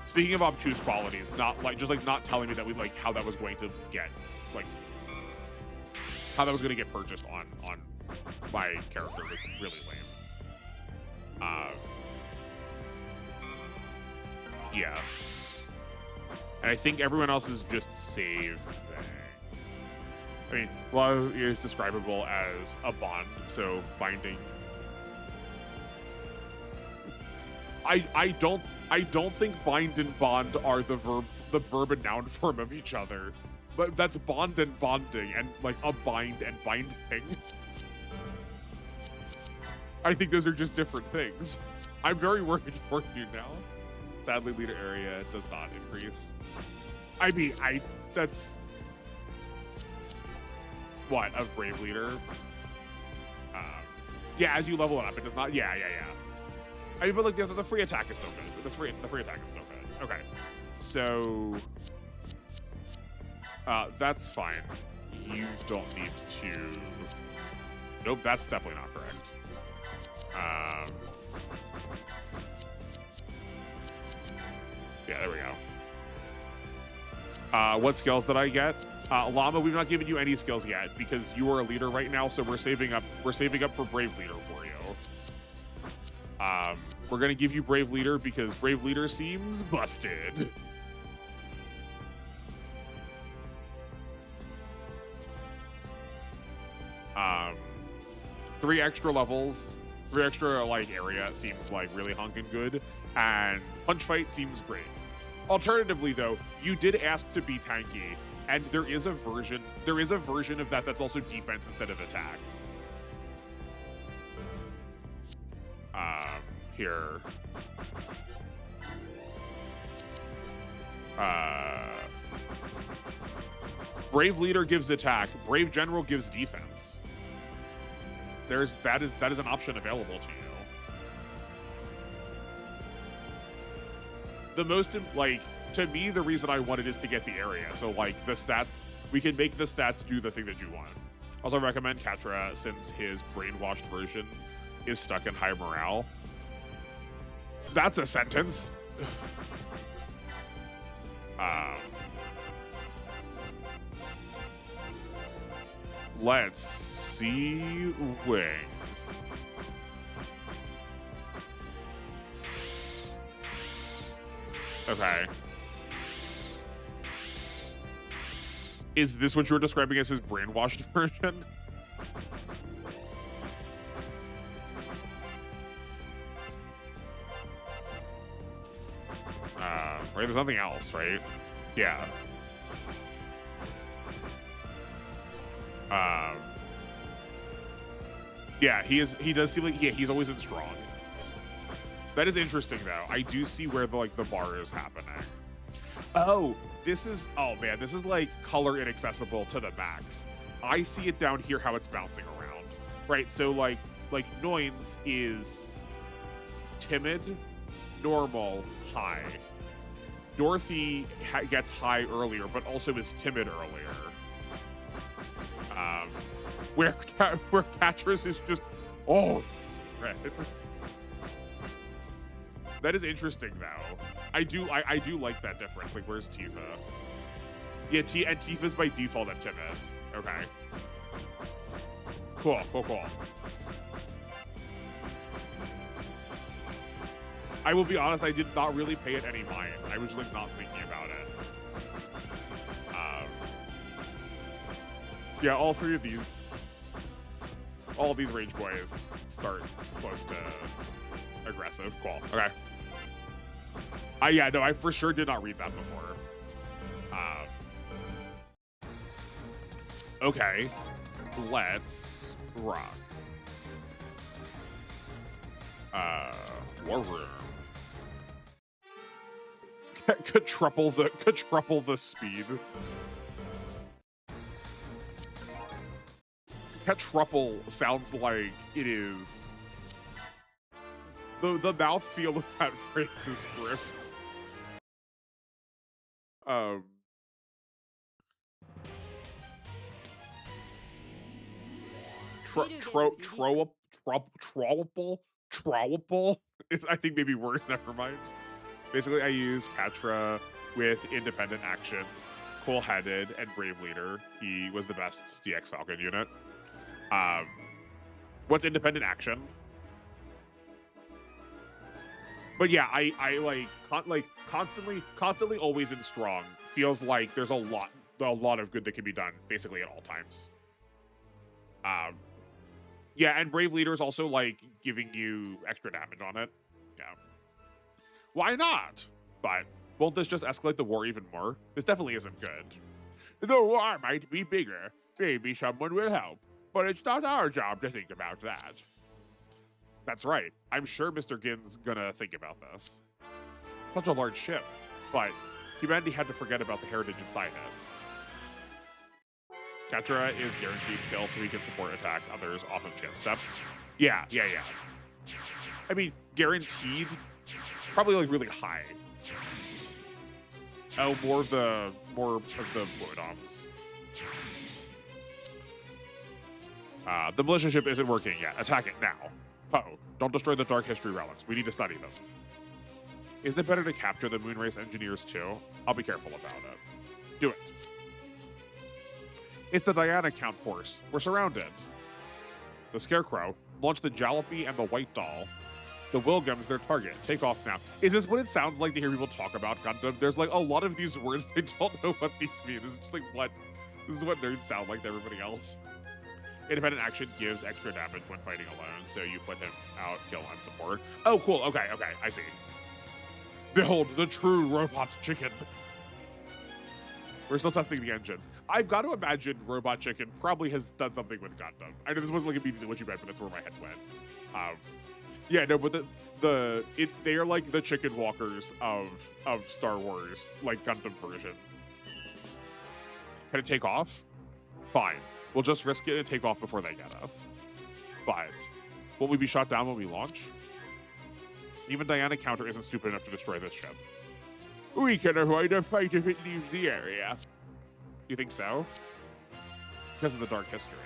Speaking of obtuse qualities, not like just like not telling me that we like how that was going to get like how that was going to get purchased on my character was really lame. Yes. And I think everyone else is just save thing. I mean, well, it's describable as a bond, so binding. I don't think bind and bond are the verb and noun form of each other. But that's bond and bonding, and like a bind and binding. I think those are just different things. I'm very worried for you now. Sadly, leader area does not increase. I mean, that's... What, of Brave Leader? Yeah, as you level it up, it does not... Yeah. I mean, but like, the free attack is still good. The free attack is still good. Okay. So... that's fine. You don't need to... Nope, that's definitely not correct. Yeah, there we go. What skills did I get? Llama, we've not given you any skills yet because you are a leader right now, so we're saving up for Brave Leader for you. We're gonna give you Brave Leader because Brave Leader seems busted. Three extra levels, 3 extra like area seems like really honking good, and Punch Fight seems great. Alternatively, though, you did ask to be tanky, and there is a version of that that's also defense instead of attack. Here. Brave Leader gives attack. Brave General gives defense. That is an option available to you. the most, like, to me, the reason I want it is to get the area. So, like, the stats, we can make the stats do the thing that you want. Also recommend Katra since his brainwashed version is stuck in high morale. That's a sentence. Let's see Wing. Okay. Is this what you were describing as his brainwashed version? Right, there's nothing else, right? Yeah. Yeah, he does seem like, yeah, he's always in strong. That is interesting, though. I do see where the bar is happening. Oh, this is, oh man, this is like color inaccessible to the max. I see it down here how it's bouncing around, right? So like Noins is timid, normal, high. Dorothy gets high earlier, but also is timid earlier. Where Catrus is just, oh, red. That is interesting, though. I do like that difference. Like, where's Tifa? Yeah, and Tifa's by default at timid. Okay. Cool. I will be honest, I did not really pay it any mind. I was like not thinking about it. Yeah, all three of these, all of these Rage Boys start close to aggressive. Cool. Okay. Yeah, no, I for sure did not read that before. Okay, let's rock. War Room. Quadruple the speed. Quadruple sounds like it is. The mouthfeel of that phrase is gross. Trollable is, I think, maybe worse. Never mind. Basically, I use Katra with independent action, cool-headed, and brave leader. He was the best DX Falcon unit. What's independent action? But yeah, I like constantly always in strong. Feels like there's a lot of good that can be done basically at all times. Yeah, and brave leader is also like giving you extra damage on it. Yeah. Why not? But won't this just escalate the war even more? This definitely isn't good. The war might be bigger. Maybe someone will help. But it's not our job to think about that. That's right. I'm sure Mr. Gin's gonna think about this. Such a large ship. But humanity had to forget about the heritage inside it. Katra is guaranteed kill so he can support attack others off of chance steps. Yeah. I mean, guaranteed, probably like really high. Oh, more of the Wodoms. The militia ship isn't working yet. Attack it now. Poe, don't destroy the Dark History relics. We need to study them. Is it better to capture the Moonrace engineers too? I'll be careful about it. Do it. It's the Diana Count force. We're surrounded. The Scarecrow, launch the Jalopy and the White Doll. The Wilgum's their target. Take off now. Is this what it sounds like to hear people talk about Gundam? There's like a lot of these words. I don't know what these mean. This is just like what? This is what nerds sound like to everybody else. Independent action gives extra damage when fighting alone, so you put him out, kill, and support. Oh, cool. Okay, I see. Behold, the true robot chicken. We're still testing the engines. I've got to imagine Robot Chicken probably has done something with Gundam. I know this wasn't like immediately what you meant, but that's where my head went. Yeah, no, but they are like the chicken walkers of Star Wars, like Gundam version. Can it take off? Fine. We'll just risk it and take off before they get us. But will we be shot down when we launch? Even Diana Counter isn't stupid enough to destroy this ship. We can avoid a fight if it leaves the area. You think so? Because of the dark history.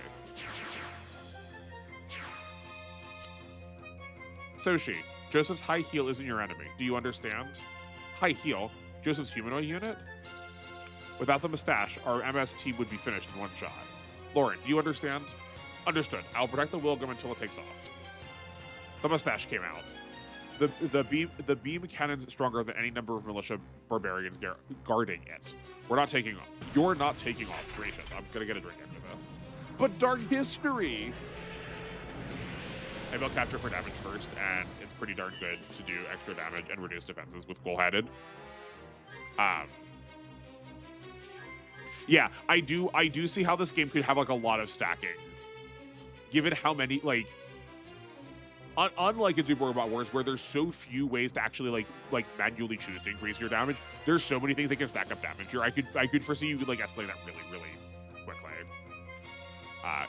Soshi, Joseph's high heel isn't your enemy. Do you understand? High heel? Joseph's humanoid unit? Without the mustache, our MST would be finished in one shot. Lauren, do you understand? Understood. I'll protect the Wilgum until it takes off. The mustache came out. The beam cannon's stronger than any number of militia barbarians guarding it. We're not taking off. You're not taking off. Gracious. I'm gonna get a drink after this. But dark history. Maybe I'll capture for damage first, and it's pretty darn good to do extra damage and reduce defenses with cool-headed. Yeah, I do see how this game could have like a lot of stacking, given how many like. Unlike in Super Robot Wars, where there's so few ways to actually like manually choose to increase your damage, there's so many things that can stack up damage here. I could foresee you could like escalate that really quickly.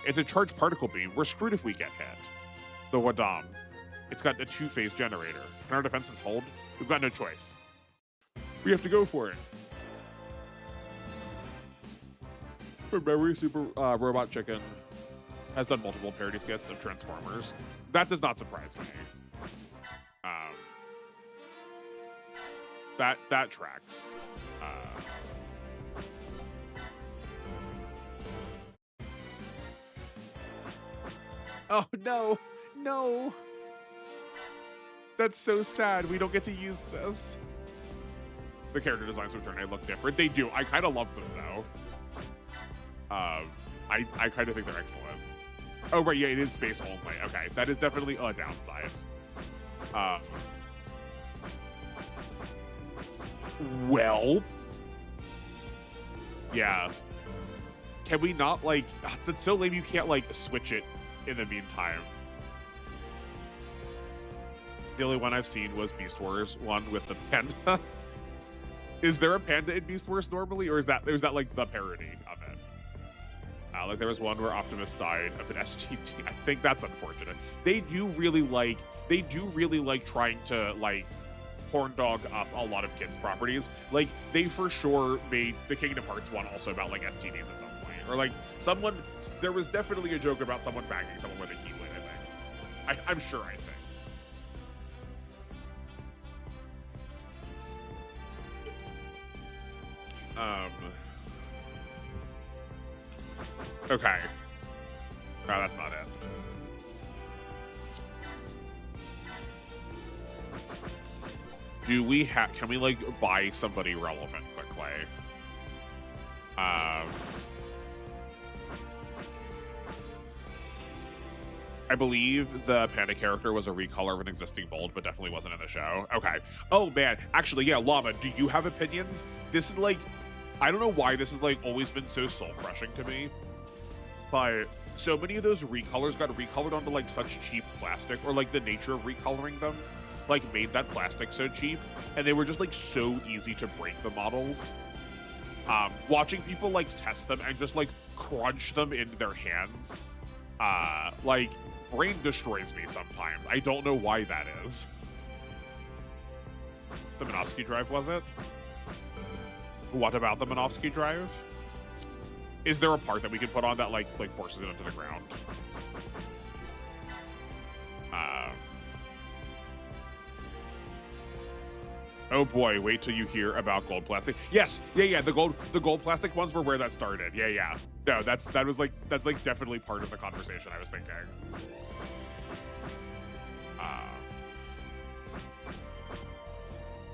It's a charged particle beam. We're screwed if we get hit. The Wadam. It's got a two-phase generator. Can our defenses hold? We've got no choice. We have to go for it. Remember, Super Robot Chicken has done multiple parody skits of Transformers. That does not surprise me. That tracks. Oh no, no. That's so sad. We don't get to use this. The character designs of Turn look different. They do. I kind of love them though. I kind of think they're excellent. Oh, right, yeah, it is space only. Okay, that is definitely a downside. Well, yeah. Can we not, like, it's so lame you can't, like, switch it in the meantime. The only one I've seen was Beast Wars, one with the panda. Is there a panda in Beast Wars normally, or is that like, the parody of it? Like there was one where Optimus died of an STD. I think that's unfortunate. They do really like trying to like horn dog up a lot of kids' properties. Like they for sure made the Kingdom Hearts one also about like STDs at some point, or like there was definitely a joke about someone banging someone with a Keyblade. I think. I'm sure. I think. Okay. No, that's not it. Can we like buy somebody relevant quickly? I believe the panda character was a recolor of an existing mold, but definitely wasn't in the show. Okay. Oh man, actually, yeah, Llama, do you have opinions? This is like, I don't know why this has like always been so soul crushing to me. But so many of those recolors got recolored onto like such cheap plastic, or like the nature of recoloring them like made that plastic so cheap, and they were just like so easy to break the models. Watching people like test them and just like crunch them into their hands, like brain destroys me sometimes. I don't know why that is. The Minovsky drive, was it? What about the Minovsky drive? Is there a part that we can put on that like forces it into the ground? Oh boy, wait till you hear about gold plastic. Yes, yeah, the gold plastic ones were where that started. Yeah. No, that's definitely part of the conversation I was thinking.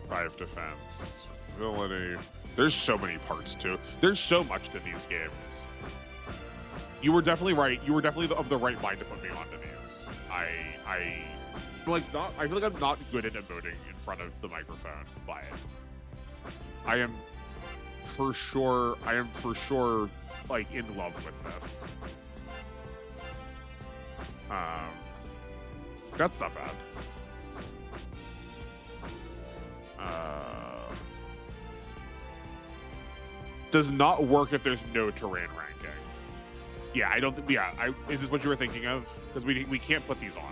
5 defense, ability. There's so many parts too. There's so much to these games. You were definitely right. You were definitely of the right mind to put me onto these. I feel like I'm not good at emoting in front of the microphone, but I am for sure like in love with this. That's not bad. Does not work if there's no terrain ranking. Yeah, I don't think. Yeah, is this what you were thinking of? Because we can't put these on.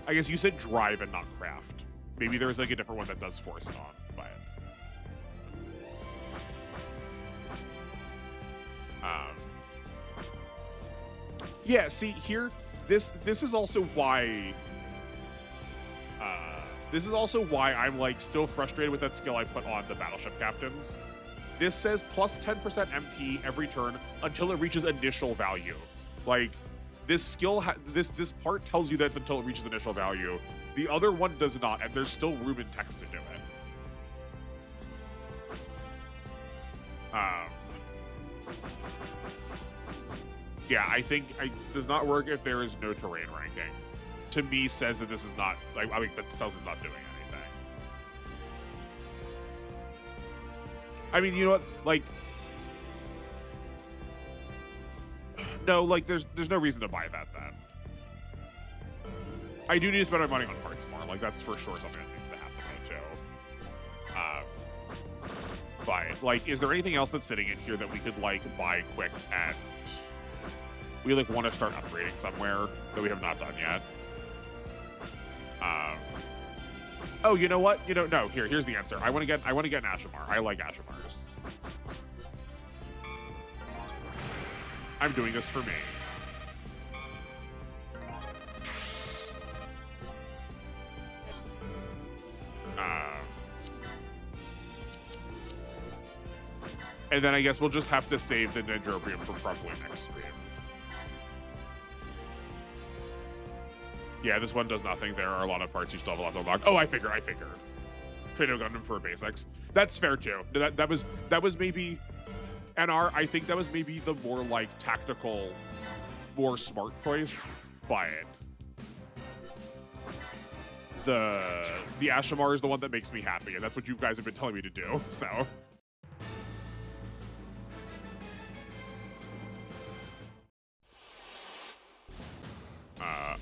I guess you said drive and not craft. Maybe there's like a different one that does force it on, but Yeah, see here, this is also why I'm like still frustrated with that skill I put on the battleship captains. This says plus 10% MP every turn until it reaches initial value. Like this skill, this part tells you that's until it reaches initial value. The other one does not, and there's still room in text to do it. Yeah, I think it does not work if there is no terrain ranking. To me, says that this is not, like, I mean, that cells is not doing anything. I mean, you know what? Like, no, like, there's no reason to buy that then. I do need to spend my money on parts more. Like, that's for sure something that needs to happen though, too. But, like, is there anything else that's sitting in here that we could, like, buy quick and we, like, want to start upgrading somewhere that we have not done yet? Oh, you know what? You know, no. Here's the answer. I want to get an Ashamar. I like Ashamars. I'm doing this for me. And then I guess we'll just have to save the Nendropium for probably next stream. Yeah, this one does nothing. There are a lot of parts you still have a lot to unlock. Oh, I figure. Trade Gundam for basics. That's fair too. That was maybe NR. I think that was maybe the more like tactical, more smart choice. But the Ashamar is the one that makes me happy, and that's what you guys have been telling me to do. So.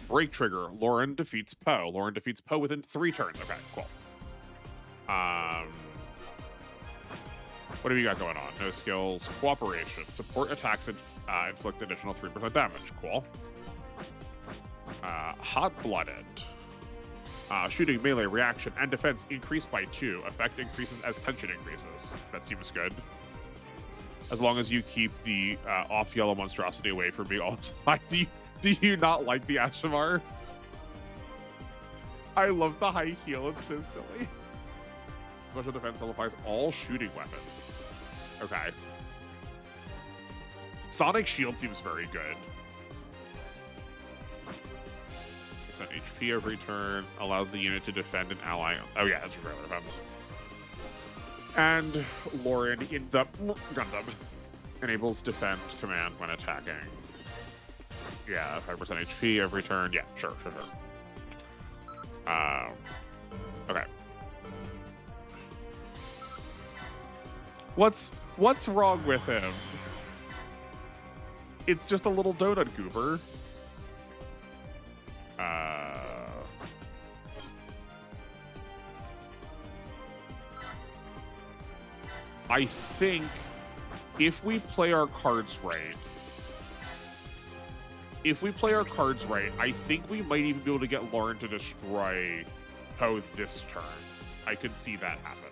Break trigger. Lauren defeats Poe. Lauren defeats Poe within 3 turns. Okay, cool. What have you got going on? No skills. Cooperation. Support attacks and inflict additional 3% damage. Cool. Hot-blooded. Shooting, melee, reaction, and defense increased by 2. Effect increases as tension increases. That seems good. As long as you keep the off-yellow monstrosity away from me all the time. Do you not like the Ashamar? I love the high heel. It's so silly. Special defense nullifies all shooting weapons. Okay. Sonic Shield seems very good. Percent HP every turn. Allows the unit to defend an ally. Oh yeah, that's regular defense. And Lauren in the Gundam. Enables defend command when attacking. Yeah, 5% HP every turn. Yeah, sure. Okay. What's wrong with him? It's just a little donut goober. I think if we play our cards right, I think we might even be able to get Lauren to destroy Poe this turn. I could see that happening.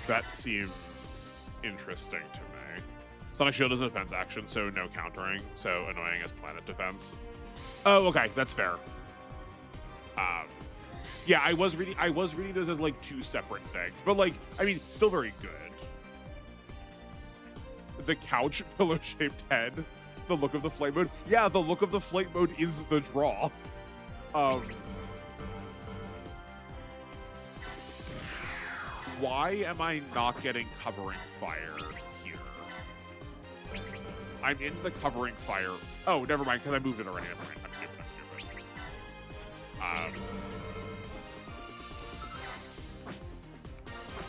That seems interesting to me. Sonic Shield is a defense action, so no countering, so annoying as planet defense. Oh, okay, that's fair. Yeah, I was reading those as like 2 separate things, but like, I mean, still very good. The couch pillow-shaped head, the look of the flight mode. Yeah, the look of the flight mode is the draw. Why am I not getting covering fire here? I'm in the covering fire. Oh, never mind, because I moved it already. Never mind. I'm stupid.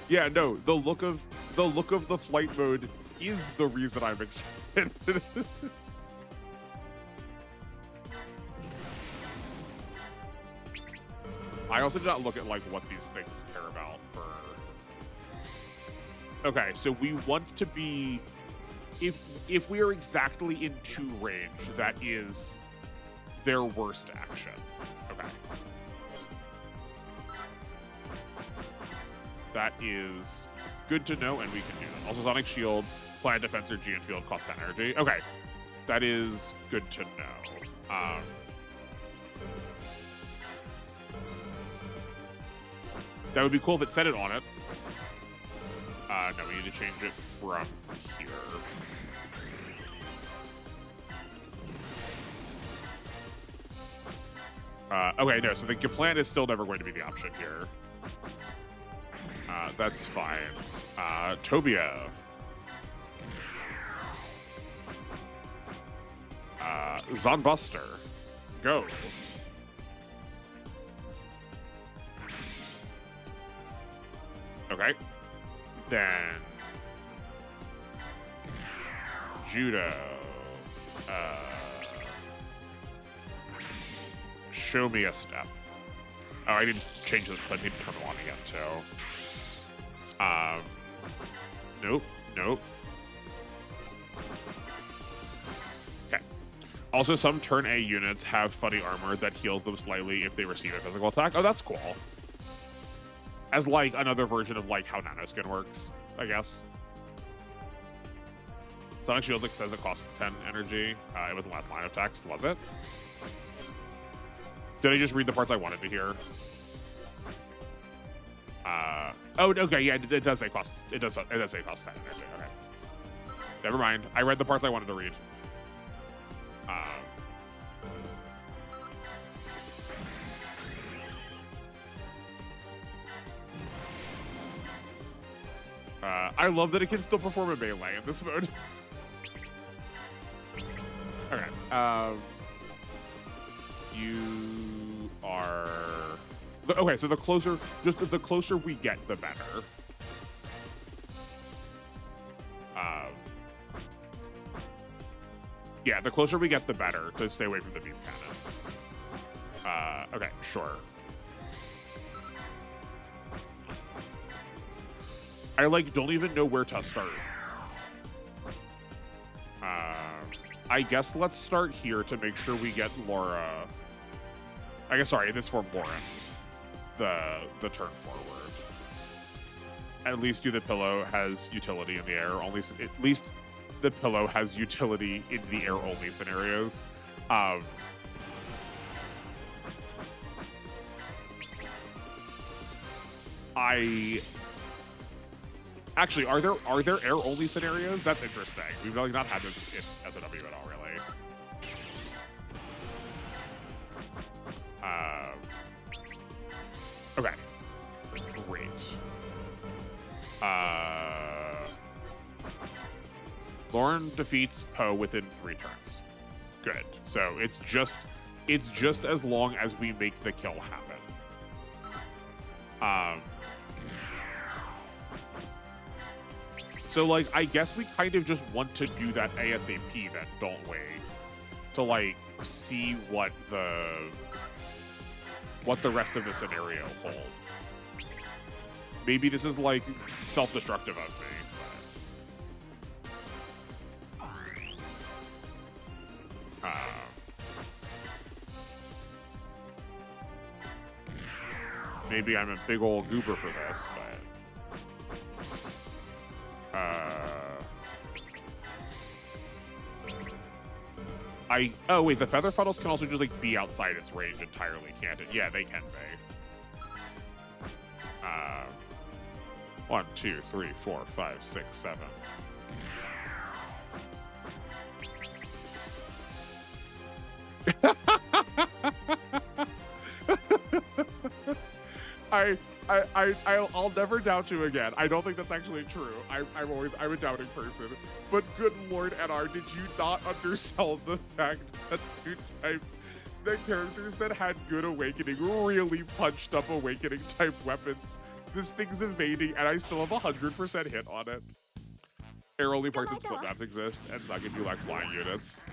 Yeah, no, the look of the flight mode is the reason I'm excited. I also did not look at like what these things care about for. Okay, so we want to be, if we are exactly in 2 range, that is their worst action. Okay. That is good to know, and we can do that. Also, Sonic Shield, Planet Defense, or Giant Field cost 10 energy. Okay, that is good to know. That would be cool if it said it on it. No, we need to change it from here. Okay, no, so the Geplant is still never going to be the option here. That's fine. Tobia. Zonbuster. Go. Okay. Then Judo. Show me a step. Oh, I didn't change the I need to turn it on again too. Nope, nope. Okay. Also, some turn A units have funny armor that heals them slightly if they receive a physical attack. Oh, that's cool. As like another version of like how Nanoskin works, I guess. Sonic Shield says it costs 10 energy. It was the last line of text, was it? Did I just read the parts I wanted to hear? Oh, okay, yeah, it does say cost. It does say cost 10 energy. Okay, never mind. I read the parts I wanted to read. I love that it can still perform a melee in this mode. Okay. You are... Okay, so the closer we get, the better. Yeah, the closer we get, the better to stay away from the beam cannon. Okay, sure. I like don't even know where to start. I guess let's start here to make sure we get Laura. I guess sorry, this form Lauren. The turn forward. At least the pillow has utility in the air. At least the pillow has utility in the air only scenarios. Actually, are there air only scenarios? That's interesting. We've really not had this in SOW at all, really. Okay. Great. Lauren defeats Poe within 3 turns. Good. So it's just as long as we make the kill happen. So, like, I guess we kind of just want to do that ASAP then, don't we? To, like, see what the rest of the scenario holds. Maybe this is, like, self-destructive of me, but... maybe I'm a big old goober for this, but... oh wait, the feather funnels can also just like be outside its range entirely, can't it? Yeah, they can be. 1, 2, 3, 4, 5, 6, 7. I'll never doubt you again. I don't think that's actually true. I'm a doubting person. But good Lord, NR, did you not undersell the fact that the characters that had good awakening really punched up awakening type weapons? This thing's evading, and I still have 100% hit on it. Air only parts and split maps exist, and so I give you like flying units.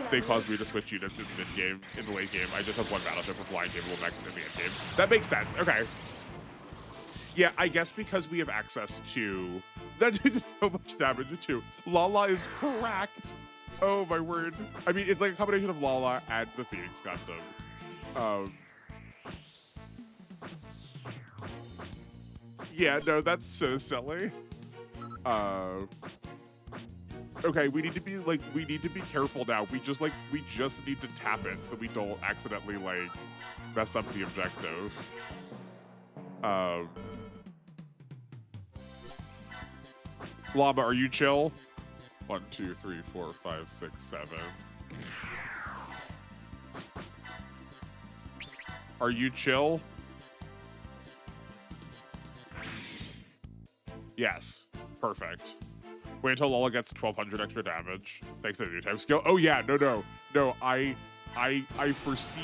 They caused me to switch units in the mid-game, in the late game. I just have 1 battleship with flying capable mechs in the end game. That makes sense. Okay. Yeah, I guess because we have access to... That did so much damage too. Lala is cracked. Oh my word. I mean, it's like a combination of Lala and the Phoenix Gundam. Yeah, no, that's so silly. Okay, we need to be careful now. We just need to tap it so that we don't accidentally like mess up the objective. Llama, are you chill? 1, 2, 3, 4, 5, 6, 7. Are you chill? Yes. Perfect. Wait until Lola gets 1200 extra damage. Thanks to the new type skill. Oh yeah, no. I foresee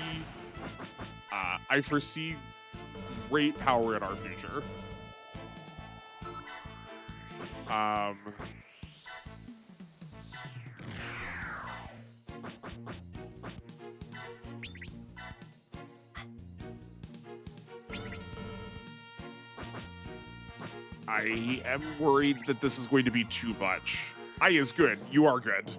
great power in our future. I am worried that this is going to be too much. I is good. You are good.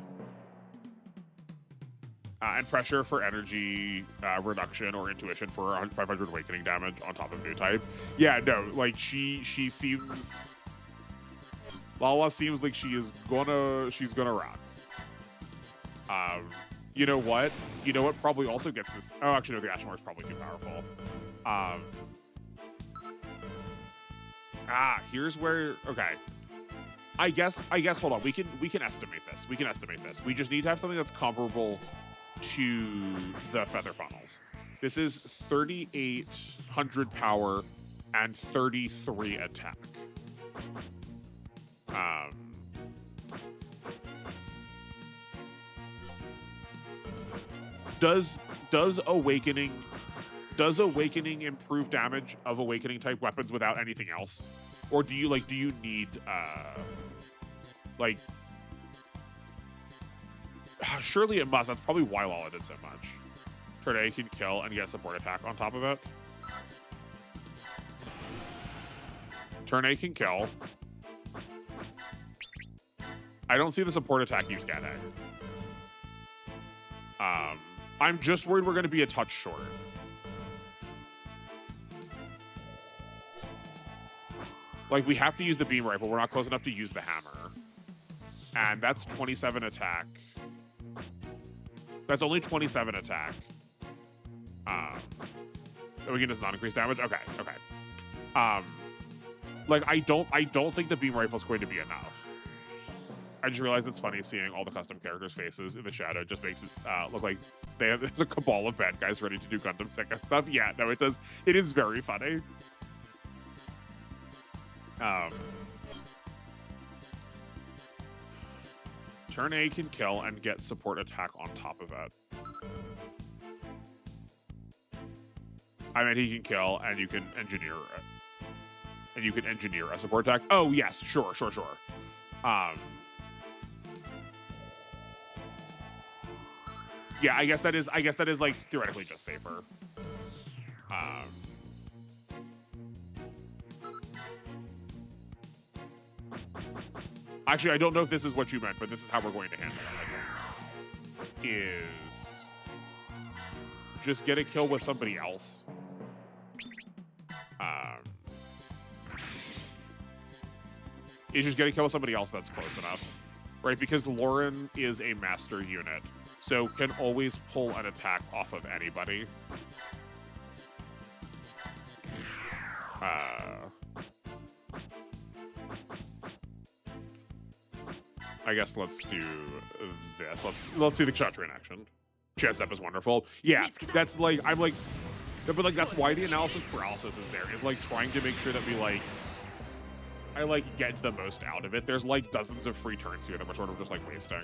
And pressure for energy reduction or intuition for 500 awakening damage on top of new type. Yeah, no, like she seems... Lala seems like she's gonna rock. You know what? You know what probably also gets this... Oh, actually, no, the Ashmore is probably too powerful. Here's where... Okay. I guess, hold on. We can estimate this. We just need to have something that's comparable to the Feather Funnels. This is 3,800 power and 33 attack. Does awakening improve damage of awakening type weapons without anything else? Or do you need surely it must. That's probably why Lala did so much. Turn A can kill and get a support attack on top of it. Turn A can kill. I don't see the support attack he's getting. I'm just worried we're going to be a touch short. Like, we have to use the beam rifle. We're not close enough to use the hammer. And that's 27 attack. That's only 27 attack. Again, does not increase damage? Okay. Like, I don't think the beam rifle is going to be enough. I just realized it's funny seeing all the custom characters' faces in the shadow. Just makes it look like there's a cabal of bad guys ready to do Gundam sicko stuff. Yeah, no, it does. It is very funny. Turn A can kill and get support attack on top of it. I mean, he can kill and you can engineer it. And you can engineer a support attack. Oh yes, sure. Yeah, I guess that is like theoretically just safer. Actually, I don't know if this is what you meant, but this is how we're going to handle it, I think. Is just get a kill with somebody else. Is just get a kill with somebody else that's close enough. Right, because Lauren is a master unit, so can always pull an attack off of anybody. I guess let's do this. Let's see the Kshatriya in action. Chest up is wonderful. Yeah, that's like but like that's why the analysis paralysis is there. Is like trying to make sure that we I get the most out of it. There's like dozens of free turns here that we're sort of just like wasting.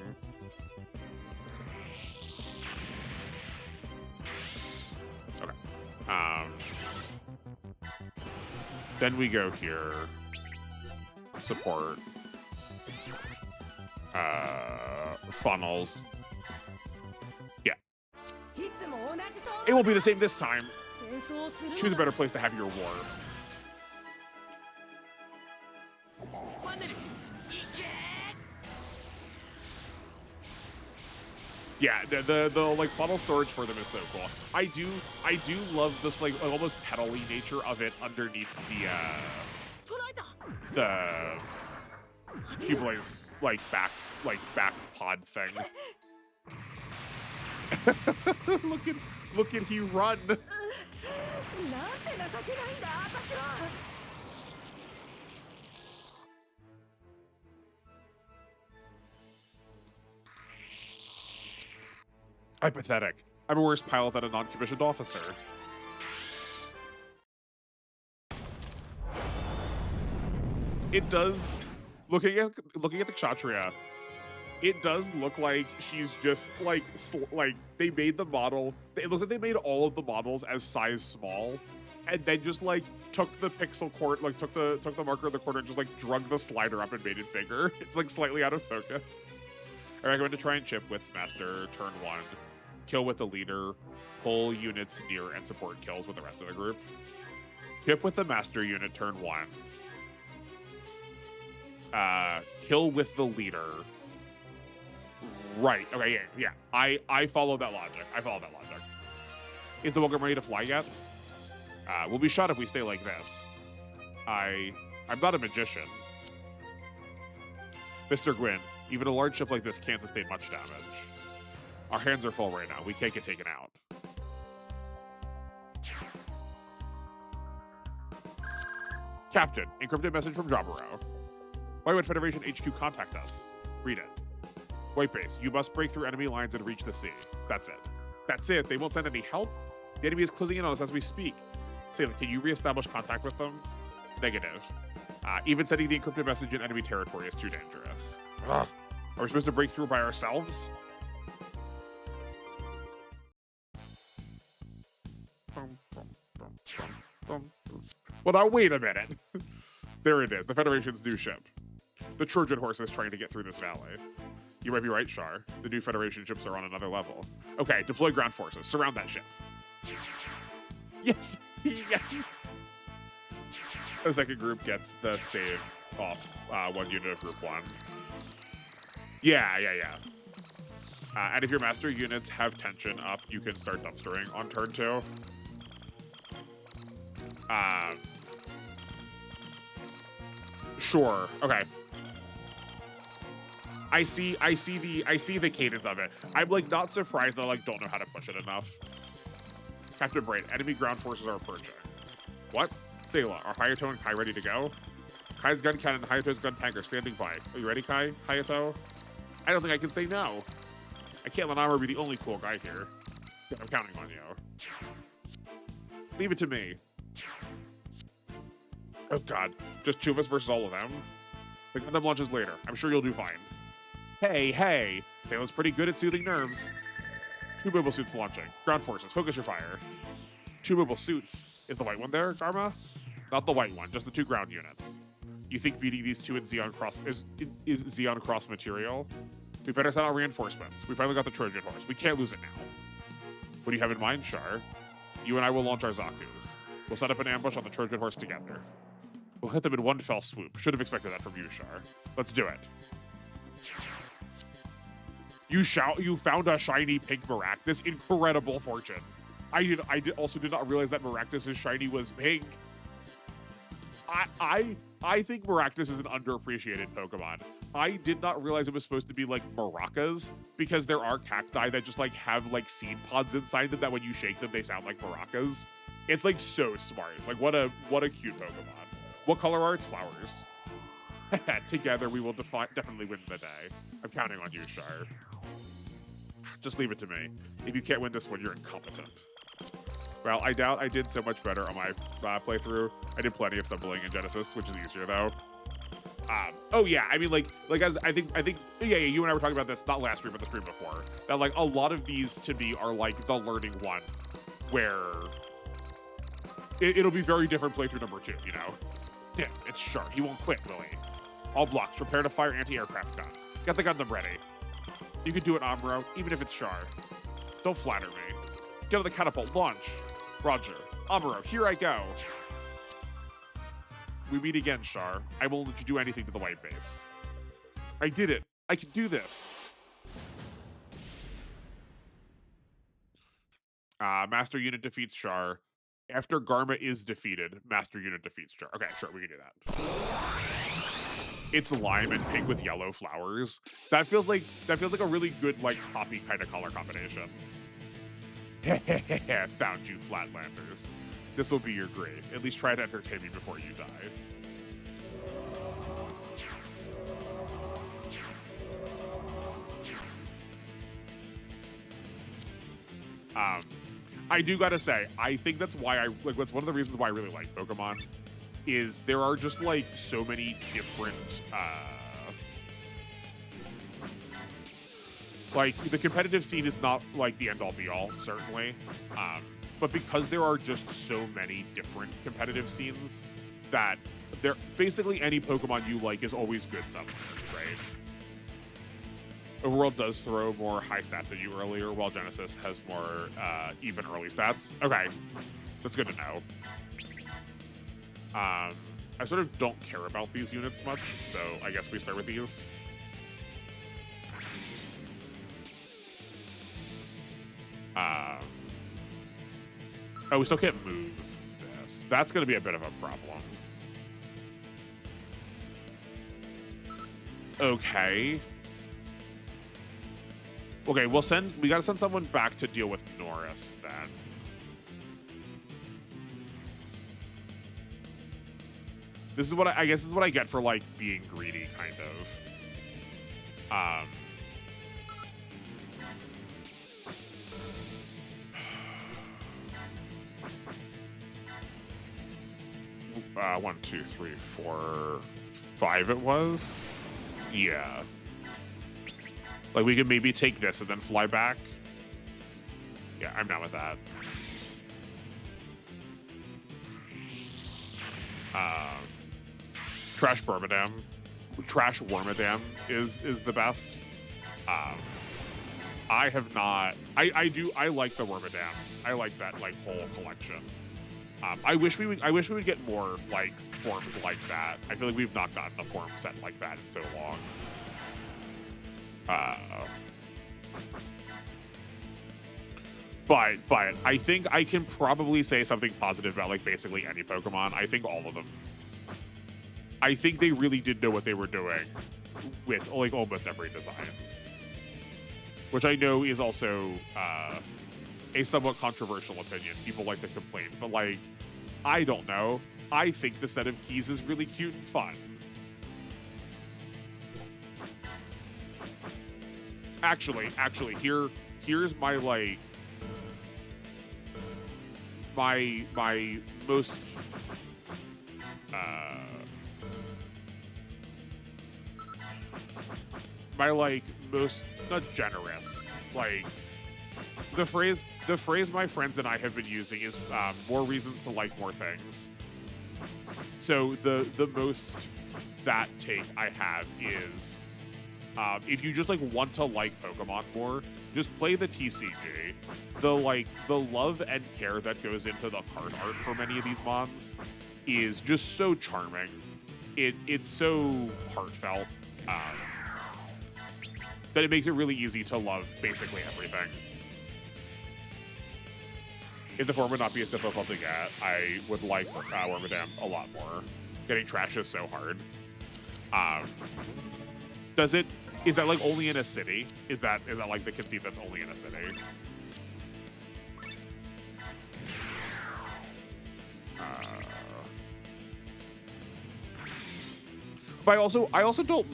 Okay. Then we go here. Support. Funnels. Yeah. It will be the same this time. Choose a better place to have your war. Yeah, the like funnel storage for them is so cool. I do love this like almost pedal-y nature of it underneath the Cubela's back pod thing. look at he run. I'm pathetic. I'm a worse pilot than a non-commissioned officer. It does, looking at the Kshatriya, it does look like she's just like they made the model. It looks like they made all of the models as size small, and then just like took the pixel cord, like took the marker in the corner and just like drug the slider up and made it bigger. It's like slightly out of focus. I recommend to try and chip with Master turn 1, kill with the leader, pull units near and support kills with the rest of the group. Chip with the Master unit turn 1. Kill with the leader. Right. Okay. Yeah. I follow that logic. Is the Wilgrim ready to fly yet? We'll be shot if we stay like this. I'm not a magician. Mr. Gwyn, even a large ship like this can't sustain much damage. Our hands are full right now. We can't get taken out. Captain, encrypted message from Jaburo. Why would Federation HQ contact us? Read it. White base, you must break through enemy lines and reach the sea. That's it. That's it. They won't send any help? The enemy is closing in on us as we speak. Sailor, can you reestablish contact with them? Negative. Even sending the encrypted message in enemy territory is too dangerous. Ugh. Are we supposed to break through by ourselves? Well, now wait a minute. There it is, the Federation's new ship. The Trojan horse is trying to get through this valley. You might be right, Char. The new Federation ships are on another level. Okay, deploy ground forces. Surround that ship. Yes! Yes! The second group gets the save off one unit of group 1. Yeah. And if your master units have tension up, you can start dumpstering on turn 2. Sure. Okay. I see the cadence of it. I'm like not surprised that I like don't know how to push it enough. Captain Braid, enemy ground forces are approaching. What? Sayla, are Hayato and Kai ready to go? Kai's gun cannon and Hayato's gun tank are standing by. Are you ready, Kai? Hayato? I don't think I can say no. I can't let Amuro be the only cool guy here. I'm counting on you. Leave it to me. Oh god, just 2 of us versus all of them? The Gundam launches later. I'm sure you'll do fine. Hey! Sayla's pretty good at soothing nerves. 2 mobile suits launching. Ground forces, focus your fire. 2 mobile suits. Is the white one there, Garma? Not the white one, just the 2 ground units. You think beating these 2 in Xeon Cross is Xeon Cross material? We better send out reinforcements. We finally got the Trojan horse. We can't lose it now. What do you have in mind, Char? You and I will launch our Zakus. We'll set up an ambush on the Trojan horse together. We'll hit them in one fell swoop. Should have expected that from you, Char. Let's do it. You found a shiny pink Maractus. Incredible fortune. I also did not realize that Maractus' shiny was pink. I think Maractus is an underappreciated Pokemon. I did not realize it was supposed to be like maracas, because there are cacti that just like have like seed pods inside them that when you shake them they sound like maracas. It's like so smart. Like what a cute Pokemon. What color are its flowers? Together we will definitely win the day. I'm counting on you, Shire. Just leave it to me. If you can't win this one, you're incompetent. Well, I doubt I did so much better on my playthrough. I did plenty of stumbling in Genesis, which is easier though. Oh yeah, I mean like as I think yeah, you and I were talking about this not last stream but the stream before. That like a lot of these to me are like the learning one, where it'll be very different playthrough number 2. You know, damn, it's sharp. He won't quit, will he? All blocks, prepare to fire anti-aircraft guns. Get the Gundam ready. You can do it, Amuro, even if it's Char. Don't flatter me. Get on the catapult, launch. Roger. Amuro, here I go. We meet again, Char. I won't let you do anything to the white base. I did it. I can do this. Master unit defeats Char. After Garma is defeated, Master unit defeats Char. Okay, sure, we can do that. It's lime and pink with yellow flowers. That feels like a really good like poppy kind of color combination. Found you, Flatlanders. This will be your grave. At least try to entertain me before you die. I do gotta say, I think that's why that's one of the reasons why I really like Pokemon, is there are just like so many different, like the competitive scene is not like the end all be all, certainly. But because there are just so many different competitive scenes that basically any Pokemon you like is always good somewhere, right? OverWorld does throw more high stats at you earlier, while Genesis has more even early stats. Okay, that's good to know. I sort of don't care about these units much, so I guess we start with these. Oh, we still can't move this. That's going to be a bit of a problem. Okay. Okay, we gotta send someone back to deal with Norris then. This is what I guess this is what I get for like being greedy, kind of. 1, 2, 3, 4, 5 it was? Yeah. Like, we could maybe take this and then fly back. Yeah, I'm down with that. Trash Wormadam. Trash Wormadam is the best. I have not... I like the Wormadam. I like that, like, whole collection. I wish we would get more, like, forms like that. I feel like we've not gotten a form set like that in so long. But I think I can probably say something positive about like basically any Pokemon. I think all of them. I think they really did know what they were doing with like almost every design, which I know is also a somewhat controversial opinion. People like to complain, but like, I don't know. I think the set of keys is really cute and fun. Actually, here's my like my most my like most not generous, like the phrase my friends and I have been using is more reasons to like more things. So the most that take I have is if you just like want to like Pokemon more, just play the TCG. The love and care that goes into the card art for many of these mons is just so charming. It's so heartfelt that it makes it really easy to love basically everything. If the form would not be as difficult to get, I would like Wormadam a lot more. Getting trash is so hard. Is that like only in a city? Is that like the conceit that's only in a city? But I also don't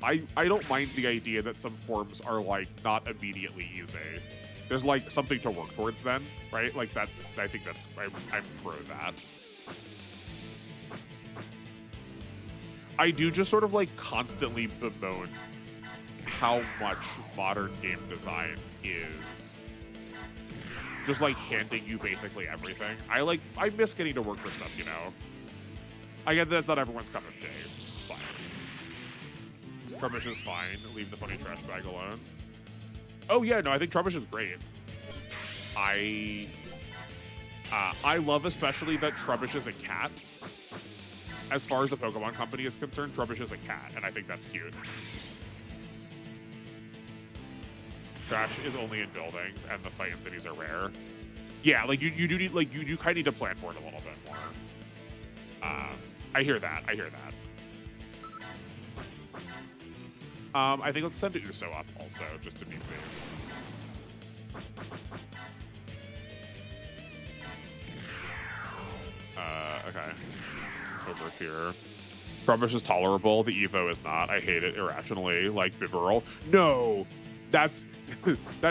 I don't mind the idea that some forms are like not immediately easy. There's like something to work towards then, right? Like I think I'm pro that. I do just sort of like constantly bemoan how much modern game design is just like handing you basically everything. I miss getting to work for stuff, you know. I get that that's not everyone's cup of tea, but Trubbish is fine. Leave the funny trash bag alone. Oh yeah, no, I think Trubbish is great. I love especially that Trubbish is a cat. As far as the Pokemon Company is concerned, Trubbish is a cat, and I think that's cute. Trash is only in buildings, and the fight in cities are rare. Yeah, like you do need you kind of need to plan for it a little bit more. I hear that. I think let's send Uso up also, just to be safe. Okay. Over here. Trubbish is tolerable. The Evo is not. I hate it irrationally, like Bibarel. No! That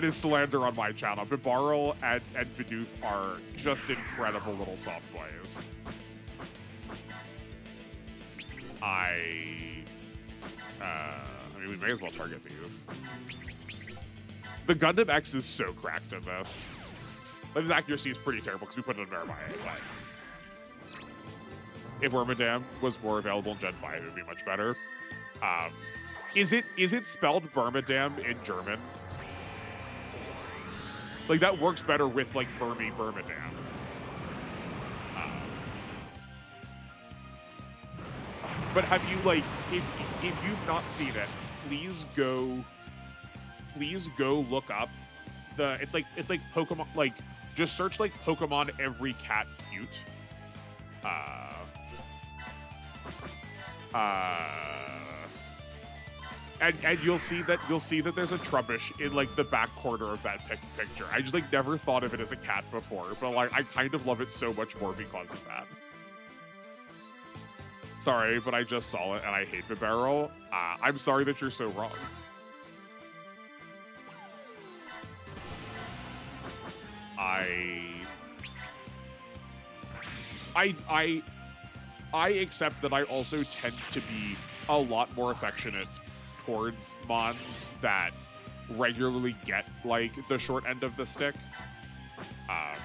is slander on my channel. Bibarel and Bidoof are just incredible little soft boys. I mean, we may as well target these. The Gundam X is so cracked in this. But his accuracy is pretty terrible because we put it in Verify. But if Wormadam was more available in Gen 5, it would be much better. Is it spelled Burmadam in German? Like, that works better with, like, Burmadam. But have you, like, if you've not seen it, please go look up it's like Pokemon, like, just search, like, Pokemon every cat cute. And you'll see that there's a Trubbish in, like, the back corner of that picture. I just, like, never thought of it as a cat before, but, like, I kind of love it so much more because of that. Sorry, but I just saw it and I hate Bibarel. I'm sorry that you're so wrong. I accept that I also tend to be a lot more affectionate towards Mons that regularly get, like, the short end of the stick. Oh,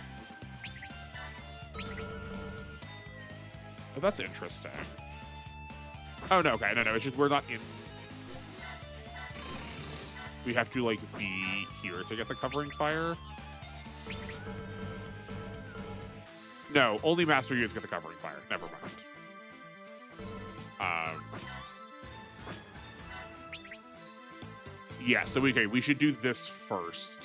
that's interesting. Oh, no, okay, no, it's just we're not in... We have to, like, be here to get the covering fire. No, only master units get the covering fire. Never mind. Yeah, so we should do this first.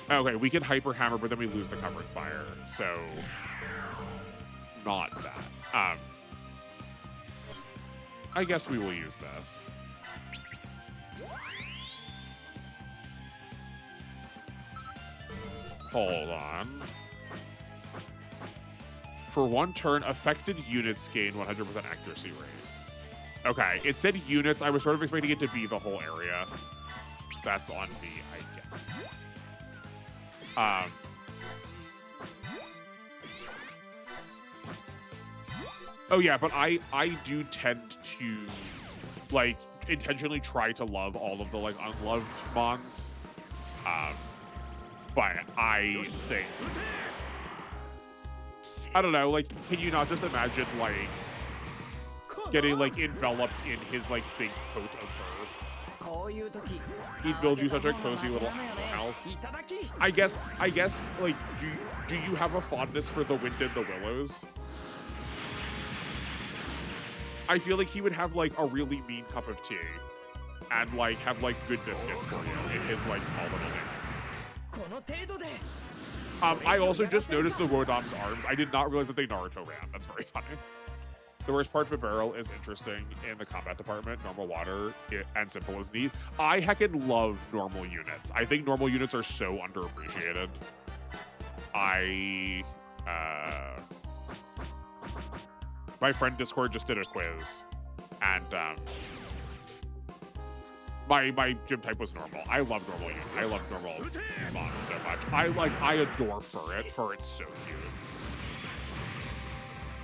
Okay, we can Hyper Hammer, but then we lose the covering fire, so not that. I guess we will use this. Hold on. For one turn, affected units gain 100% accuracy rate. Okay, it said units. I was sort of expecting it to be the whole area. That's on me, I guess. Oh yeah, but I do tend to, like, intentionally try to love all of the, like, unloved Mons. But I think, I don't know, like, can you not just imagine, like, getting, like, enveloped in his, like, big coat of fur? He'd build you such a cozy little house. I guess, like, do you have a fondness for the wind and the willows? I feel like he would have, like, a really mean cup of tea and, like, have, like, good biscuits for you in his, like, small little name. I also just noticed the Rodam's arms. I did not realize that they Naruto ran. That's very funny. The worst part of Bibarel is interesting in the combat department. Normal water and simple is neat. I heckin' love normal units. I think normal units are so underappreciated. My friend Discord just did a quiz, and my gym type was normal. I love normal units. I love normal Mons so much. I adore Furret. Furret's so cute.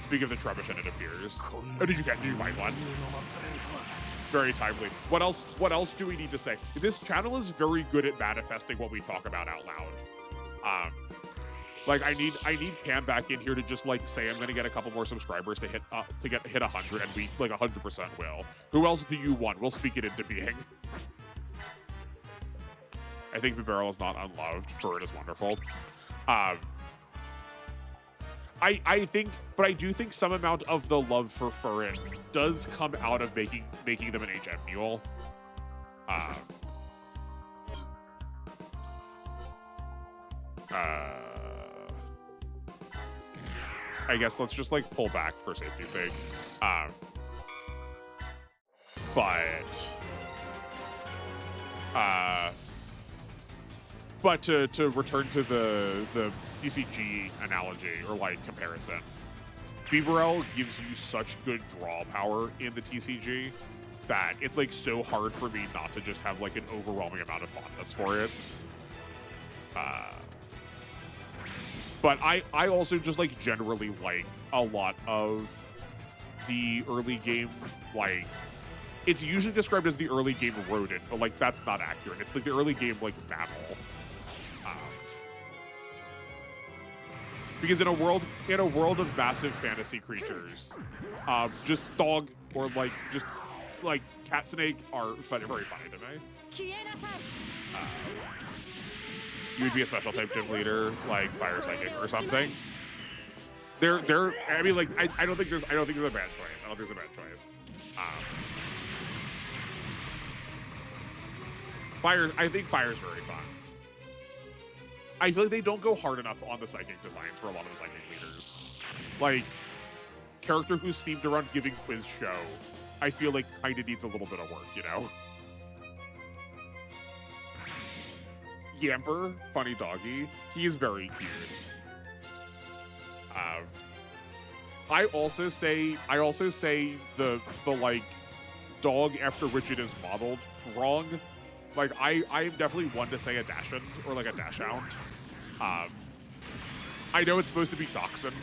Speak of the Trubbish and it appears. Oh, did you find one? Very timely. What else do we need to say? This channel is very good at manifesting what we talk about out loud. Like, I need Cam back in here to just, like, say I'm gonna get a couple more subscribers to hit 100, and we, like, 100% will. Who else do you want? We'll speak it into being. I think Bibarel is not unloved. Furret is wonderful. I think, but I do think some amount of the love for Furret does come out of making them an HM mule. I guess let's just, like, pull back for safety's sake. Um, but to return to the TCG analogy or like comparison, Bibarel gives you such good draw power in the TCG that it's like so hard for me not to just have like an overwhelming amount of fondness for it. But I also just like generally like a lot of the early game, like it's usually described as the early game rodent, but like that's not accurate. It's like the early game like mammal. Because in a world of massive fantasy creatures, just dog or like just like cat snake are very funny to me. You would be a special type gym leader, like fire psychic or something. I mean, like I don't think there's a bad choice. I don't think there's a bad choice. I think fire's very fun. I feel like they don't go hard enough on the psychic designs for a lot of the psychic leaders. Like, character who's themed around giving quiz show, I feel like kind of needs a little bit of work, you know? Yamper, funny doggy, he is very cute. I also say the like dog after which it is modeled wrong. Like I am definitely one to say a Dachshund or like a Dachshund. I know it's supposed to be Dachshund,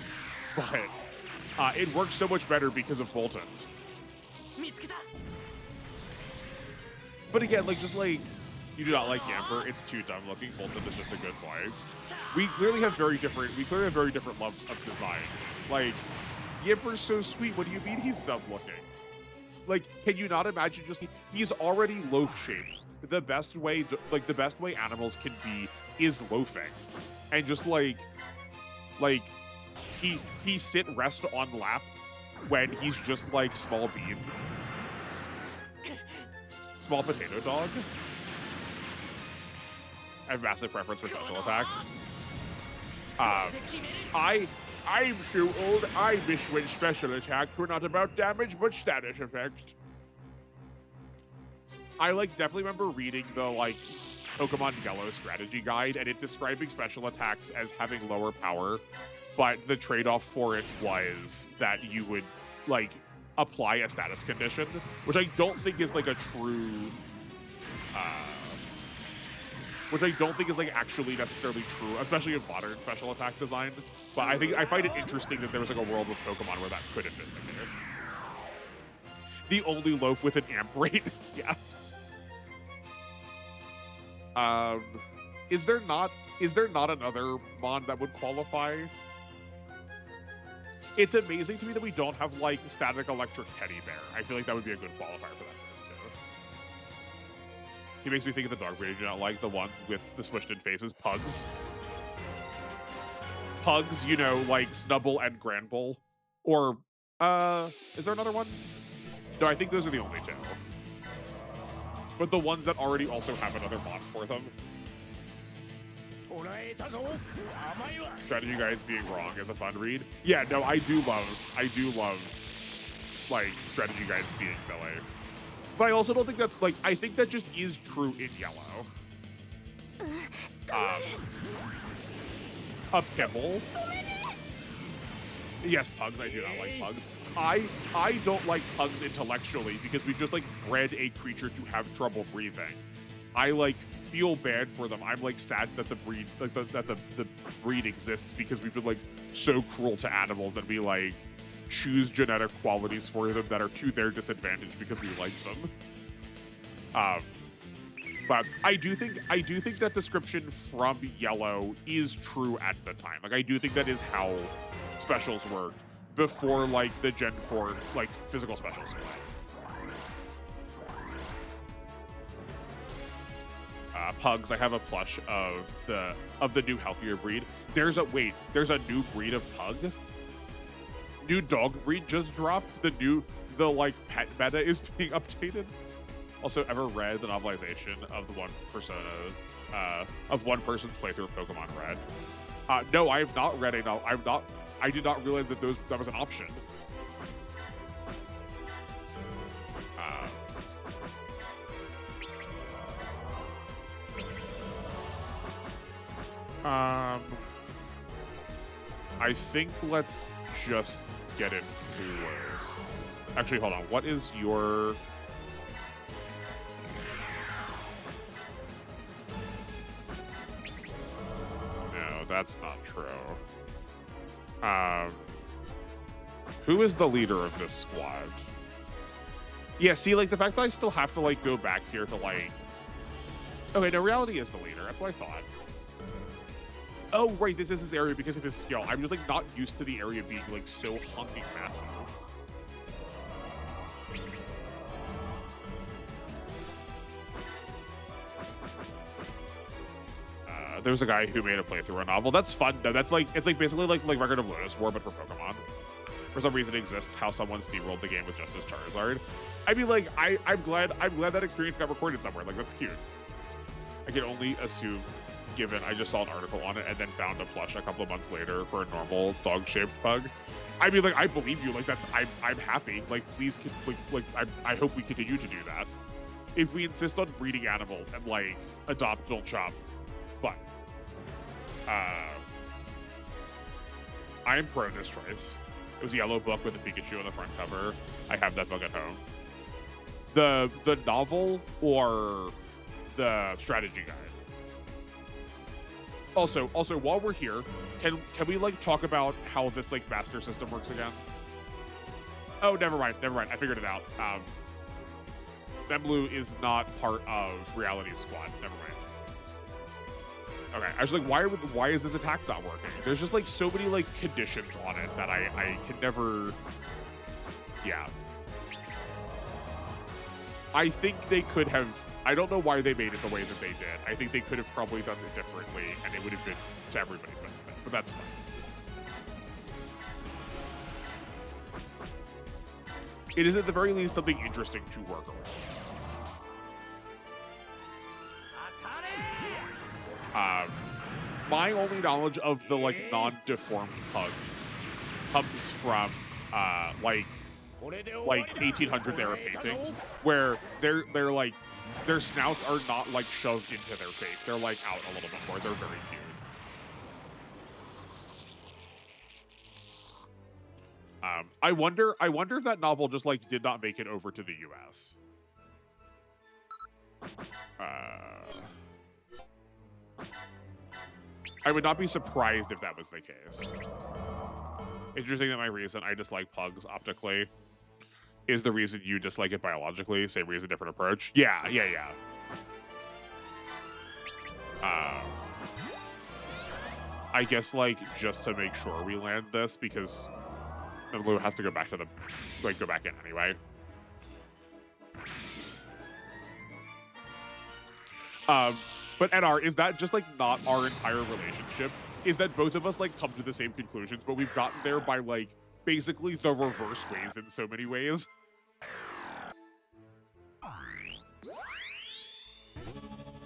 but it works so much better because of Bolton. But again, like just like you do not like Yamper, it's too dumb looking. Bolton is just a good boy. We clearly have very different love of designs. Like Yamper's so sweet. What do you mean he's dumb looking? Like, can you not imagine he's already loaf shaped. The best way animals can be is loafing, and just like he sit rest on lap when he's just like small bean, small potato dog. I have massive preference for special attacks. I'm so old. I miss when special attacks were not about damage but status effect. I like definitely remember reading the like Pokemon Yellow strategy guide and it describing special attacks as having lower power, but the trade-off for it was that you would like apply a status condition, which I don't think is like a true which I don't think is like actually necessarily true, especially in modern special attack design. But I find it interesting that there was like a world with Pokemon where that could have been the case. The only loaf with an amp rate. Yeah. Is there not another mon that would qualify? It's amazing to me that we don't have like static electric teddy bear. I feel like that would be a good qualifier for that list too. He makes me think of the dog breed I do not like, the one with the smushed in faces, Pugs. Pugs, you know, like Snubble and Granbull. Or is there another one? No, I think those are the only two. But the ones that already also have another mod for them. Strategy guides being wrong is a fun read. Yeah, no, I do love like strategy guides being silly. But I also don't think that's like, I think that just is true in Yellow. A Pimble. Yes, Pugs, I do not like Pugs. I don't like Pugs intellectually because we've just like bred a creature to have trouble breathing. I like feel bad for them. I'm like sad that the breed like that the breed exists because we've been like so cruel to animals that we like choose genetic qualities for them that are to their disadvantage because we like them. But I do think that description from Yellow is true at the time. Like I do think that is how specials worked before like the Gen 4 like physical specials split. Pugs, I have a plush of the new healthier breed. There's a new breed of pug. New dog breed just dropped. The like pet meta is being updated. Also, ever read the novelization of the one person's playthrough of Pokemon Red? No, I have not read a novel. I did not realize that was an option. I think let's just get it close. Actually, hold on. What is your... No, that's not true. Who is the leader of this squad? Yeah, see, like, the fact that I still have to, like, go back here to, like... Okay, no, Reality is the leader. That's what I thought. Oh, right, this is his area because of his skill. I'm just, like, not used to the area being, like, so honking massive. There's a guy who made a playthrough a novel. That's fun, though. That's, like, it's, like, basically, like Record of Lotus War, but for Pokemon. For some reason, it exists how someone steamrolled the game with just as Charizard. I mean, like, I'm glad that experience got recorded somewhere. Like, that's cute. I can only assume, given I just saw an article on it and then found a plush a couple of months later for a normal dog-shaped pug. I mean, like, I believe you. Like, that's I'm happy. Like, please, I hope we continue to do that. If we insist on breeding animals and like adopt, don't chop, but I am pro this choice. It was a yellow book with a Pikachu on the front cover. I have that book at home. The novel or the strategy guide. Also, while we're here, can we like talk about how this like master system works again? Oh, never mind. I figured it out. Memblue is not part of Reality's squad. Never mind. Okay, I was like, why is this attack not working? There's just like so many like conditions on it that I can never. Yeah. I think they could have. I don't know why they made it the way that they did. I think they could have probably done it differently, and it would have been to everybody's benefit. But that's fine. It is at the very least something interesting to work around. My only knowledge of the like non-deformed pug comes from like 1800s era paintings where they're like their snouts are not like shoved into their face. They're like out a little bit more. They're very cute. I wonder if that novel just like did not make it over to the US. I would not be surprised if that was the case. Interesting that my reason I dislike pugs optically is the reason you dislike it biologically. Same reason, different approach. Yeah. I guess like just to make sure we land this because Blue has to go back to the go back in anyway. But NR, is that just like not our entire relationship? Is that both of us like come to the same conclusions, but we've gotten there by like basically the reverse ways in so many ways?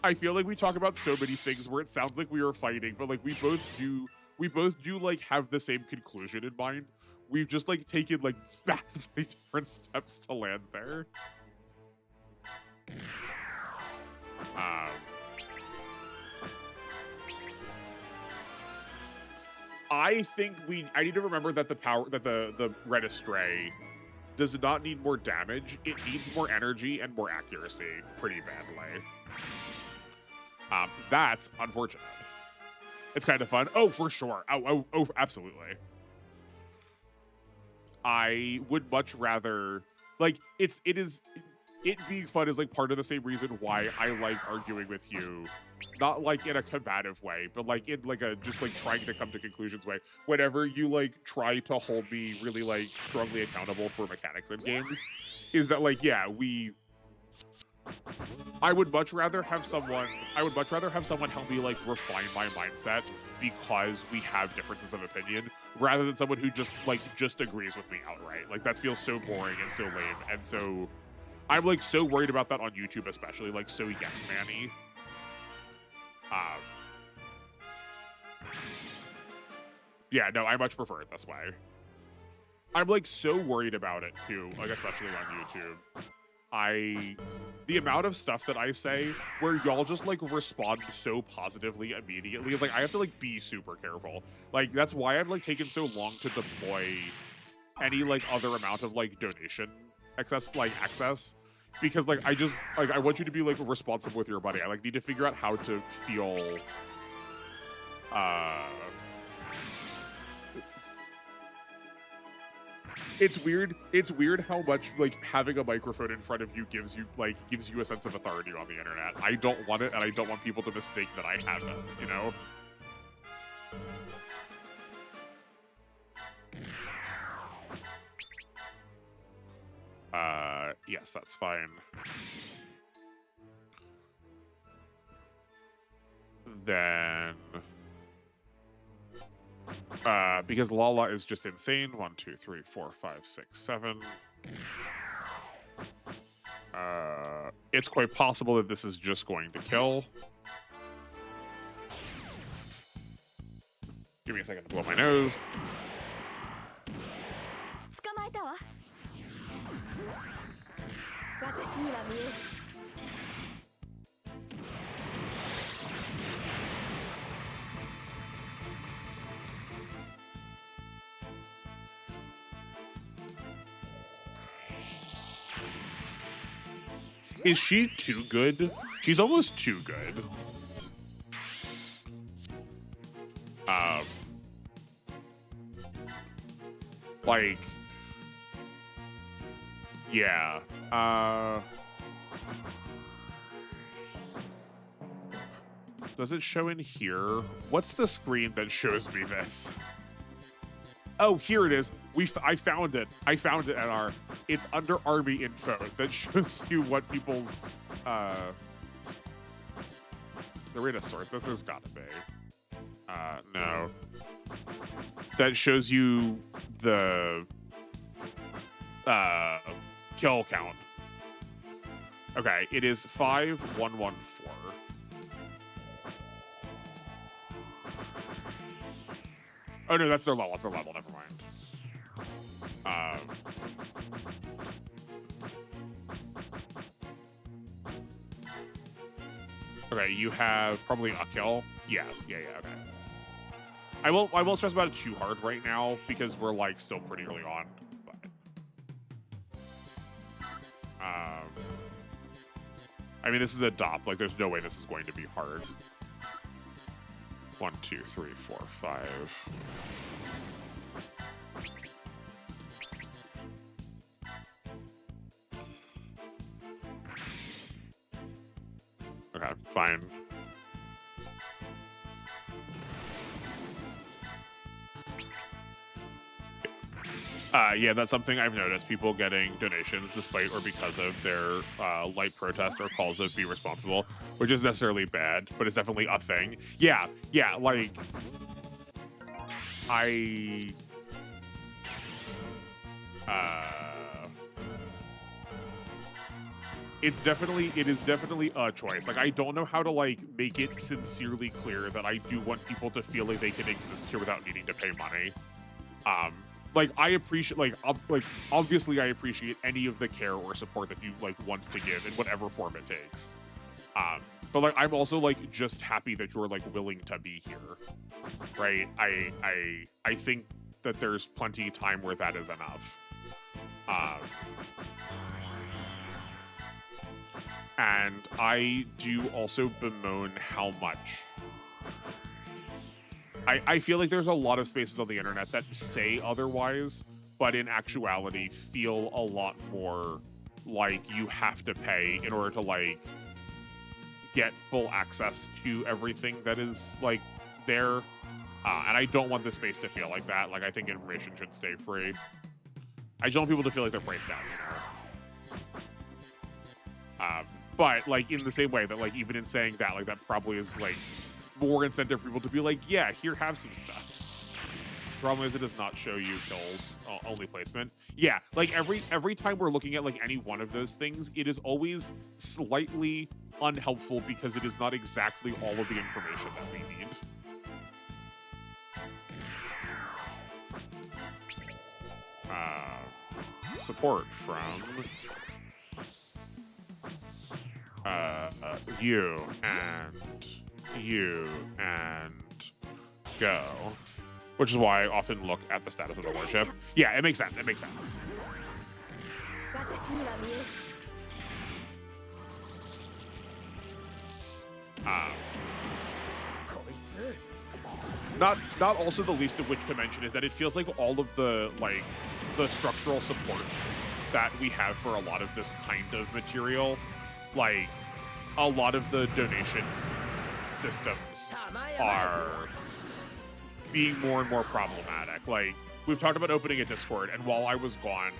I feel like we talk about so many things where it sounds like we are fighting, but like we both do like have the same conclusion in mind. We've just like taken like vastly different steps to land there. I think I need to remember that the Red Astray does not need more damage. It needs more energy and more accuracy pretty badly. That's unfortunate. It's kind of fun. Oh, for sure. Oh, absolutely. I would much rather like it being fun is like part of the same reason why I like arguing with you, not like in a combative way, but like in like a just like trying to come to conclusions way. Whenever you like try to hold me really like strongly accountable for mechanics in games, is that like I would much rather have someone help me like refine my mindset because we have differences of opinion rather than someone who just agrees with me outright. Like that feels so boring and so lame, and so I'm like so worried about that on YouTube, especially like so yes man-y. Yeah, no, I much prefer it this way. I'm like so worried about it too, like especially on YouTube. the amount of stuff that I say where y'all just like respond so positively immediately is like I have to like be super careful. Like that's why I've like taken so long to deploy any like other amount of like donation access because like I just like I want you to be like responsive with your money. I like need to figure out how to feel it's weird how much like having a microphone in front of you gives you a sense of authority on the internet. I don't want it, and I don't want people to mistake that I have it, you know? Yes, that's fine. Then because Lala is just insane. 1, 2, 3, 4, 5, 6, 7. It's quite possible that this is just going to kill. Give me a second to blow my nose. Is she too good? She's almost too good. Like, yeah. Does it show in here? What's the screen that shows me this? Oh, here it is. I found it. I found it at our. It's under Army info that shows you what people's. The way to sort this has got to be. No. That shows you the kill count. Okay, it is 5114. Oh no, that's their level. That's their level. Never mind. Okay, you have probably a kill. Yeah. Okay. I won't stress about it too hard right now because we're like still pretty early on. But I mean, this is a DOP. Like, there's no way this is going to be hard. 1, 2, 3, 4, 5. Okay, fine. Yeah, that's something I've noticed. People getting donations despite or because of their light protest or calls of be responsible, which is necessarily bad, but it's definitely a thing. Yeah, like it is definitely a choice. Like, I don't know how to like make it sincerely clear that I do want people to feel like they can exist here without needing to pay money. Like, I appreciate, like obviously I appreciate any of the care or support that you like want to give in whatever form it takes. But like, I'm also like just happy that you're like willing to be here, right? I think that there's plenty of time where that is enough. And I do also bemoan how much. I feel like there's a lot of spaces on the internet that say otherwise, but in actuality feel a lot more like you have to pay in order to like get full access to everything that is like there. And I don't want the space to feel like that. Like, I think information should stay free. I just want people to feel like they're priced out, you know? But like in the same way that like even in saying that, like that probably is like more incentive for people to be like, yeah, here, have some stuff. Problem is, it does not show you kills only placement. Yeah, like every time we're looking at like any one of those things, it is always slightly unhelpful because it is not exactly all of the information that we need. Support from you and go. Which is why I often look at the status of the warship. Yeah, it makes sense. It makes sense. Not also the least of which to mention is that it feels like all of the structural support that we have for a lot of this kind of material, like a lot of the donation systems are being more and more problematic. Like, we've talked about opening a Discord, and while I was not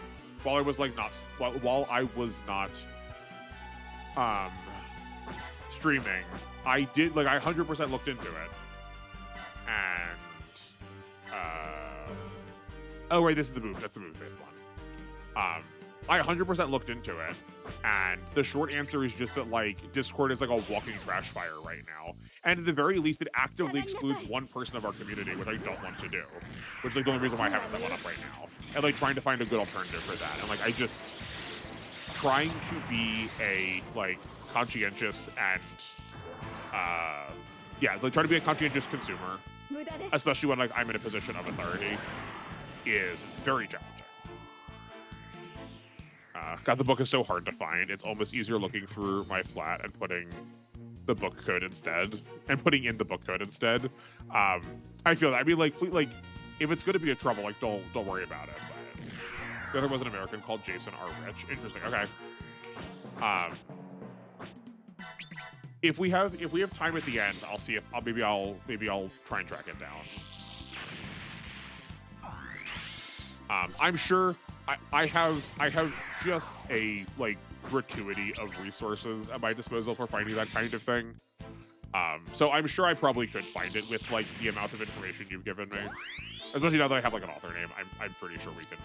streaming, I 100% looked into it. And oh right, this is the move. That's the move-based one. I 100% looked into it, and the short answer is just that Discord is like a walking trash fire right now, and at the very least, it actively excludes one person of our community, which I don't want to do. Which is the only reason why I haven't set one up right now, and trying to find a good alternative for that, and I just trying to be a conscientious and trying to be a conscientious consumer, especially when I'm in a position of authority, is very challenging. God, the book is so hard to find. It's almost easier looking through my flat and putting the book code instead, and putting in the book code instead. I feel that. I mean, if it's going to be a trouble, don't worry about it. But there was an American called Jason R. Rich. Interesting. Okay. If we have time at the end, I'll see if maybe I'll try and track it down. I'm sure I have just a gratuity of resources at my disposal for finding that kind of thing. So I'm sure I probably could find it with the amount of information you've given me. Especially now that I have an author name, I'm pretty sure we can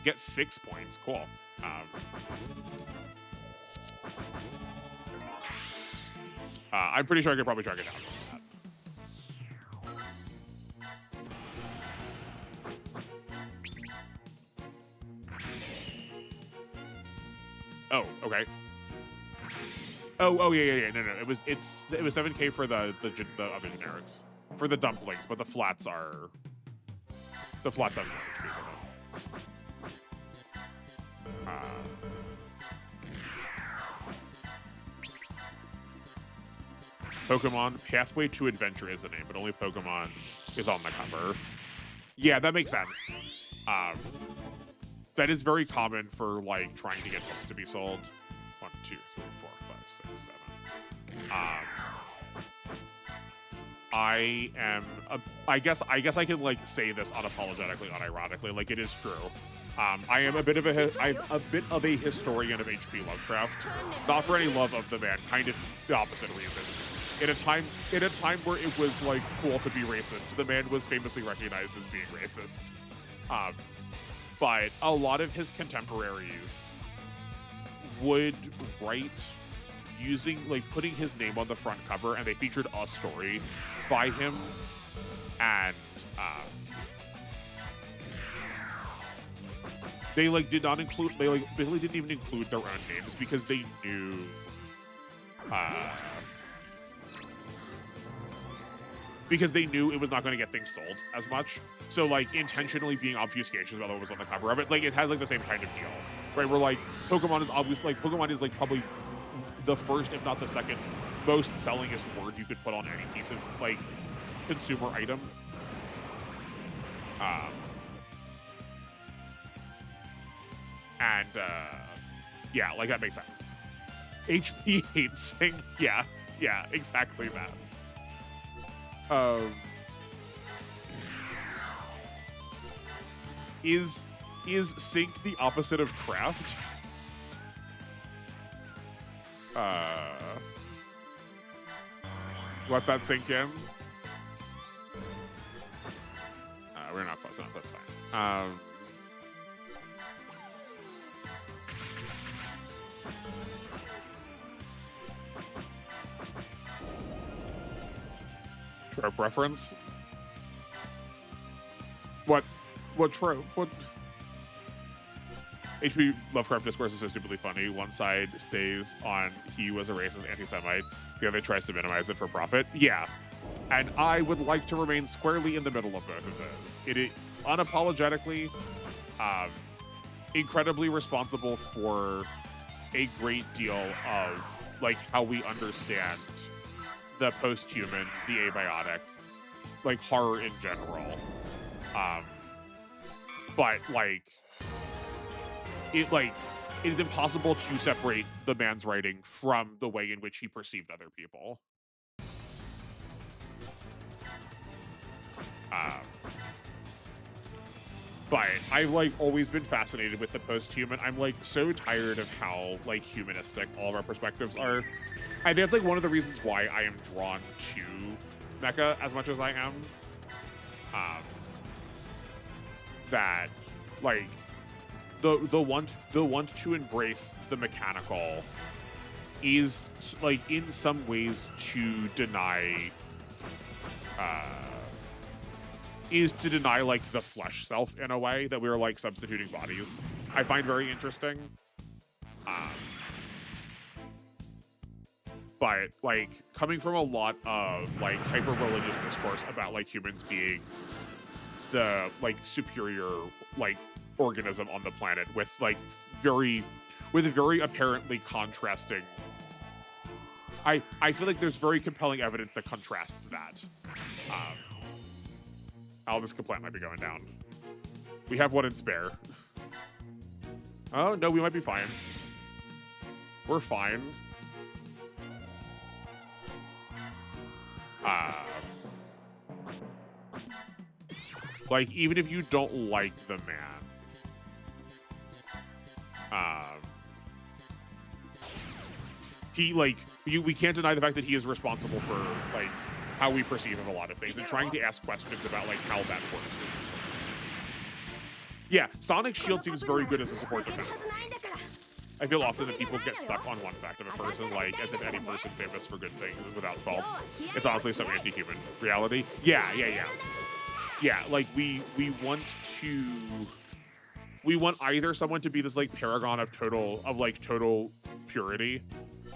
get 6 points. Cool. I'm pretty sure I could probably track it down. Oh, okay. Oh yeah. No. It was 7K for the other generics for the dumplings, but the flats have no HP for them. Pokemon Pathway to Adventure is the name, but only Pokemon is on the cover. Yeah, that makes sense. That is very common for trying to get books to be sold. 1, 2, 3, 4, 5, 6, 7. I guess I can say this unapologetically, unironically. It is true. I am a bit of a historian of H.P. Lovecraft, not for any love of the man, kind of the opposite reasons. In a time where it was cool to be racist, the man was famously recognized as being racist. But a lot of his contemporaries would write using putting his name on the front cover, and they featured a story by him, and they did not include, they basically didn't even include their own names because they knew it was not going to get things sold as much. So intentionally being obfuscations about what was on the cover of it, it has the same kind of deal, right? Where Pokemon is obvious, Pokemon is probably the first, if not the second, most sellingest word you could put on any piece of consumer item. Yeah, that makes sense. HP hates Sync. Yeah, exactly that. Is Sync the opposite of Craft? Let that sink in. We're not close enough. That's fine. Trope reference? What trope? What? HP Lovecraft discourse is so stupidly funny. One side stays on he was a racist anti-Semite. The other tries to minimize it for profit. Yeah. And I would like to remain squarely in the middle of both of those. It is unapologetically incredibly responsible for a great deal of like how we understand the post-human, the abiotic, like horror in general. But like it is impossible to separate the man's writing from the way in which he perceived other people. But I've like always been fascinated with the post-human. I'm like so tired of how like humanistic all of our perspectives are. I think that's like one of the reasons why I am drawn to mecha as much as I am. That like the want to embrace the mechanical is like in some ways to deny like the flesh self in a way that we're like substituting bodies. I find very interesting. But like coming from a lot of like hyper religious discourse about like humans being the like superior like organism on the planet with very apparently contrasting. I feel like there's very compelling evidence that contrasts that. This complaint might be going down. We have one in spare. Oh no, we might be fine. We're fine. Like even if you don't like the man, he like we can't deny the fact that he is responsible for like how we perceive of a lot of things, and trying to ask questions about like how that works is important. Yeah, Sonic Shield seems very good as a support defense. I feel often that people get stuck on one fact of a person, like as if any person famous for good things without faults. It's honestly some anti-human reality. Yeah. Like we want either someone to be this like paragon of total purity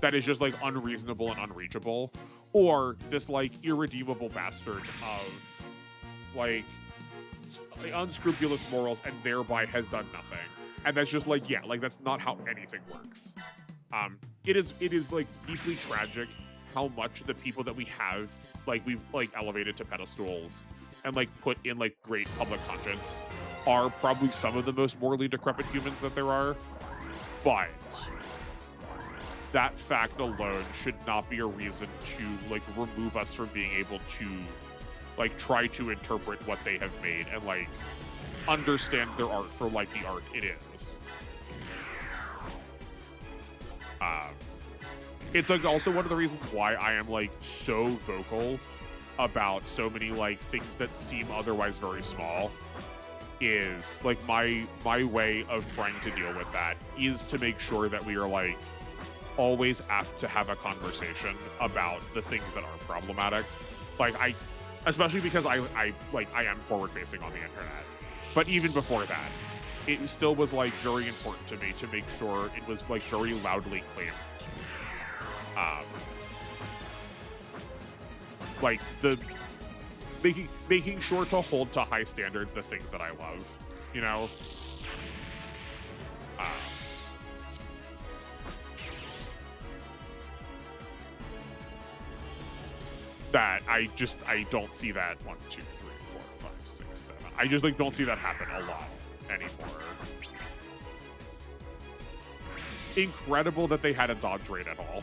that is just like unreasonable and unreachable, or this like irredeemable bastard of like unscrupulous morals and thereby has done nothing. And that's just like, yeah, like that's not how anything works. It is like deeply tragic how much the people that we have, like we've like elevated to pedestals and like put in like great public conscience are probably some of the most morally decrepit humans that there are. But that fact alone should not be a reason to like remove us from being able to like try to interpret what they have made and like understand their art for like the art it is. It's like also one of the reasons why I am like so vocal about so many like things that seem otherwise very small, is like my way of trying to deal with that is to make sure that we are like always apt to have a conversation about the things that are problematic. Like especially because I am forward facing on the internet. But even before that, it still was like very important to me to make sure it was like very loudly claimed. Like the making sure to hold to high standards the things that I love, you know? That I don't see that 1, 2, 3, 4, 5, 6, 7. I just like don't see that happen a lot anymore. Incredible that they had a dodge rate at all.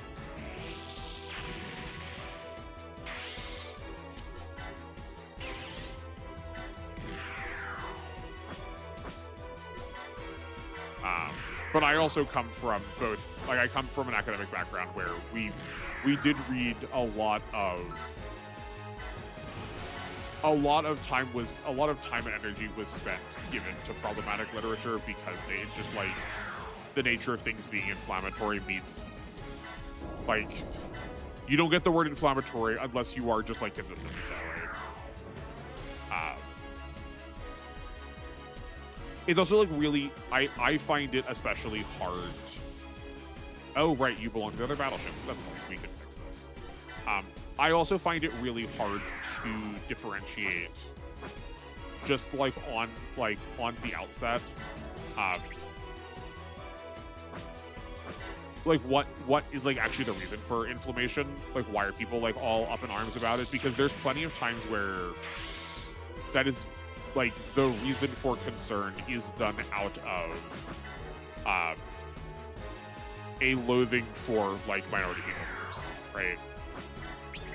But I also come from both, like I come from an academic background where we did read a lot of time and energy was spent given to problematic literature because it's just like the nature of things being inflammatory means like you don't get the word inflammatory unless you are just like consistently so, right? It's also like really, I find it especially hard. Oh, right, you belong to the other battleship. That's fine, we can fix this. I also find it really hard to differentiate just like on the outset. Like what is like actually the reason for inflammation? Like why are people like all up in arms about it? Because there's plenty of times where that is like the reason for concern is done out of a loathing for like minority people groups, right?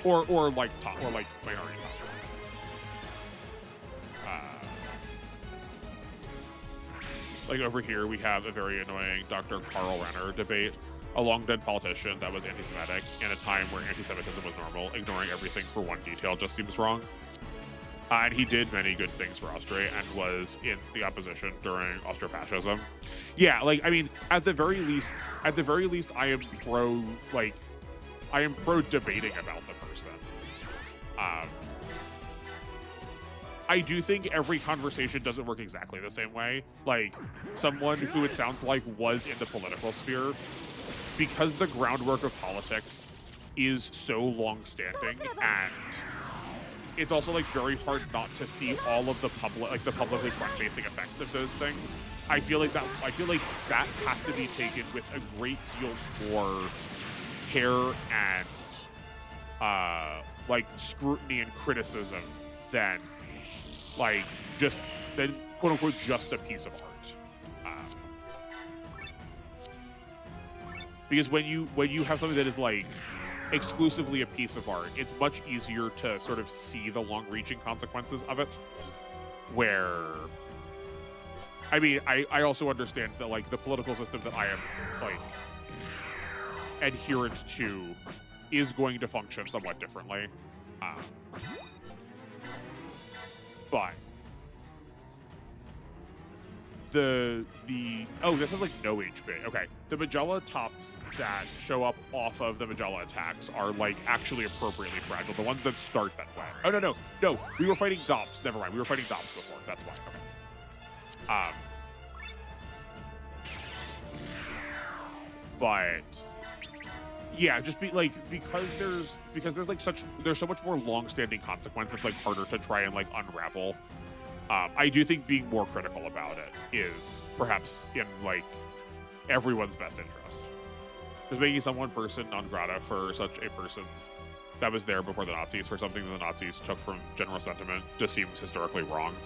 Or like minority topics. Like over here we have a very annoying Dr. Carl Renner debate. A long-dead politician that was anti-Semitic in a time where anti-Semitism was normal. Ignoring everything for one detail just seems wrong. And he did many good things for Austria and was in the opposition during Austro-fascism. Yeah, like, I mean, at the very least, I am pro debating about the person. I do think every conversation doesn't work exactly the same way. Like, someone who it sounds like was in the political sphere, because the groundwork of politics is so long-standing, and it's also like very hard not to see all of the publicly front-facing effects of those things. I feel like that has to be taken with a great deal more care and like scrutiny and criticism than quote unquote just a piece of art. Because when you have something that is like exclusively a piece of art, it's much easier to sort of see the long-reaching consequences of it. Where, I mean, I also understand that like the political system that I am like adherent to is going to function somewhat differently. But this has like no HP. Okay, the Magella tops that show up off of the Magella attacks are like actually appropriately fragile. The ones that start that way. Oh no, we were fighting Dops. Never mind, we were fighting Dops before. That's why. Okay. But yeah, just because there's so much more long-standing consequence. It's like harder to try and like unravel. I do think being more critical about it is perhaps in like everyone's best interest. Because making someone person non grata for such a person that was there before the Nazis for something that the Nazis took from general sentiment just seems historically wrong.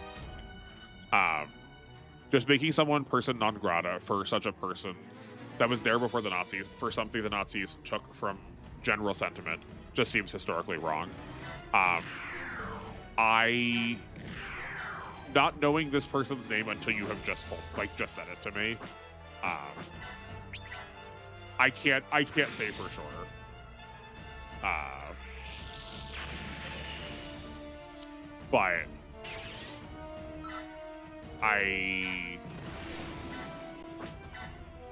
Just making someone person non grata for such a person that was there before the Nazis for something the Nazis took from general sentiment just seems historically wrong. Not knowing this person's name until you have just said it to me, I can't say for sure. But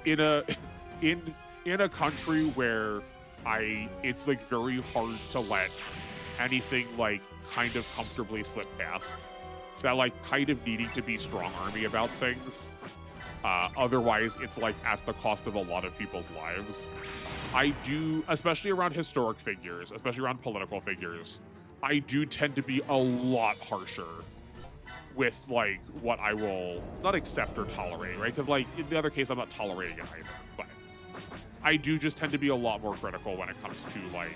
in a country where it's like very hard to let anything like kind of comfortably slip past. That like kind of needing to be strong army about things. Otherwise, it's like at the cost of a lot of people's lives. I do, especially around historic figures, especially around political figures, I do tend to be a lot harsher with like what I will not accept or tolerate, right? Because like in the other case, I'm not tolerating it either. But I do just tend to be a lot more critical when it comes to like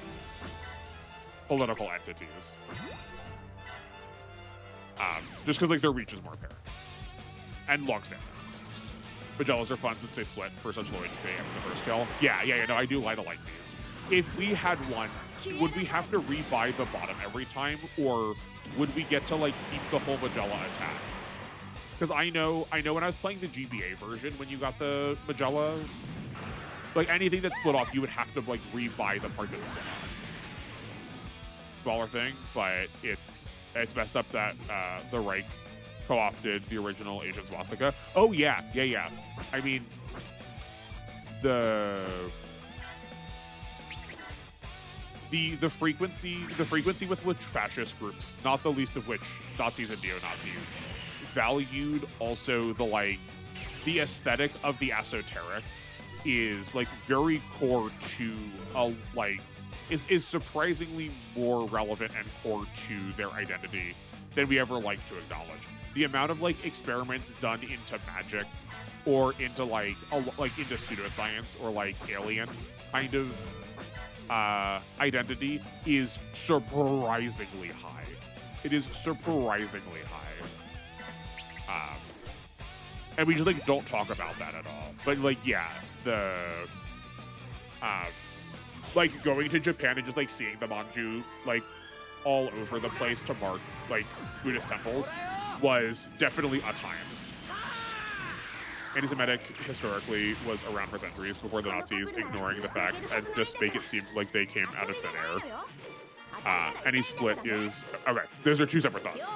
political entities. Just because like their reach is more apparent and long-standing. Magellas are fun since they split for such low HP after the first kill. Yeah. No, I do like these. If we had one, would we have to rebuy the bottom every time, or would we get to like keep the whole Magella attack? Because I know when I was playing the GBA version, when you got the Magellas, like anything that split off, you would have to like rebuy the part that split off. Smaller thing, but it's messed up that the Reich co-opted the original Asian swastika. Oh yeah. I mean, the frequency with which fascist groups, not the least of which Nazis and neo-Nazis, valued also the aesthetic of the esoteric is like very core to is surprisingly more relevant and core to their identity than we ever like to acknowledge. The amount of like experiments done into magic or into into pseudoscience or like alien kind of identity is surprisingly high. It is surprisingly high. And we just like don't talk about that at all. But like, yeah, the like going to Japan and just like seeing the manju like all over the place to mark like Buddhist temples was definitely a time. Anti-Semitic historically was around for centuries before the Nazis, ignoring the fact and just make it seem like they came out of thin air. Any split is okay. Those are two separate thoughts.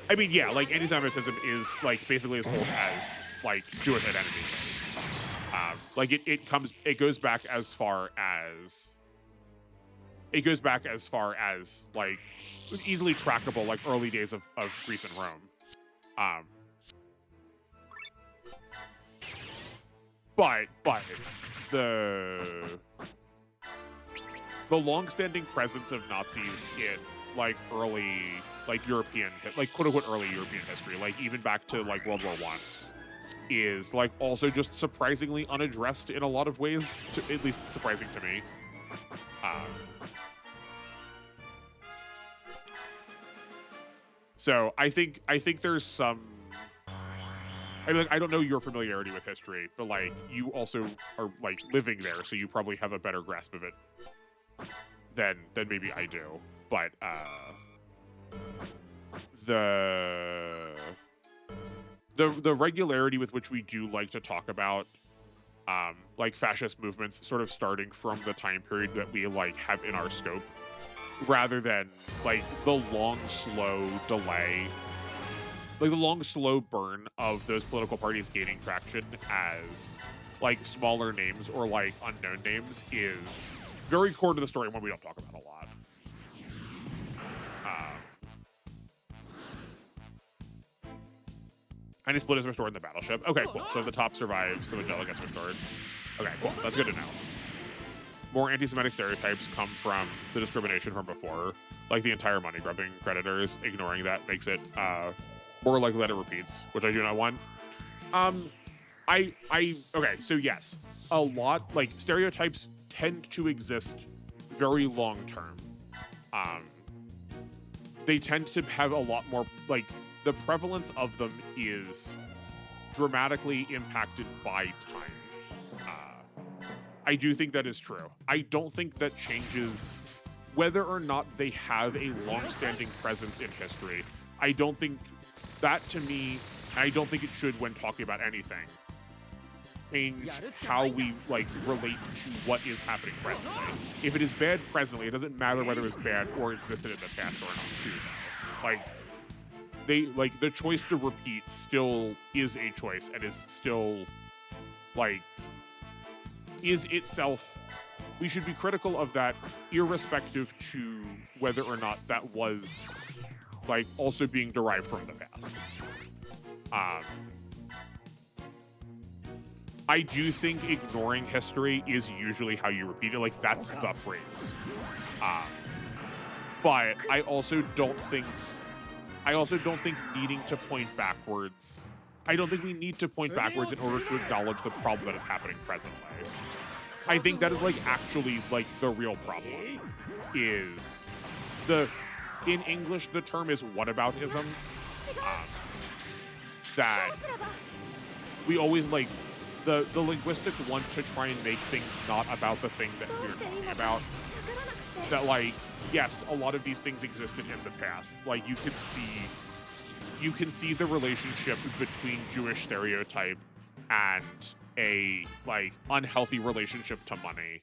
I mean, yeah, like anti-Semitism is like basically as old as like Jewish identity is. Like it goes back as far as like easily trackable like early days of Greece and Rome. But the long-standing presence of Nazis in like early like European like quote-unquote early European history, like even back to like World War I, is like also just surprisingly unaddressed in a lot of ways, at least surprising to me. So I think there's some. I mean, like, I don't know your familiarity with history, but like you also are like living there, so you probably have a better grasp of it than maybe I do. But the regularity with which we do like to talk about like fascist movements sort of starting from the time period that we like have in our scope, rather than like the long slow delay, like the long slow burn of those political parties gaining traction as like smaller names or like unknown names, is very core to the story and one we don't talk about a lot. Any split is restored in the battleship. Okay, cool. So the top survives, the Magella gets restored. Okay, cool. That's good to know. More anti-Semitic stereotypes come from the discrimination from before, like the entire money grubbing creditors. Ignoring that makes it more likely that it repeats, which I do not want. Okay, so yes, a lot like stereotypes tend to exist very long term. They tend to have a lot more like. The prevalence of them is dramatically impacted by time. I do think that is true. I don't think that changes whether or not they have a long-standing presence in history. I don't think that, to me, I don't think it should when talking about anything, change how we like relate to what is happening presently. If it is bad presently, it doesn't matter whether it's bad or existed in the past or not, too. Like, the choice to repeat still is a choice and is still like is itself. We should be critical of that, irrespective to whether or not that was like also being derived from the past. I do think ignoring history is usually how you repeat it. Like, that's the phrase. But I also don't think needing to point backwards. I don't think we need to point backwards in order to acknowledge the problem that is happening presently. I think that is like actually like the real problem. Is in English the term is whataboutism. That we always like the linguistic want to try and make things not about the thing that we're talking about. That like, yes, a lot of these things existed in the past. Like you can see the relationship between Jewish stereotype and a like unhealthy relationship to money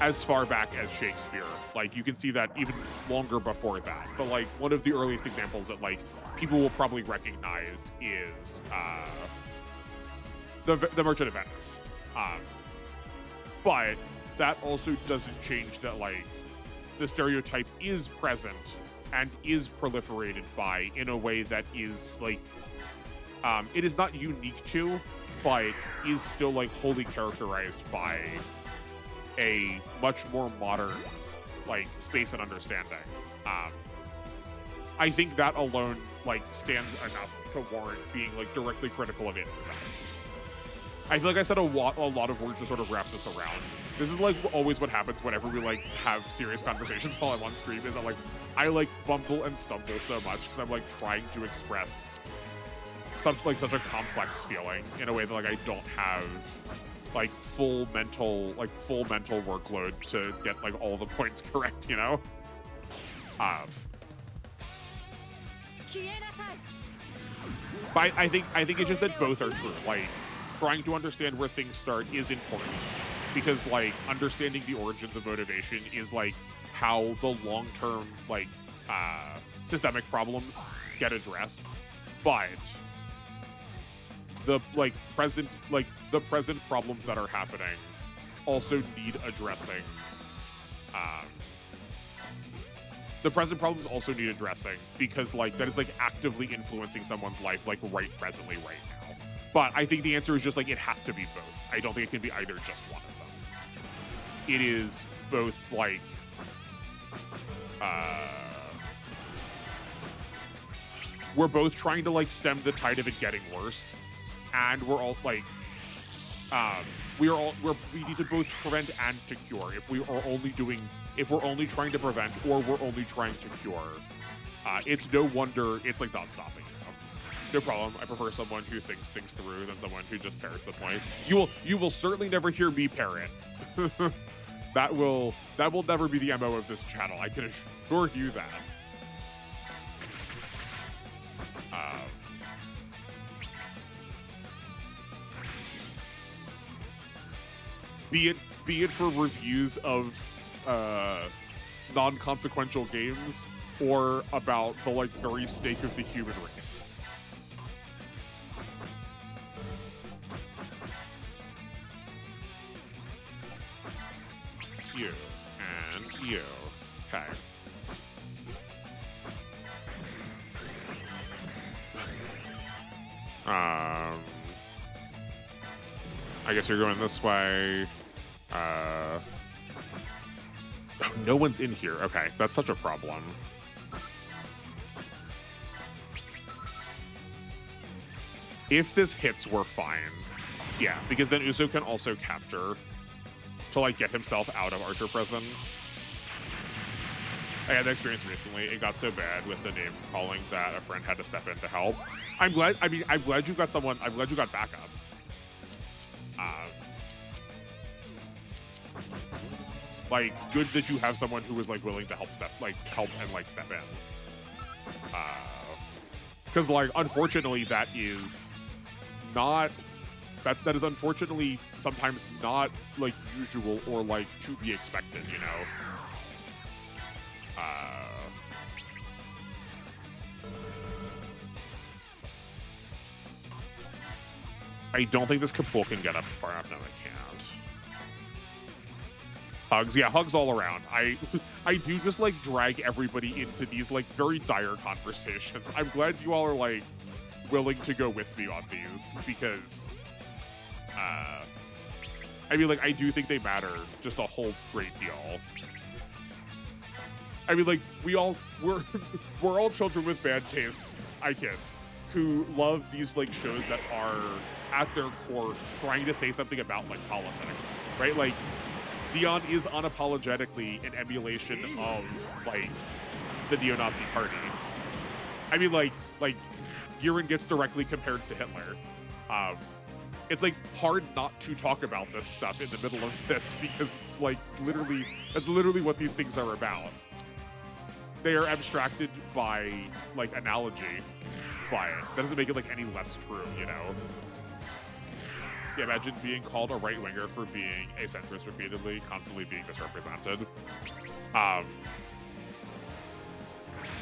as far back as Shakespeare. Like you can see that even longer before that. But like one of the earliest examples that like people will probably recognize is the Merchant of Venice. But that also doesn't change that like the stereotype is present and is proliferated by in a way that is like it is not unique to, but is still like wholly characterized by a much more modern like space and understanding. I think that alone like stands enough to warrant being like directly critical of it itself. I feel like I said a lot of words to sort of wrap this around. This is like always what happens whenever we like have serious conversations while I'm on stream, is that like I like bumble and stumble so much because I'm like trying to express such a complex feeling in a way that like I don't have like full mental workload to get like all the points correct, you know? But I think it's just that both are true. Like, trying to understand where things start is important, because like understanding the origins of motivation is like how the long-term like systemic problems get addressed. But the present problems that are happening also need addressing. The present problems also need addressing, because like that is like actively influencing someone's life like presently right now. But I think the answer is just like it has to be both. I don't think it can be either just one of them. It is both like we're both trying to like stem the tide of it getting worse, and we're all like we need to both prevent and to cure. If we're only trying to prevent or we're only trying to cure, it's no wonder it's like not stopping. No problem. I prefer someone who thinks things through than someone who just parrots the point. You will certainly never hear me parrot. That will never be the MO of this channel. I can assure you that. Be it for reviews of non-consequential games or about the like very stake of the human race. You and you. Okay. I guess you're going this way. Oh, no one's in here. Okay, that's such a problem. If this hits, we're fine. Yeah, because then Uso can also capture to like get himself out of Archer Prison. I had that experience recently. It got so bad with the name calling that a friend had to step in to help. I'm glad you got someone. I'm glad you got backup. Like, good that you have someone who is like willing to help step in. Because like, unfortunately, that is unfortunately sometimes not like usual or like to be expected, you know. I don't think this Kapul can get up far enough. No, it can't. Hugs, yeah, hugs all around. I do just like drag everybody into these like very dire conversations. I'm glad you all are like willing to go with me on these, because I mean, like, I do think they matter just a whole great deal. I mean, like, we're all children with bad taste, I kid, who love these like shows that are at their core trying to say something about like politics, right? Like, Zeon is unapologetically an emulation of like the neo-Nazi party. I mean, like Giran gets directly compared to Hitler. It's like hard not to talk about this stuff in the middle of this, because it's like that's literally what these things are about. They are abstracted by like analogy, but that doesn't make it like any less true, you know? Yeah, imagine being called a right-winger for being a centrist repeatedly, constantly being misrepresented.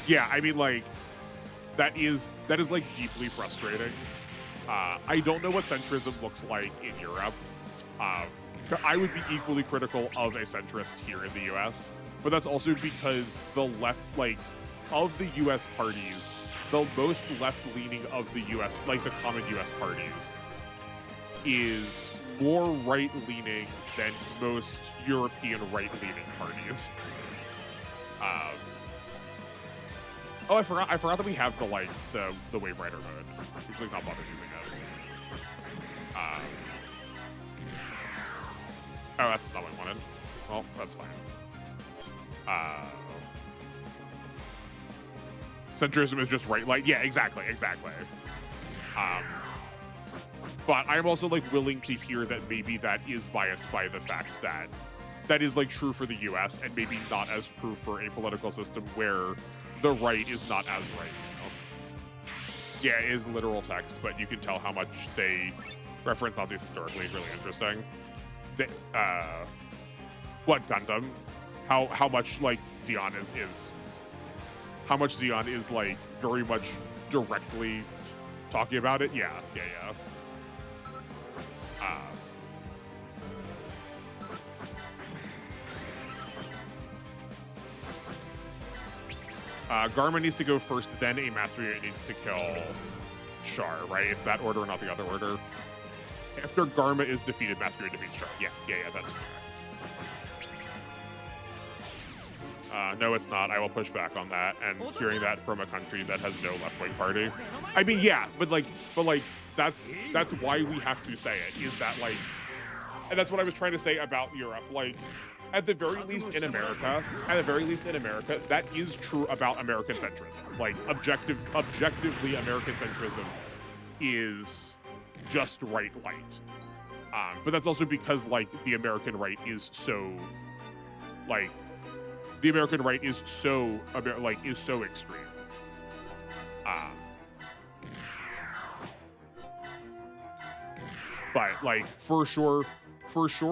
Yeah, I mean, like, that is like deeply frustrating. I don't know what centrism looks like in Europe. I would be equally critical of a centrist here in the US, but that's also because the left, like, of the U.S. parties, the most left-leaning of the U.S., like the common U.S. parties, is more right-leaning than most European right-leaning parties. Oh, I forgot that we have the Wave Rider mode. Usually not bothered using it. Oh, that's not what I wanted. Well, that's fine. Centrism is just right, like, yeah, exactly. But I'm also like willing to hear that maybe that is biased by the fact that that is like true for the US and maybe not as true for a political system where the right is not as right, you know? Yeah, it is literal text, but you can tell how much they reference Nazis historically. Really interesting. What, Gundam? How much like Xeon is how much Xeon is like very much directly talking about it? Yeah. Garma needs to go first, then a Master Unit needs to kill Char, right? It's that order, not the other order. After Garma is defeated, Master Unit defeats Char. Yeah, that's correct. No, it's not. I will push back on that. And hearing that from a country that has no left-wing party, I mean, yeah, but that's why we have to say it. Is that like, and that's what I was trying to say about Europe. Like, at the very least in America, that is true about American centrism. Like, objectively, American centrism is just right light. But that's also because like the American right is so like. The American right is so extreme. But like for sure,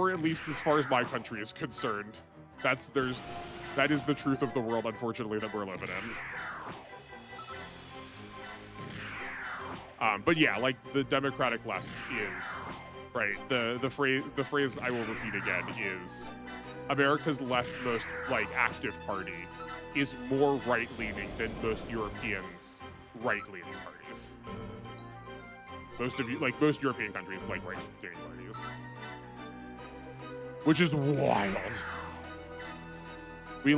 at least as far as my country is concerned, that is the truth of the world, unfortunately, that we're living in. But yeah, like the Democratic left is right. The phrase I will repeat again is, America's most like active party is more right-leaning than most Europeans' right-leaning parties. Most European countries like right-leaning parties, which is wild. We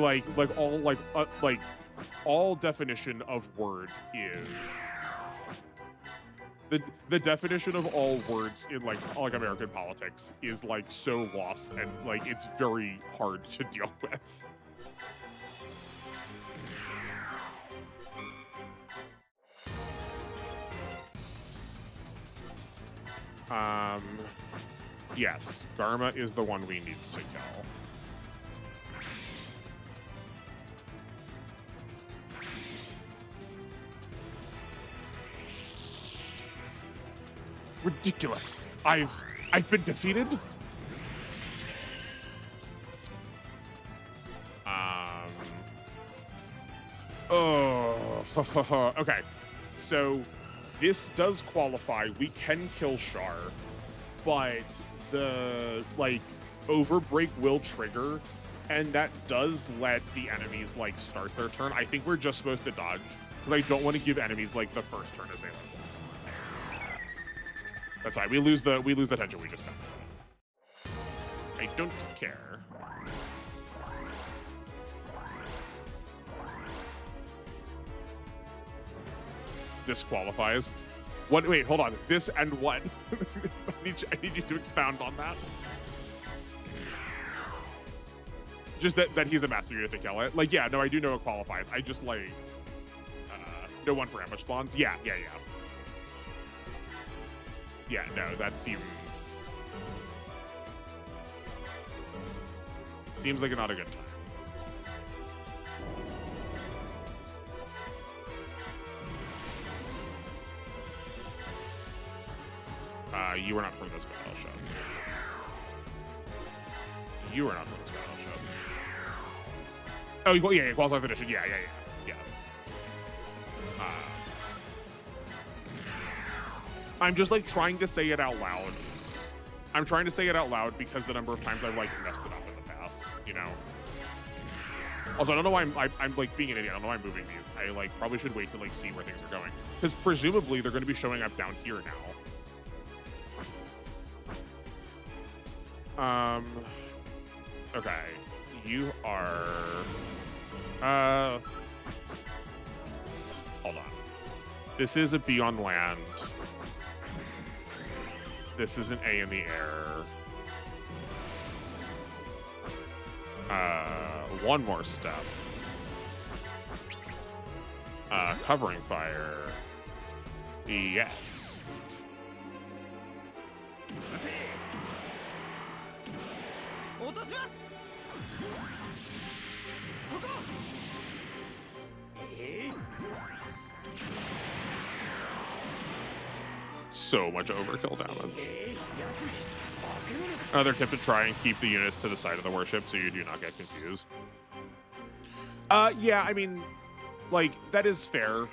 all definition of word is. The definition of all words in like American politics is like so lost and like it's very hard to deal with. Yes, Garma is the one we need to kill. Ridiculous. I've been defeated. Okay. So this does qualify. We can kill Char, but the overbreak will trigger, and that does let the enemies start their turn. I think we're just supposed to dodge because I don't want to give enemies the first turn as they like. That's right. We lose the tension we just got. I don't care. This qualifies. What? Wait, hold on. This and what? I need you to expound on that. Just that he's a master unit to kill it. Yeah, no, I do know it qualifies. I just no one for ambush spawns. Yeah. Yeah, no, that seems like not a good time. You were not from this battleship. You were not from this battleship. Oh, yeah, qualified edition. Yeah. I'm just trying to say it out loud. I'm trying to say it out loud because the number of times I've messed it up in the past, you know? Also, I don't know why I'm like being an idiot. I don't know why I'm moving these. I like probably should wait to like see where things are going, because presumably they're going to be showing up down here now. Okay, you are. Hold on. This is a B on land. This is an A in the air. One more step. Covering fire. Yes. So much overkill damage. Another tip to try and keep the units to the side of the warship so you do not get confused. Yeah, I mean, like, that is fair.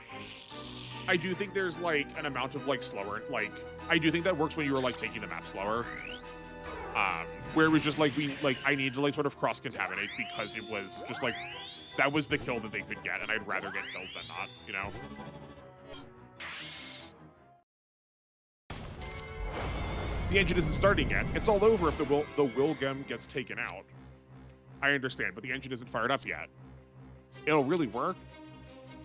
I do think there's, like, an amount of, like, slower, like, I do think that works when you were, like, taking the map slower. Where it was just, like, I need to, like, sort of cross-contaminate because it was just, like, that was the kill that they could get, and I'd rather get kills than not, you know? The engine isn't starting yet. It's all over if the Wilgem gets taken out. I understand, but the engine isn't fired up yet. It'll really work.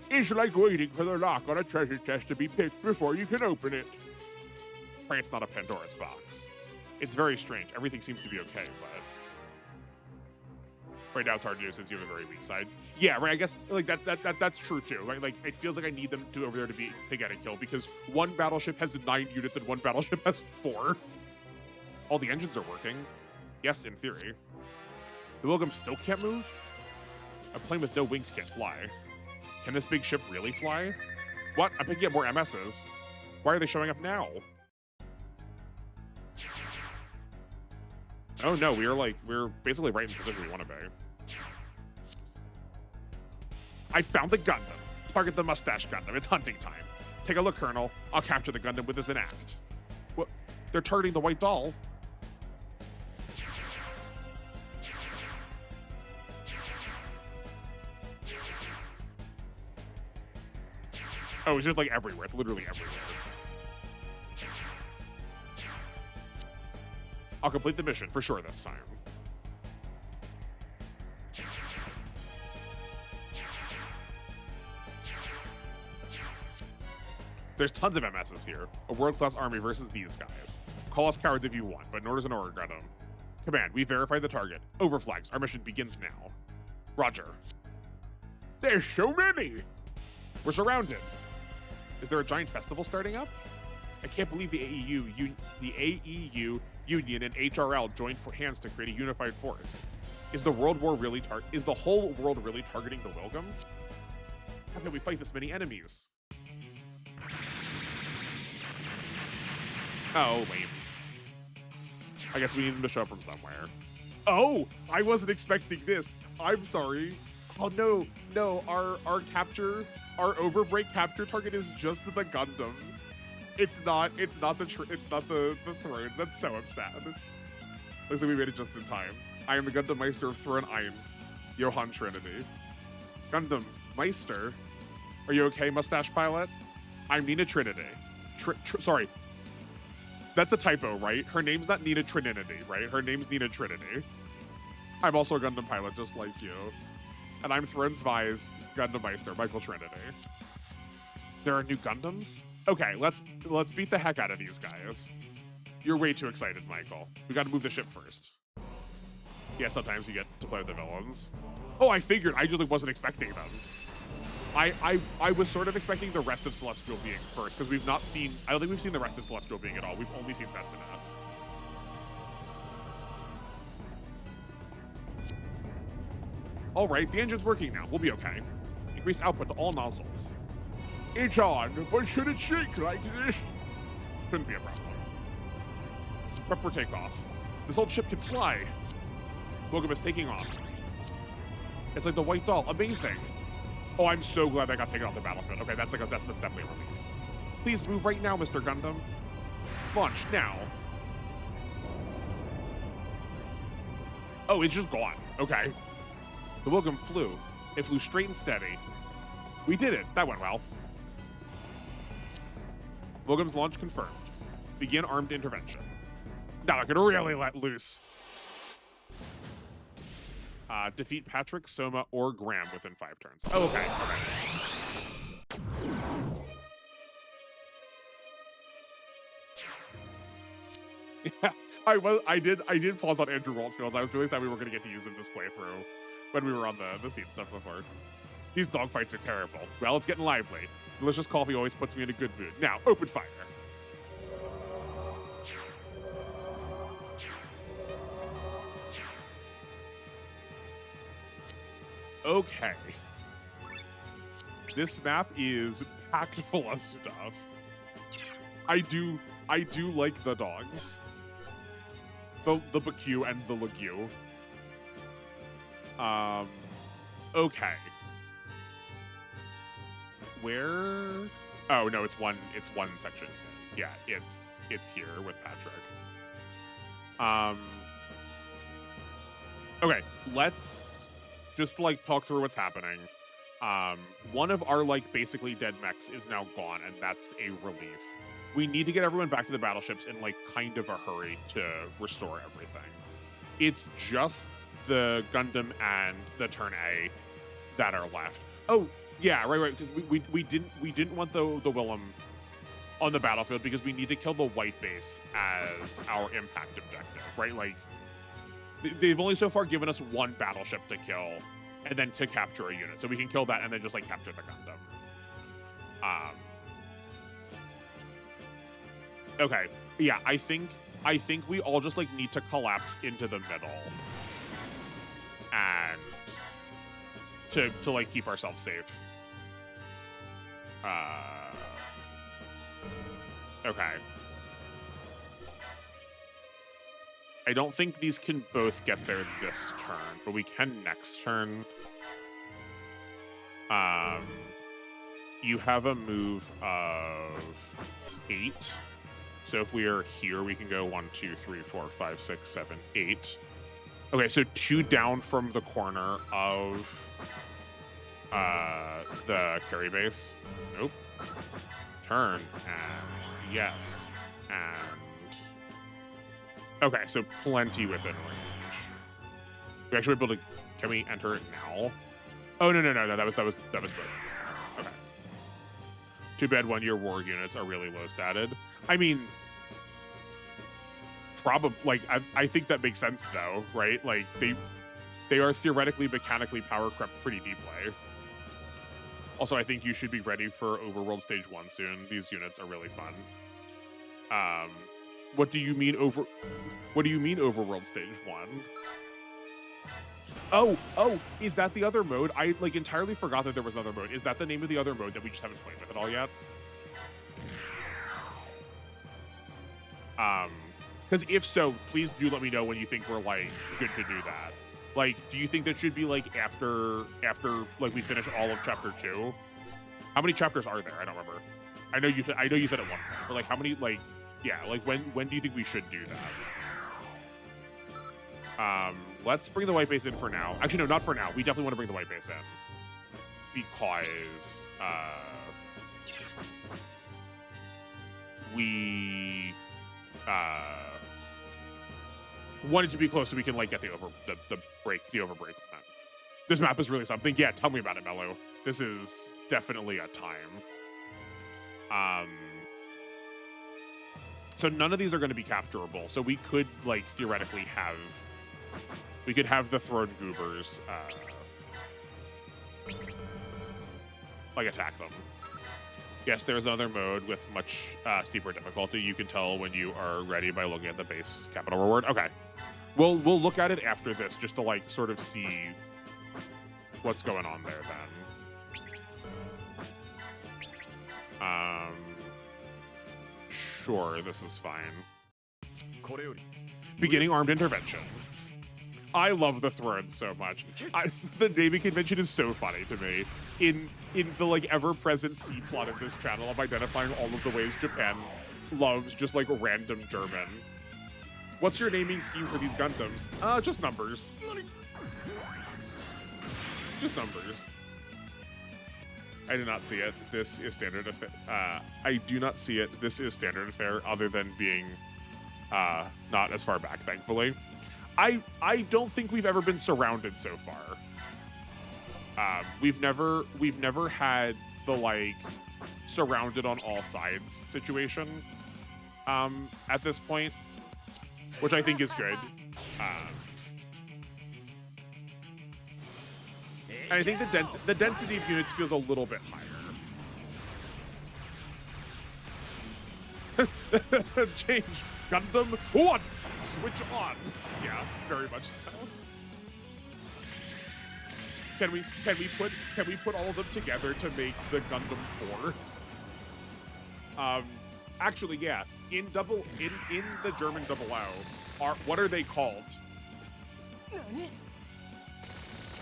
It's like waiting for the lock on a treasure chest to be picked before you can open it. Pray it's not a Pandora's box. It's very strange. Everything seems to be okay, but right now it's hard to do since you have a very weak side. Yeah, right. I guess like that's true too. Right? Like it feels like I need them to over there to get a kill because one battleship has 9 units and one battleship has 4. All the engines are working. Yes, in theory. The Wilgem still can't move. A plane with no wings can't fly. Can this big ship really fly? What? I'm picking up more MSs. Why are they showing up now? Oh no, we're basically right in the position we want to be. I found the Gundam. Target the mustache Gundam. It's hunting time. Take a look, Colonel. I'll capture the Gundam with this in act. What? They're targeting the white doll. Oh, it's just like everywhere. It's literally everywhere. I'll complete the mission for sure this time. There's tons of MSs here. A world-class army versus these guys. Call us cowards if you want, but an order's an order, Gundam. Command, we verified the target. Overflags. Our mission begins now. Roger. There's so many! We're surrounded. Is there a giant festival starting up? I can't believe the AEU Union and HRL joined hands to create a unified force. Is the whole world really targeting the Wilgem? How can we fight this many enemies? Oh, lame. I guess we need them to show up from somewhere. Oh, I wasn't expecting this. I'm sorry. Oh no, our overbreak capture target is just the Gundam. It's not the thrones. That's so upset. Looks like we made it just in time. I am the Gundam Meister of Throne 1, Johann Trinity. Gundam Meister? Are you okay, mustache pilot? I'm Nina Trinity. Sorry. That's a typo, right? Her name's not Nina Trinity, right? Her name's Nina Trinity. I'm also a Gundam pilot, just like you. And I'm Throne 2's Gundam Meister, Michael Trinity. There are new Gundams? Okay, let's beat the heck out of these guys. You're way too excited, Michael. We gotta move the ship first. Yeah, sometimes you get to play with the villains. Oh, I figured. I just wasn't expecting them. I was sort of expecting the rest of Celestial Being first, because we've not seen... I don't think we've seen the rest of Celestial Being at all. We've only seen Setsuna. All right, the engine's working now. We'll be okay. Increase output to all nozzles. It's on, but should it shake like this? Couldn't be a problem. Prep for takeoff. This old ship can fly. Wilgem is taking off. It's like the white doll. Amazing. Oh, I'm so glad that got taken off the battlefield. Okay, that's definitely a relief. Please move right now, Mr. Gundam. Launch now. Oh, it's just gone. Okay. The Wilgum flew. It flew straight and steady. We did it. That went well. Wilgum's launch confirmed. Begin armed intervention. Now I could really let loose. Defeat Patrick, Soma, or Graham within 5 turns. Oh, okay. Yeah, I did pause on Andrew Waltfield. I was really sad we were going to get to use him this playthrough when we were on the seat stuff before. These dogfights are terrible. Well, it's getting lively. Delicious coffee always puts me in a good mood. Now, open fire. Okay. This map is packed full of stuff. I do like the dogs. The BQ and the Lagu. Okay. Where? Oh no, it's one section. Yeah, it's here with Patrick. Okay, let's just like talk through what's happening. One of our like basically dead mechs is now gone, and that's a relief. We need to get everyone back to the battleships in like kind of a hurry to restore everything. It's just the Gundam and the Turn A that are left. Oh yeah, right. Because we didn't want the Willem on the battlefield because we need to kill the white base as our impact objective, right? Like they've only so far given us one battleship to kill and then to capture a unit, so we can kill that and then just like capture the Gundam. Okay, yeah, I think we all just like need to collapse into the middle and to like keep ourselves safe. Okay. I don't think these can both get there this turn, but we can next turn. You have a move of 8. So if we are here, we can go 1, 2, 3, 4, 5, 6, 7, 8. Okay, so 2 down from the corner of the carry base. Nope. Turn, and yes. And okay, so plenty within range. We actually be able to, can we enter it now? Oh no, that was both. Okay. Too bad 1-year war units are really low statted. I mean, probably, like, I think that makes sense though, right? Like they are theoretically mechanically power crept pretty deeply. Also, I think you should be ready for Overworld Stage 1 soon. These units are really fun. What do you mean Overworld Stage 1? Oh, is that the other mode? I like entirely forgot that there was another mode. Is that the name of the other mode that we just haven't played with at all yet? Because if so, please do let me know when you think we're like good to do that. Like, do you think that should be like after like we finish all of chapter 2? How many chapters are there? I don't remember. I know you said it one point, but like how many, like, yeah, like when do you think we should do that? Let's bring the white base in for now. Actually, no, not for now. We definitely want to bring the white base in because we want it to be close so we can like get the overbreak. This map is really something. Yeah, tell me about it, Mello. This is definitely a time. So none of these are going to be capturable. So we could like theoretically have the thrown goobers like attack them. Yes, there's another mode with much steeper difficulty. You can tell when you are ready by looking at the base capital reward. Okay, we'll look at it after this just to like sort of see what's going on there then. Sure, this is fine. Beginning armed intervention. I love the Thrones so much. The naming convention is so funny to me. In the like ever-present C plot of this channel, I'm identifying all of the ways Japan loves just like random German. What's your naming scheme for these Gundams? Just numbers. Just numbers. I did not see it. This is standard affair. I do not see it. This is standard affair, other than being not as far back, thankfully. I don't think we've ever been surrounded so far. We've never had the like surrounded on all sides situation at this point, which I think is good. And I think the density of units feels a little bit higher. Change Gundam 1, switch on. Yeah, very much so. Can we put all of them together to make the Gundam 4? Actually, yeah. In the German double O, what are they called?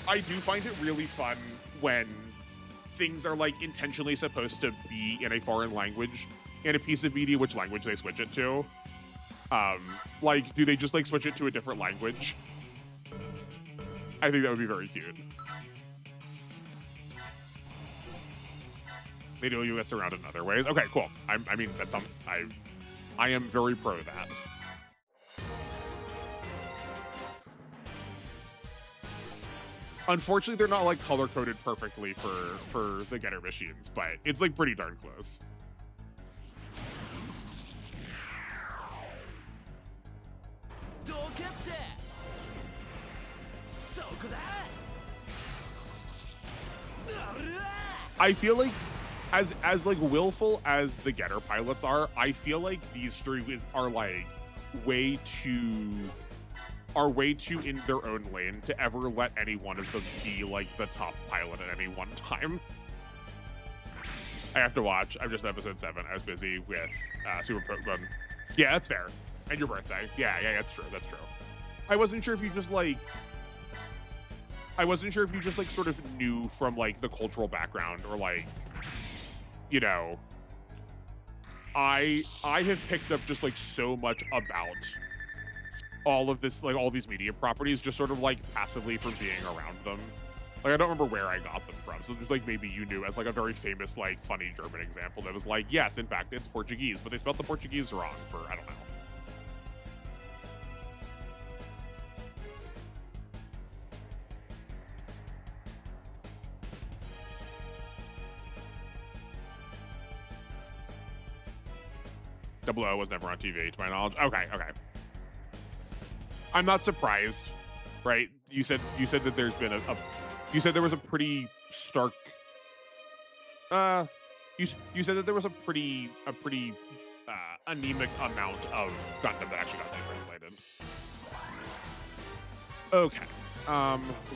I do find it really fun when things are like intentionally supposed to be in a foreign language in a piece of media, which language they switch it to. Like, do they just like switch it to a different language? I think that would be very cute. They do get surrounded in other ways. Okay, cool. I mean, that sounds. I am very pro that. Unfortunately, they're not like color coded perfectly for the Getter machines, but it's like pretty darn close. I feel like as like willful as the Getter pilots are, I feel like these three are like way too in their own lane to ever let any one of them be like the top pilot at any one time. I have to watch. I'm just on episode 7. I was busy with Super Pokemon. Yeah, that's fair. And your birthday. Yeah, that's true. That's true. I wasn't sure if you just like sort of knew from like the cultural background, or like, you know, I have picked up just like so much about all of this, like all these media properties, just sort of like passively from being around them. Like, I don't remember where I got them from, so just like maybe you knew as like a very famous like funny German example that was like, yes, in fact it's Portuguese, but they spelled the Portuguese wrong for I don't know. Double O was never on TV, to my knowledge. Okay. I'm not surprised, right? You said that there's been you said there was a pretty stark. You said that there was a pretty anemic amount of Gundam that actually got translated. Okay.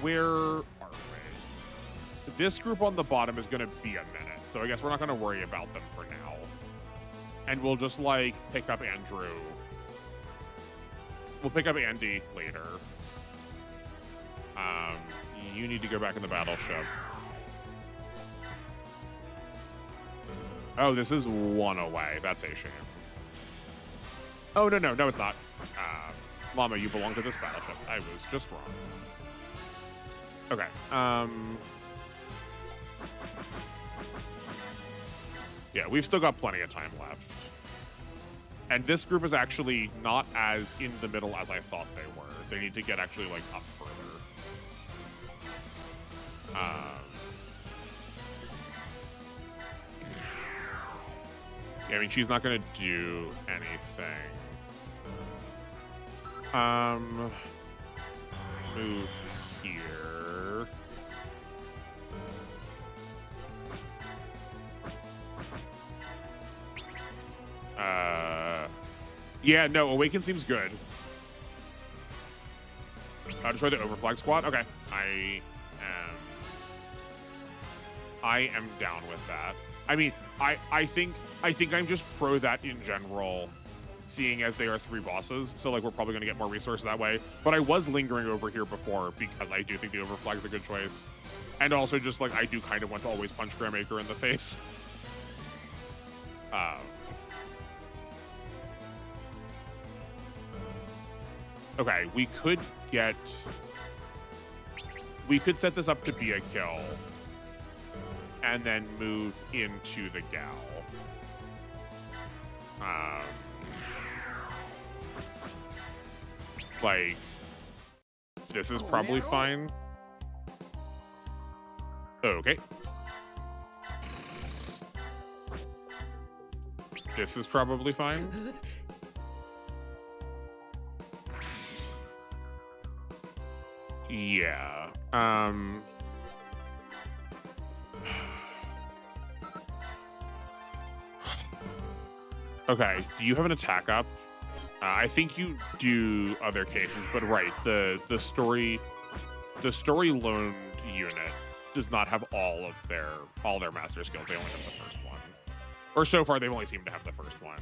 Where are we? This group on the bottom is going to be a minute, so I guess we're not going to worry about them for now. And we'll just, like, pick up Andrew. We'll pick up Andy later. You need to go back in the battleship. Oh, this is 1 away. That's a shame. Oh, no, it's not. Llama, you belong to this battleship. I was just wrong. Okay, yeah, we've still got plenty of time left. And this group is actually not as in the middle as I thought they were. They need to get actually, like, up further. Yeah, I mean, she's not going to do anything. Move here. Yeah, no, Awaken seems good. Destroy the Overflag squad? Okay. I am down with that. I mean, I think I'm just pro that in general, seeing as they are 3 bosses, so like we're probably gonna get more resources that way. But I was lingering over here before because I do think the Overflag is a good choice. And also just like I do kind of want to always punch Grandmaker in the face. Okay, we could get We could set this up to be a kill and then move into the gal. Like, this is probably fine. Okay. This is probably fine. Yeah. Okay, do you have an attack up? I think you do other cases, but right, the story loaned unit does not have all their master skills. They only have the first one. Or so far, they've only seemed to have the first one.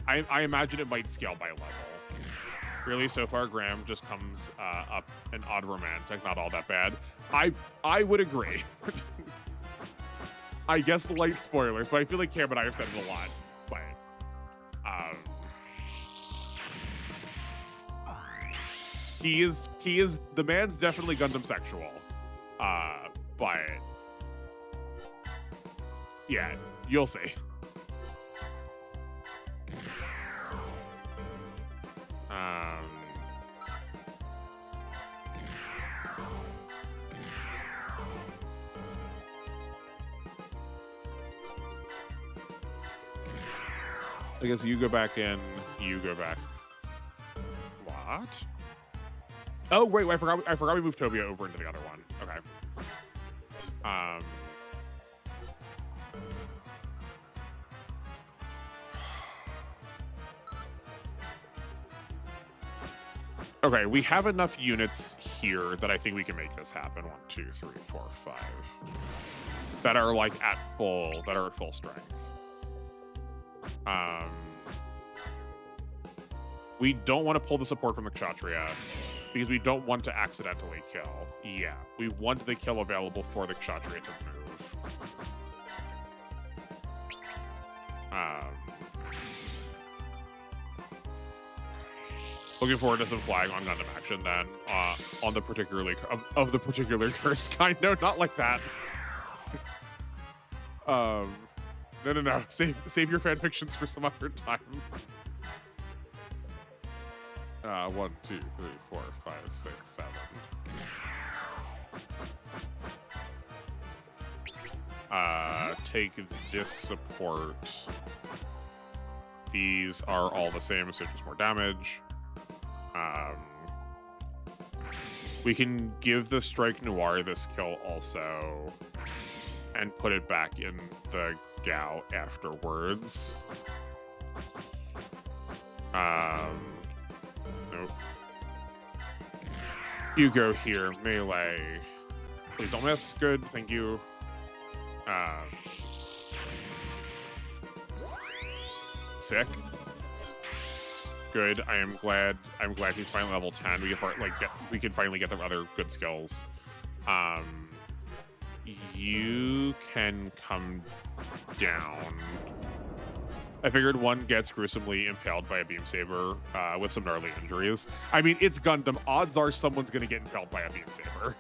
I imagine it might scale by level. Really, so far, Graham just comes up an odd romantic, not all that bad. I would agree. I guess light spoilers, but I feel like Cam and I have said it a lot. But he is the man's definitely Gundam sexual. But yeah, you'll see. I guess you go back in, you go back. What? Oh, wait, I forgot we moved Tobia over into the other one. Okay. Okay, we have enough units here that I think we can make this happen. 1, 2, 3, 4, 5. That are like at full strength. We don't want to pull the support from the Kshatriya because we don't want to accidentally kill. Yeah, we want the kill available for the Kshatriya to move. Looking forward to some flag on Gundam action then on the particularly of the particular curse kind. No, not like that. No. Save your fan fictions for some other time. 1, 2, 3, 4, 5, 6, 7. Take this support. These are all the same, so just more damage. We can give the Strike Noir this kill also, and put it back in the Gao afterwards. Nope. You go here, melee. Please don't miss. Good, thank you. Sick. Good. I'm glad he's finally level 10. We can finally get the other good skills. You can come down. I figured one gets gruesomely impaled by a beam saber with some gnarly injuries. I mean, it's Gundam. Odds are someone's gonna get impaled by a beam saber.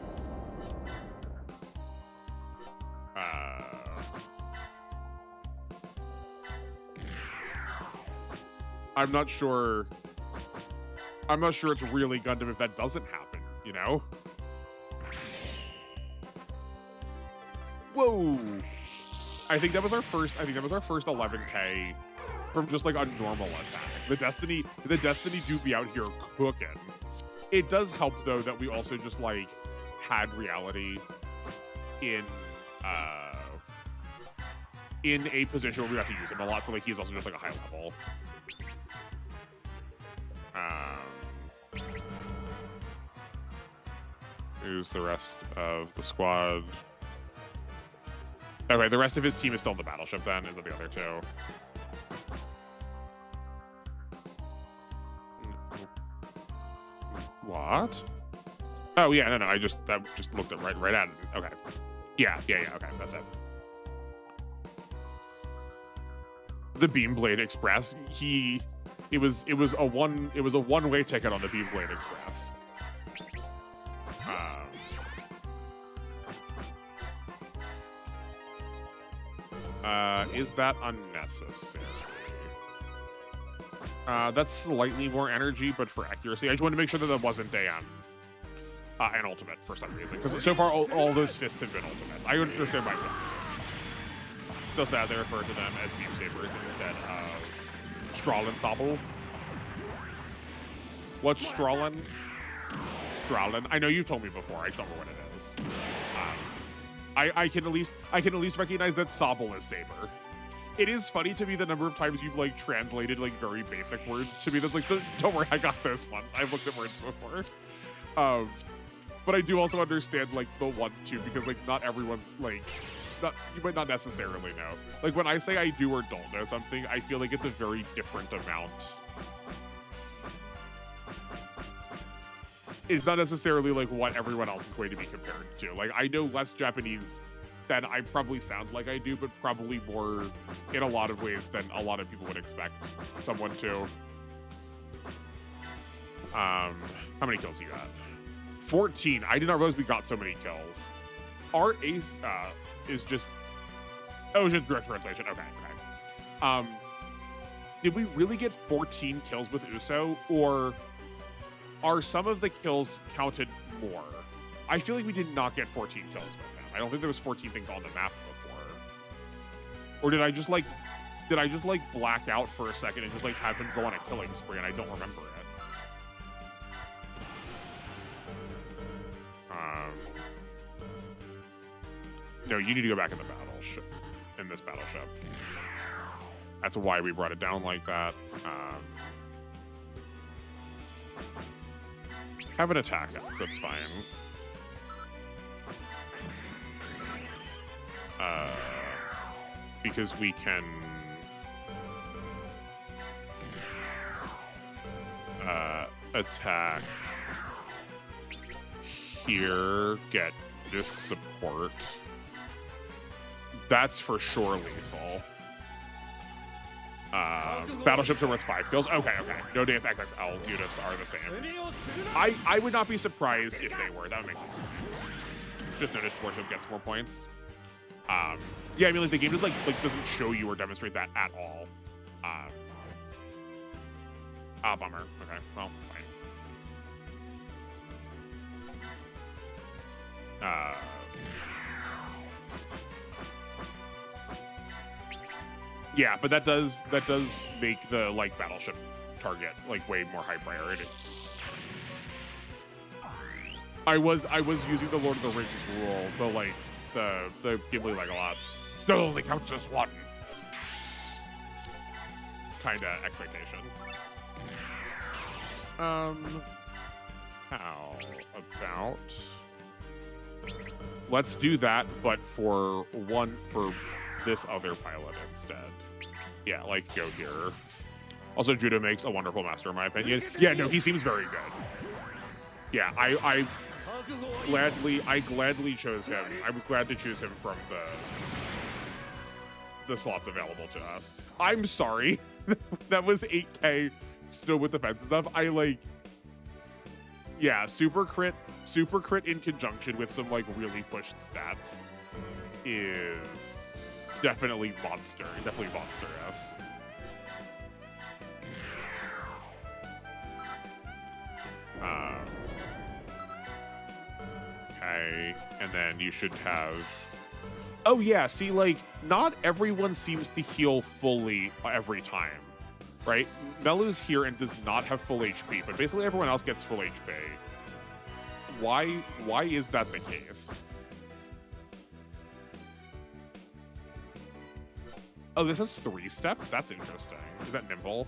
I'm not sure it's really Gundam if that doesn't happen, you know? Whoa! I think that was our first 11K from just like a normal attack. The Destiny do be out here cooking. It does help though that we also just like had reality in a position where we have to use him a lot, so like he's also just like a high level. Who's the rest of the squad? Okay, the rest of his team is still in the battleship then. Is it the other two? What? Oh yeah, no. That just looked at right at it. Okay. Yeah. Okay, that's it. The Beamblade Express. It was a one-way ticket on the Beamblade Express. Is that unnecessary? That's slightly more energy, but for accuracy, I just wanted to make sure that that wasn't an ultimate for some reason. Because so far, all those fists have been ultimates. I understand why not. Still sad they refer to them as beam sabers instead of Strahlen Sabel. What's Strahlen? Strahlen. I know you've told me before. I just don't know what it is. I can at least recognize that Sabel is saber. It is funny to me the number of times you've like translated like very basic words to me. That's like, don't worry, I got this once. I've looked at words before. But I do also understand like the 1-2 because like not everyone like. You might not necessarily know. Like when I say I do or don't know something, I feel like it's a very different amount. It's not necessarily like what everyone else is going to be compared to. Like I know less Japanese than I probably sound like I do, but probably more in a lot of ways than a lot of people would expect someone to. How many kills you got? 14. I did not realize we got so many kills. Our ace is just... Oh, it's just direct translation. Okay. Did we really get 14 kills with Uso, or are some of the kills counted more? I feel like we did not get 14 kills with him. I don't think there was 14 things on the map before. Or did I just like black out for a second and just like have him go on a killing spree and I don't remember it? No, you need to go back in the battleship. In this battleship. That's why we brought it down like that. Have an attack up. That's fine. Because we can attack here, get this support. That's for sure lethal. Battleships are worth 5 kills. Okay. No DF XXL units are the same. I would not be surprised if they were. That would make sense. Just notice warship gets more points. Yeah, I mean, like the game just like doesn't show you or demonstrate that at all. Bummer. Okay, well, fine. Yeah, but that does make the like battleship target like way more high priority. I was using the Lord of the Rings rule, the Gimli Legolas. Still only counts as one. Kinda expectation. How about let's do that, but for this other pilot instead. Yeah, like go here. Also, Judo makes a wonderful master, in my opinion. Yeah, no, he seems very good. Yeah, I gladly chose him. I was glad to choose him from the slots available to us. I'm sorry. That was 8K still with the fences up. Yeah, super crit in conjunction with some like really pushed stats is definitely monstrous. Okay, and then you should have... Oh yeah, see, like, not everyone seems to heal fully every time, right? Melu's here and does not have full HP, but basically everyone else gets full HP. Why is that the case? Oh, this has 3 steps? That's interesting. Is that nimble?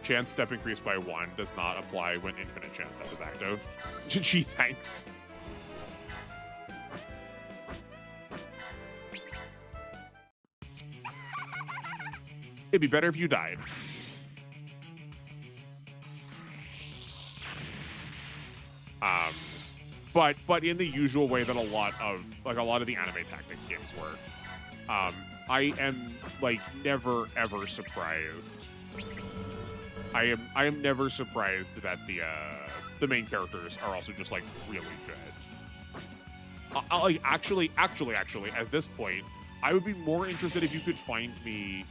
Chance step increased by 1 does not apply when infinite chance step is active. Gee, thanks. It'd be better if you died. But in the usual way that a lot of the anime tactics games work. I am like never ever surprised. I am never surprised that the main characters are also just like really good. Like actually at this point, I would be more interested if you could find me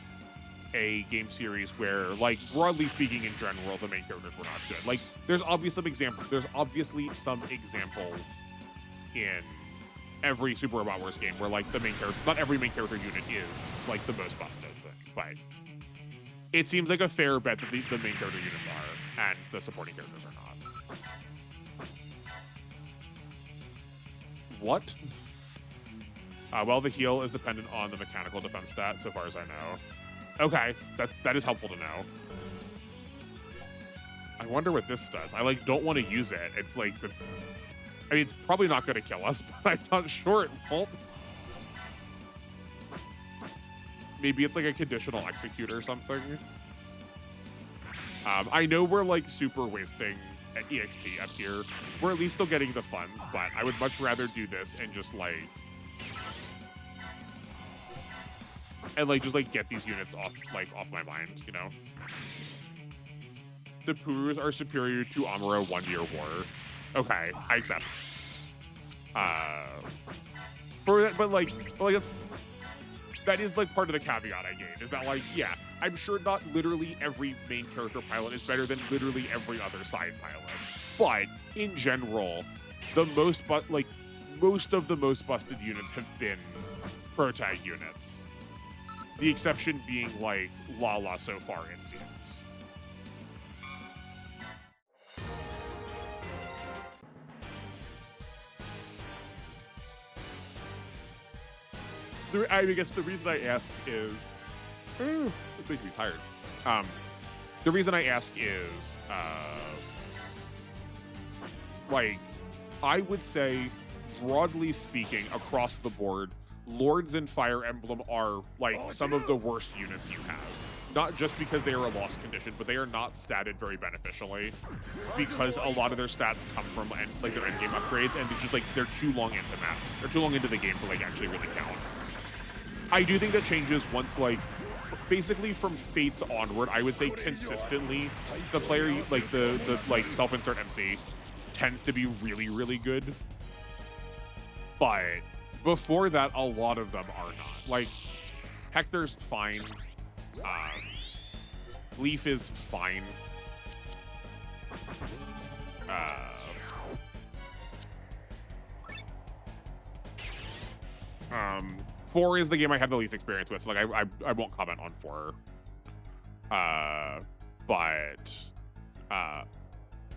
a game series where, like, broadly speaking, in general, the main characters were not good. Like, there's obviously some examples in every Super Robot Wars game where, like, the main character, not every main character unit is, like, the most busted thing, but it seems like a fair bet that the main character units are, and the supporting characters are not. What? Well, the heal is dependent on the mechanical defense stat, so far as I know. Okay, that is helpful to know. I wonder what this does. I, like, don't want to use it. It's like, I mean, it's probably not going to kill us, but I'm not sure it won't. Maybe it's like a conditional execute or something. I know we're, like, super wasting EXP up here. We're at least still getting the funds, but I would much rather do this and just, like, just, like, get these units off my mind, you know? The Purus are superior to Amuro 1-year war. Okay, I accept. That is, like, part of the caveat I gave, is that, like, yeah, I'm sure not literally every main character pilot is better than literally every other side pilot. But, in general, most of the most busted units have been protag units. The exception being, like, Lala so far, it seems. I guess the reason I ask is... it makes me tired. The reason I ask is... like, I would say, broadly speaking, across the board, Lords and Fire Emblem are, like, some of the worst units you have. Not just because they are a lost condition, but they are not statted very beneficially, because a lot of their stats come from, like, their endgame upgrades, and it's just, like, they're too long into maps. They're too long into the game to, like, actually really count. I do think that changes once, like, basically from Fates onward, I would say consistently, the player, like, the self-insert MC tends to be really, really good. But before that, a lot of them are not. Like, Hector's fine. Leaf is fine. 4 is the game I have the least experience with, so, like, I won't comment on 4.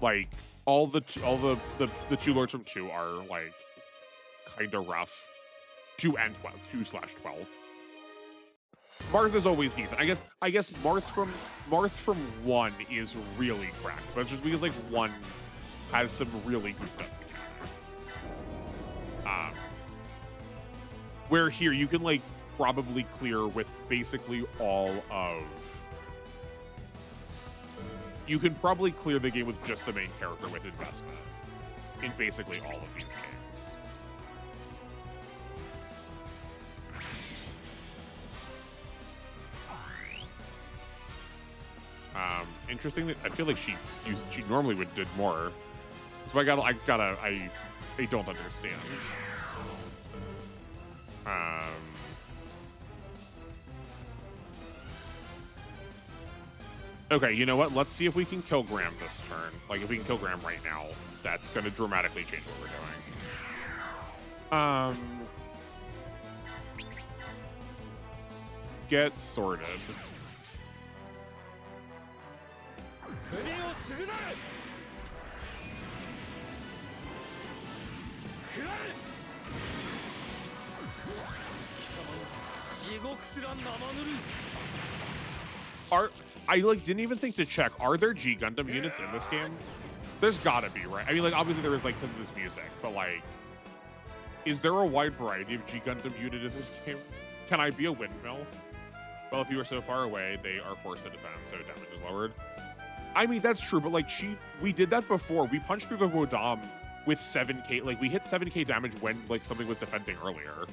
Like, all the two lords from 2 are, like, kind of rough. 2 and 12, 2/12. Marth is always decent. I guess Marth from 1 is really cracked, but it's just because, like, 1 has some really goofed up mechanics. Where here you can, like, probably clear with basically all of... You can probably clear the game with just the main character with investment in basically all of these games. Interesting that I feel like she normally would did more. So I don't understand. Okay, you know what? Let's see if we can kill Graham this turn. Like, if we can kill Graham right now, that's going to dramatically change what we're doing. Get sorted. I didn't even think to check. Are there G Gundam units in this game? There's gotta be, right? I mean, like, obviously there is, like, because of this music, but, like, is there a wide variety of G Gundam unit in this game? Can I be a windmill? Well, if you are so far away, they are forced to defend, so damage is lowered. I mean, that's true, but, like, we did that before. We punched through the Gundam with 7k. Like, we hit 7k damage when, like, something was defending earlier.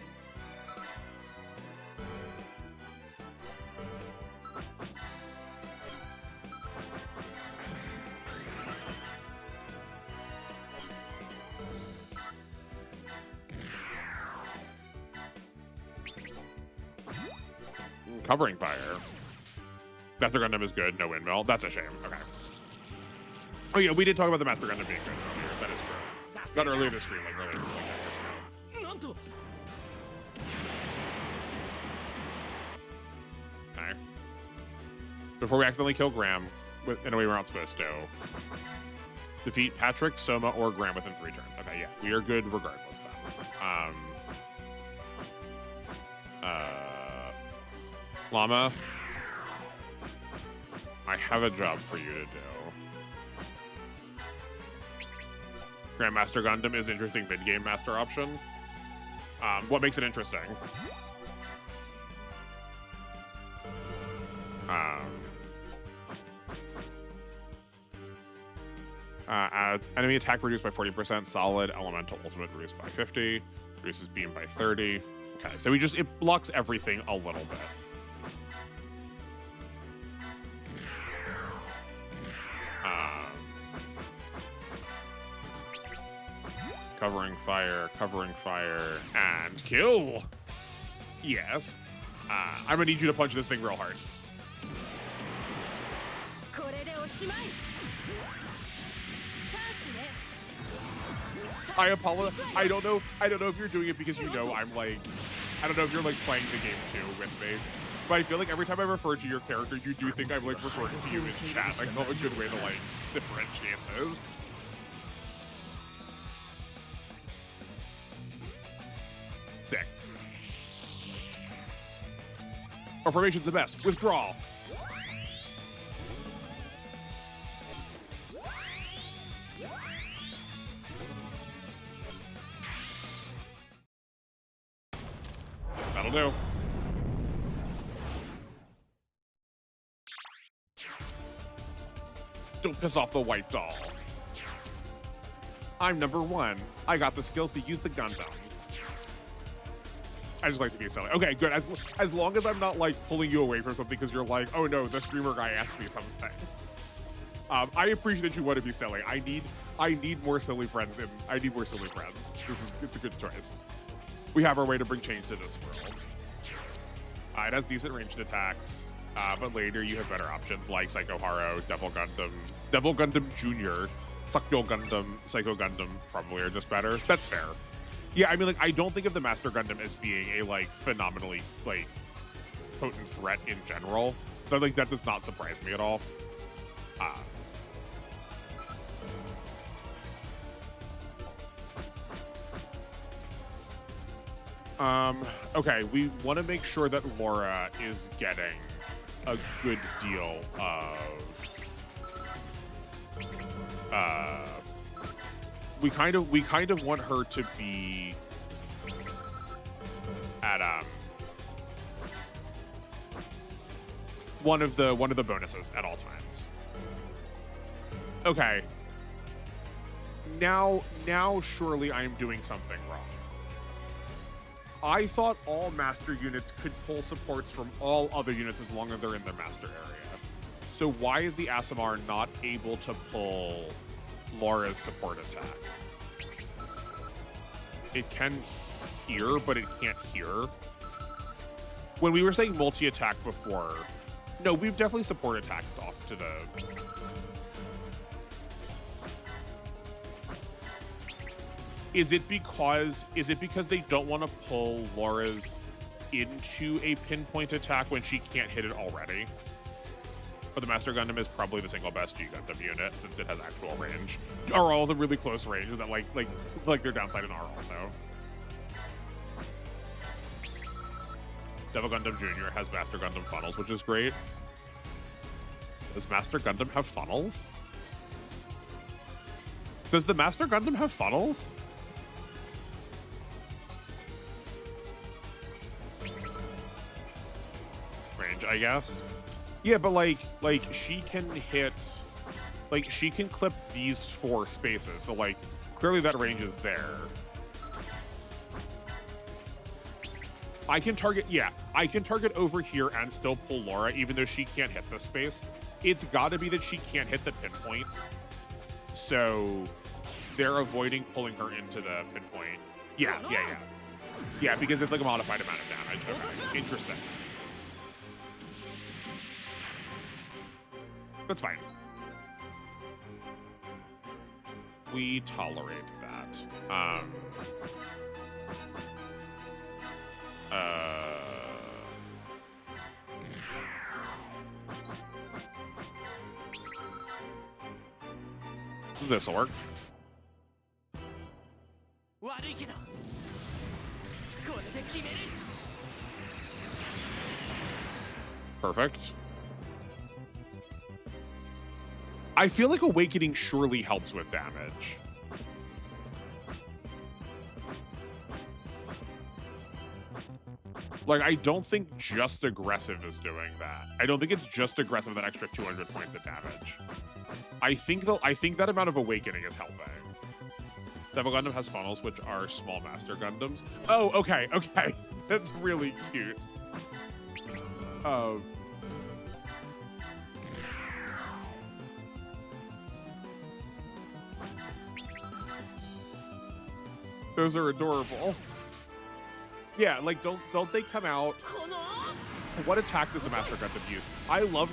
Covering fire. Master Gundam is good. No windmill. That's a shame. Okay. Oh yeah, we did talk about the Master Gundam being good earlier. That is true. Not earlier this stream, like earlier, like 10 years ago. Okay. Before we accidentally kill Graham in a way we're not supposed to. Defeat Patrick, Soma, or Graham within 3 turns. Okay, yeah. We are good regardless then. Llama, I have a job for you to do. Grandmaster Gundam is an interesting mid-game master option. What makes it interesting? Enemy attack reduced by 40%. Solid elemental ultimate reduced by 50. Reduces beam by 30. Okay, so it blocks everything a little bit. Covering fire, and kill! Yes. I'm gonna need you to punch this thing real hard. I apologize. I don't know if you're doing it because you know I'm like, I don't know if you're like playing the game too with me. But I feel like every time I refer to your character, you do think I'm like referring to you in chat. Like, not a good way to like differentiate those. Sick. Our formation's the best. Withdraw. That'll do. Don't piss off the white doll. I'm number 1. I got the skills to use the Gundam. I just like to be silly. Okay, good. As long as I'm not like pulling you away from something because you're like, oh no, the streamer guy asked me something. I appreciate that you want to be silly. I need more silly friends, and I need more silly friends. It's a good choice. We have our way to bring change to this world. It has decent ranged attacks, but later you have better options like Psycho Haro, Devil Gundam Jr., Sakyo Gundam, Psycho Gundam probably are just better. That's fair. Yeah, I mean, like, I don't think of the Master Gundam as being a, like, phenomenally, like, potent threat in general. So, like, that does not surprise me at all. Okay, we want to make sure that Laura is getting a good deal of, we kind of want her to be at one of the bonuses at all times. Okay. Now surely I am doing something wrong. I thought all master units could pull supports from all other units as long as they're in their master area. So why is the Asimar not able to pull Laura's support attack? It can hear, but it can't hear. When we were saying multi-attack before, no, we've definitely support attacked off to the... Is it because they don't want to pull Laura's into a pinpoint attack when she can't hit it already? But the Master Gundam is probably the single best G Gundam unit since it has actual range. Are all the really close range that like their downside in R also. Devil Gundam Jr. has Master Gundam funnels, which is great. Does Master Gundam have funnels? Does the Master Gundam have funnels? Range, I guess. Yeah, but like she can hit, like she can clip these 4 spaces. So like clearly that range is there. I can target, yeah, I can target over here and still pull Laura even though she can't hit this space. It's got to be that she can't hit the pinpoint. So they're avoiding pulling her into the pinpoint. Yeah, because it's like a modified amount of damage. Okay, interesting. That's fine. We tolerate that. This'll work. Perfect. I feel like Awakening surely helps with damage. Like, I don't think just aggressive is doing that. I don't think it's just aggressive that extra 200 points of damage. I think that amount of Awakening is helping. Devil Gundam has funnels, which are small Master Gundams. Oh, okay. That's really cute. Those are adorable. Yeah, like don't they come out? What attack does the Master Gundam use? I love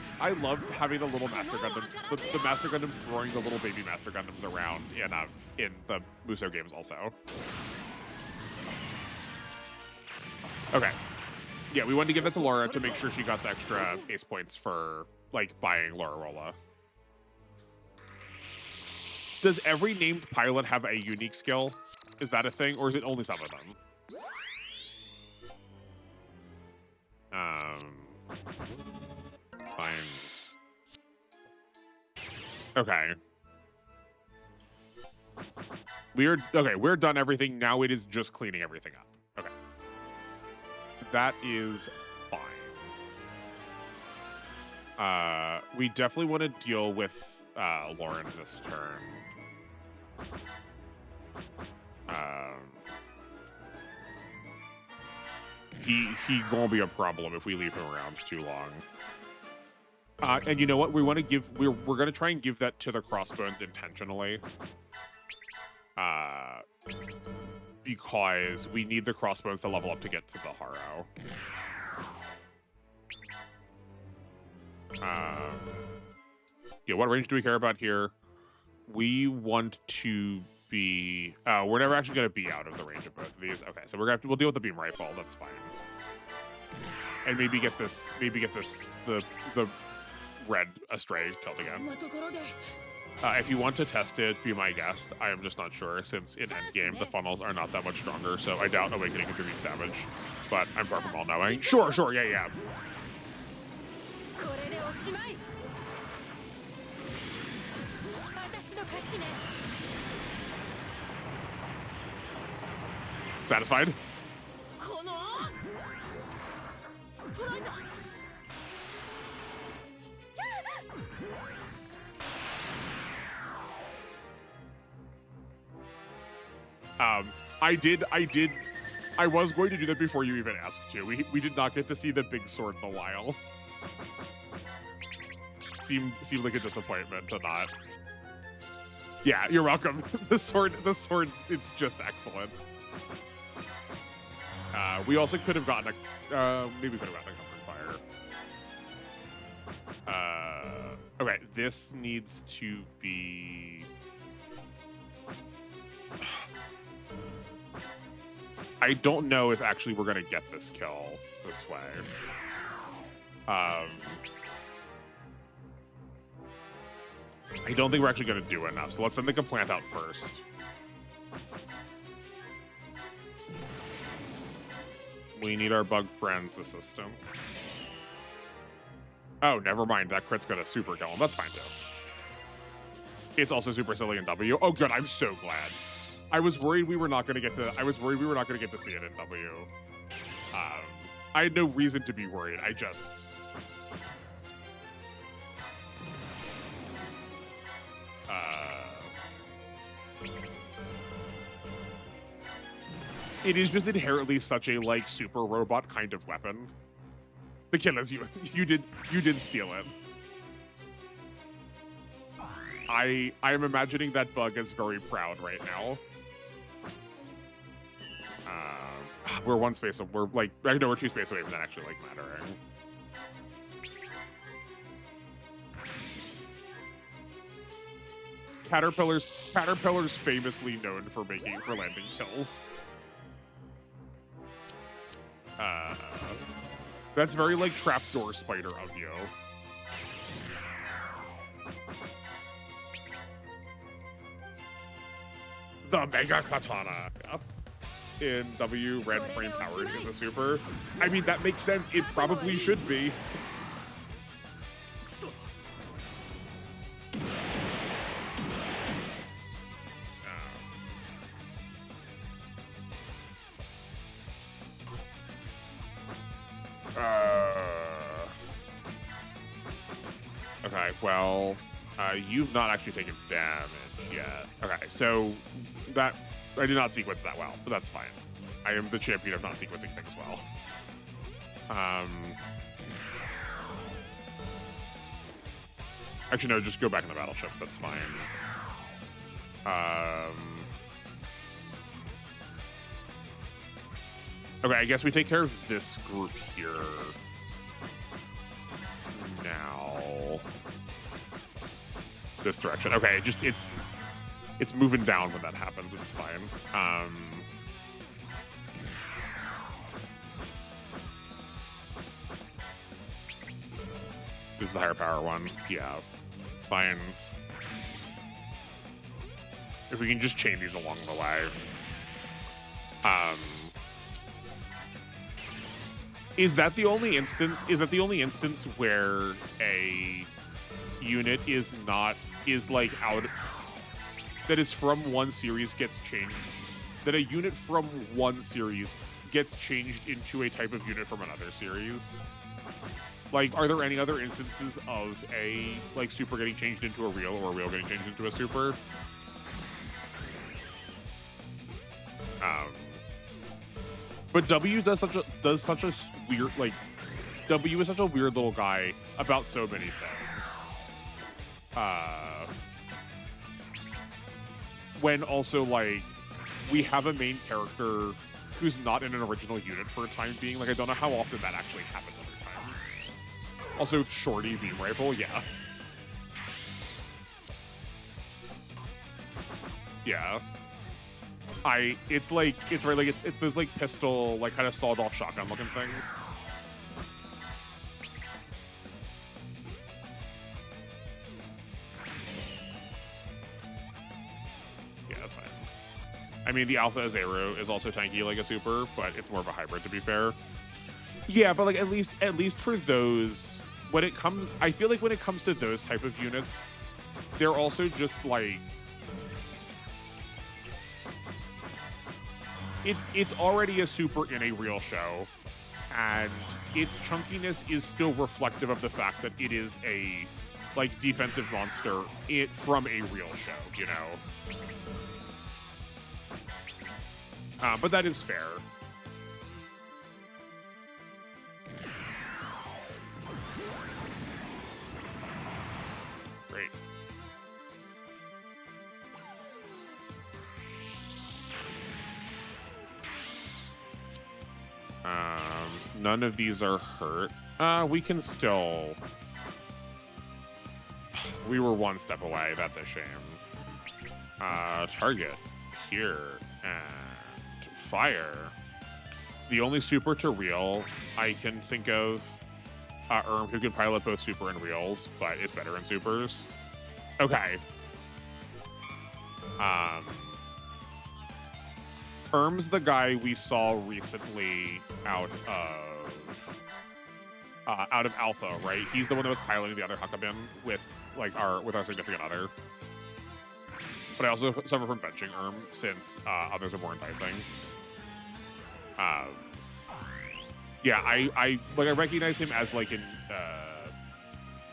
having the little Master Gundams, the Master Gundam throwing the little baby Master Gundams around in the Musou games also. Okay. Yeah, we wanted to give that to Laura to make sure she got the extra ace points for like buying Laura Rolla. Does every named pilot have a unique skill? Is that a thing, or is it only some of them? It's fine. Okay. We're done everything. Now it is just cleaning everything up. Okay. That is fine. We definitely want to deal with Lauren this turn. He gonna be a problem if we leave him around too long. And you know what? We want to give we're gonna try and give that to the Crossbones intentionally. Because we need the Crossbones to level up to get to the Haro. Yeah, what range do we care about here? We want to be we're never actually going to be out of the range of both of these. Okay, so we'll deal with the beam rifle. That's fine. And maybe get the red Astray killed again. If you want to test it, be my guest. I am just not sure, since in endgame the funnels are not that much stronger, so I doubt Awakening contributes damage. But I'm far from all knowing. Sure, yeah. Satisfied? I was going to do that before you even asked to. We did not get to see the big sword in a while. Seemed like a disappointment to not. Yeah, you're welcome. The sword, it's just excellent. We also could have gotten maybe we could have gotten a Covering Fire. Okay, this needs to be. I don't know if actually we're gonna get this kill this way. I don't think we're actually gonna do enough, so let's send the Plant out first. We need our bug friend's assistance. Oh, never mind. That crit's gonna super kill him. That's fine too. It's also super silly in W. Oh, good. I'm so glad. I was worried we were not gonna get to. I was worried we were not gonna get to see it in W. I had no reason to be worried. I just. It is just inherently such a like super robot kind of weapon. The killers, you did steal it. I am imagining that bug is very proud right now. We're one space. We're like I know we're 2 space away from that actually like mattering. Caterpillar's famously known for landing kills. That's very like trapdoor spider of you. The Mega Katana. Yep. In W, red frame powered is a super. I mean, that makes sense. It probably should be. Okay, well, you've not actually taken damage yet. Okay, so that I did not sequence that well, but that's fine. I am the champion of not sequencing things well. Actually, no, just go back in the battleship. That's fine. Okay, I guess we take care of this group here now. This direction. Okay, it's moving down when that happens. It's fine. This is the higher power one. Yeah, it's fine. If we can just chain these along the way. Is that the only instance? Is that the only instance where a unit is like out? That is from one series gets changed. That a unit from one series gets changed into a type of unit from another series. Like, are there any other instances of a like super getting changed into a real or a real getting changed into a super? But W does such a weird, like, W is such a weird little guy about so many things. When also, like, we have a main character who's not in an original unit for a time being. Like, I don't know how often that actually happens other times. Also, Shorty beam rifle, yeah. Yeah. It's those like pistol, like kind of sawed off shotgun looking things. Yeah, that's fine. I mean, the Alpha Azero is also tanky like a super, but it's more of a hybrid to be fair. Yeah, but like at least for those, I feel like when it comes to those type of units, they're also just like, it's already a super in a real show, and its chunkiness is still reflective of the fact that it is a like defensive monster from a real show, you know. But that is fair. Great. None of these are hurt. We can still... We were one step away. That's a shame. Target here and fire. The only super to real I can think of, who can pilot both super and reals, but is better in supers. Okay. Erm's the guy we saw recently out of Alpha, right? He's the one that was piloting the other Huckabin with our significant other. But I also suffer from benching Erm since others are more enticing. Yeah, I recognize him as like an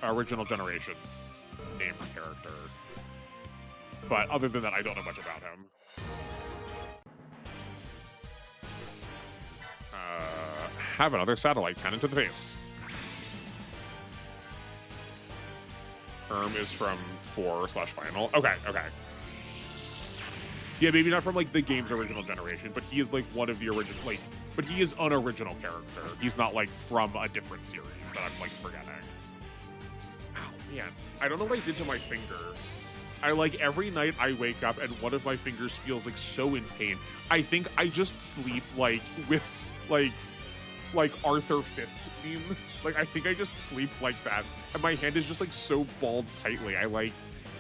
original Generations named character. But other than that, I don't know much about him. Have another satellite cannon to the face. Erm is from 4/final. Okay. Yeah, maybe not from like the game's original generation, but he is like one of the original, like, but he is an original character. He's not like from a different series that I'm like forgetting. Oh man, I don't know what I did to my finger. I like every night I wake up and one of my fingers feels like so in pain. I think I just sleep like with like Arthur Fist meme. Like I think I just sleep like that. And my hand is just like so balled tightly. I like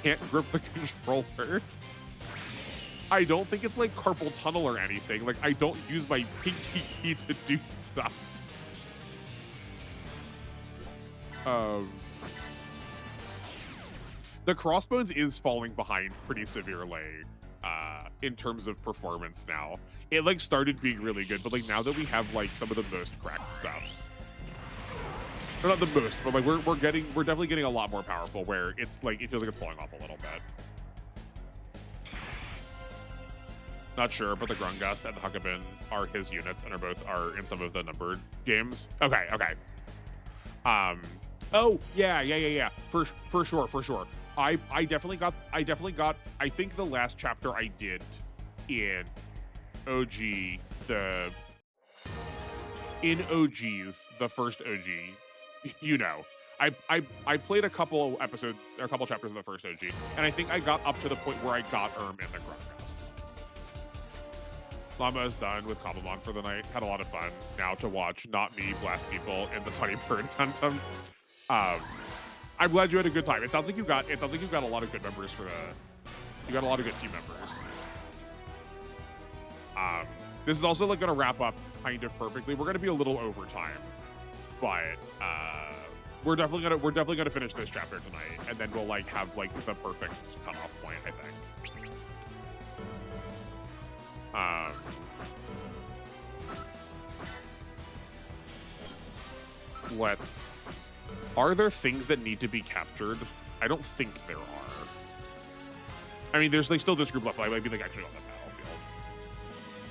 can't grip the controller. I don't think it's like carpal tunnel or anything. Like I don't use my pinky key to do stuff. The Crossbones is falling behind pretty severely in terms of performance now. It like started being really good, but like now that we have like some of the most cracked stuff, or not the most, but like we're definitely getting a lot more powerful. Where it's like it feels like it's falling off a little bit. Not sure, but the Grungust and the Huckabin are his units and are in some of the numbered games. Okay. Oh yeah. For sure. I definitely got. I think the last chapter I did in OG's the first OG. You know, I played a couple episodes or a couple chapters of the first OG, and I think I got up to the point where I got in the Grungust. Llama is done with Cobblemon for the night. Had a lot of fun. Now to watch not me blast people in the Funny Bird Gundam. I'm glad you had a good time. It sounds like you got a lot of good members for you got a lot of good team members. This is also like gonna wrap up kind of perfectly. We're gonna be a little over time, but we're definitely gonna finish this chapter tonight, and then we'll like have like the perfect cutoff point, I think. Are there things that need to be captured? I don't think there are. I mean, there's like still this group left, but I might be like actually on the battlefield.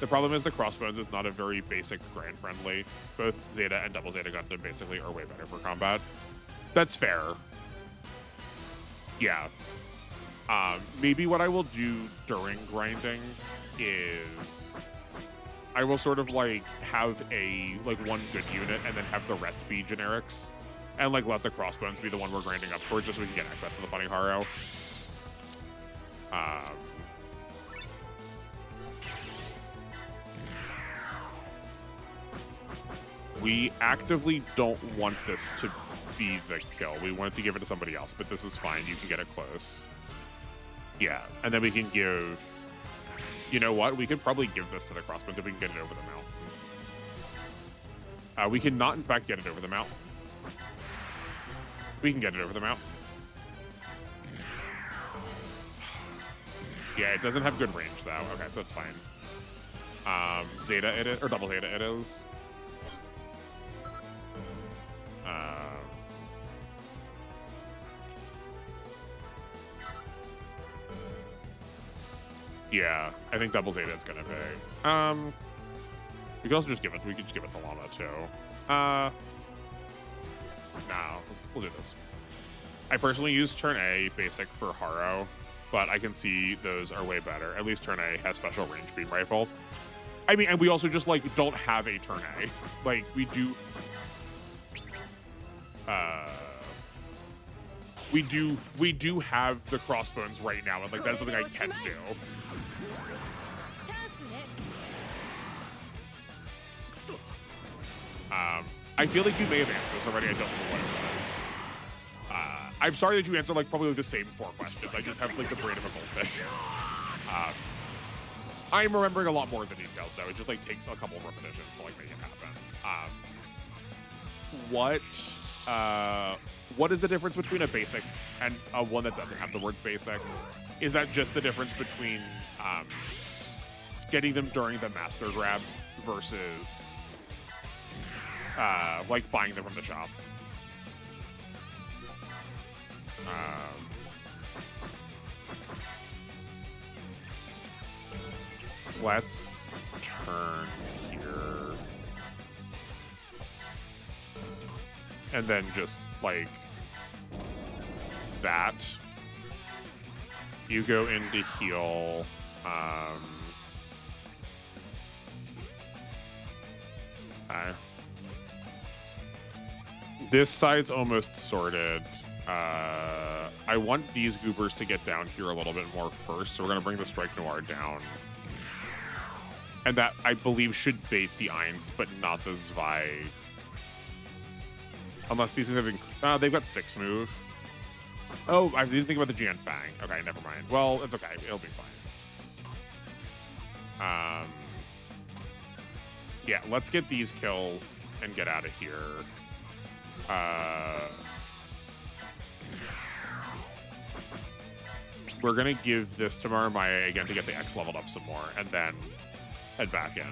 The problem is the Crossbones is not a very basic grind friendly. Both Zeta and Double Zeta Gundam basically are way better for combat. That's fair. Yeah. Maybe what I will do during grinding is I will sort of like have one good unit and then have the rest be generics, and like let the Crossbones be the one we're grinding up towards just so we can get access to the Funny Haro. We actively don't want this to be the kill. We wanted to give it to somebody else, but this is fine. You can get it close. Yeah, and then we can give... You know what? We could probably give this to the Crossbones if we can get it over the mountain. We cannot, in fact, get it over the mountain. We can get it over the mountain. Yeah, it doesn't have good range, though. Okay, that's fine. Zeta it is, or Double Zeta it is. Yeah, I think Double Zeta is gonna pay. We could also just give it. We could just give it to Llama too. No, we'll do this. I personally use turn A basic for Haro, but I can see those are way better. At least turn A has special range beam rifle. I mean, and we also just like don't have a turn A. Like we do. We do have the Crossbones right now, and like that's something I can do. I feel like you may have answered this already. I don't know what it was. I'm sorry that you answered like probably the same 4 questions. I just have like the brain of a goldfish. I'm remembering a lot more of the details though. It just like takes a couple of repetitions to like make it happen. What is the difference between a basic and a one that doesn't have the words basic? Is that just the difference between getting them during the master grab versus like buying them from the shop? Let's turn here. And then just like that. You go into heal. This side's almost sorted. I I want these goobers to get down here a little bit more first, so we're going to bring the Strike Noir down. And that, I believe, should bait the Eins, but not the Zwei. Unless these things have they've got 6 move. Oh, I didn't think about the Jian Fang. Okay, never mind. Well, it's okay. It'll be fine. Yeah, let's get these kills and get out of here. We're going to give this to Marmaya again to get the X leveled up some more, and then head back in.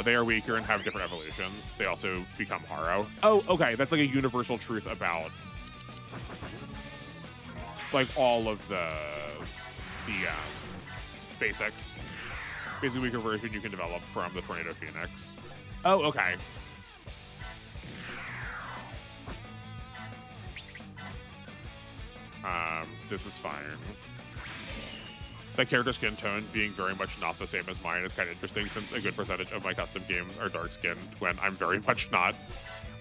They are weaker and have different evolutions. They also become Haro. Oh, okay. That's like a universal truth about like all of the basics. Basically, weaker version you can develop from the Tornado Phoenix. Oh, okay. This is fine. That character skin tone being very much not the same as mine is kind of interesting, since a good percentage of my custom games are dark skinned when I'm very much not.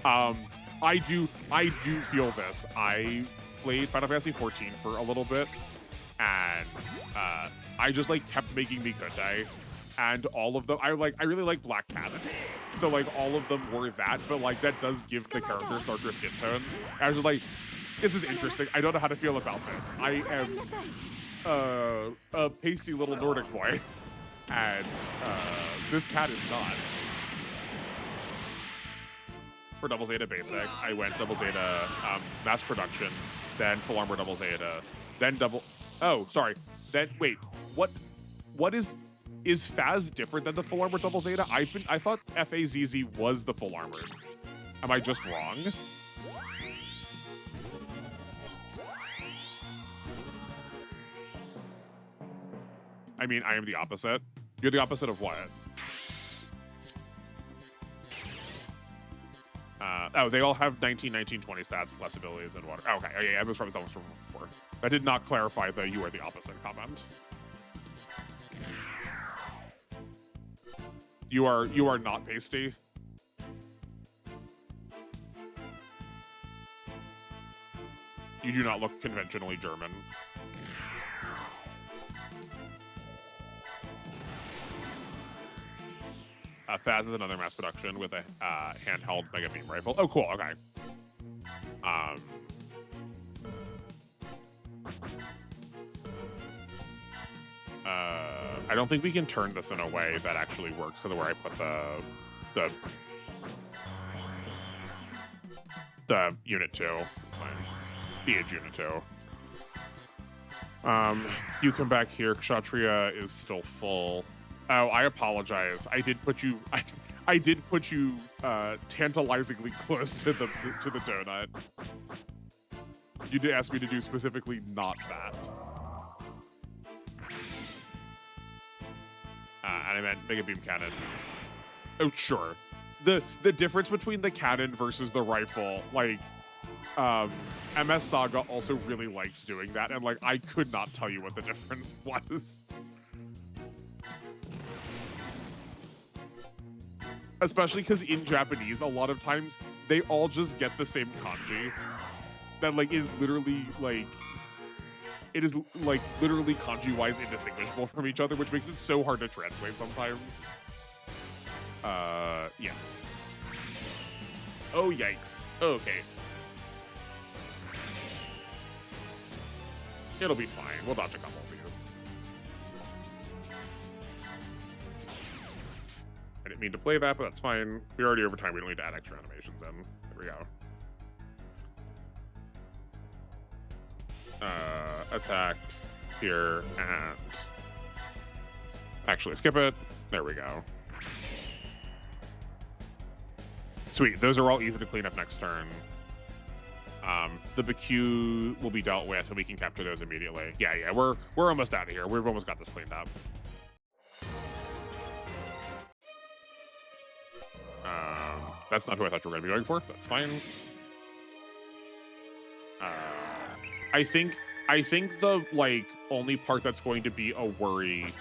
I do feel this. I played Final Fantasy 14 for a little bit, and I just like kept making Mikote, and all of them I really like black cats, so like all of them were that, but like that does give the characters darker skin tones. And I was just like, this is interesting. I don't know how to feel about this. I am a pasty little Nordic boy, and this cat is not. For Double Zeta Basic, I went Double Zeta Mass Production, then Full Armor Double Zeta, then wait, what is Phaz different than the Full Armor Double Zeta? I thought FAZZ was the Full Armored. Am I just wrong? I mean, I am the opposite. You're the opposite of what? They all have 19, 19, 20 stats, less abilities, and water. Oh, okay, yeah, I was from before. That did not clarify the you are the opposite comment. You are not pasty. You do not look conventionally German. Phaz is another mass production with a handheld Mega Beam rifle. Oh, cool. Okay. I don't think we can turn this in a way that actually works because of where I put the Unit 2. It's fine. The Age Unit 2. You come back here. Kshatriya is still full. Oh, I apologize. I did put you tantalizingly close to the donut. You did ask me to do specifically not that. And I meant Mega Beam Cannon. Oh, sure. The difference between the cannon versus the rifle, like, MS Saga also really likes doing that, and like I could not tell you what the difference was. Especially because in Japanese, a lot of times, they all just get the same kanji. That, like, is literally, like... It is, like, literally kanji-wise indistinguishable from each other, which makes it so hard to translate sometimes. Yeah. Oh, yikes. Okay. It'll be fine. We'll dodge a couple of these. I didn't mean to play that, but that's fine. We're already over time. We don't need to add extra animations in. There we go. Attack here and... Actually, skip it. There we go. Sweet. Those are all easy to clean up next turn. The BQ will be dealt with, and we can capture those immediately. Yeah, we're almost out of here. We've almost got this cleaned up. That's not who I thought you were going to be going for. That's fine. I think the like only part that's going to be a worry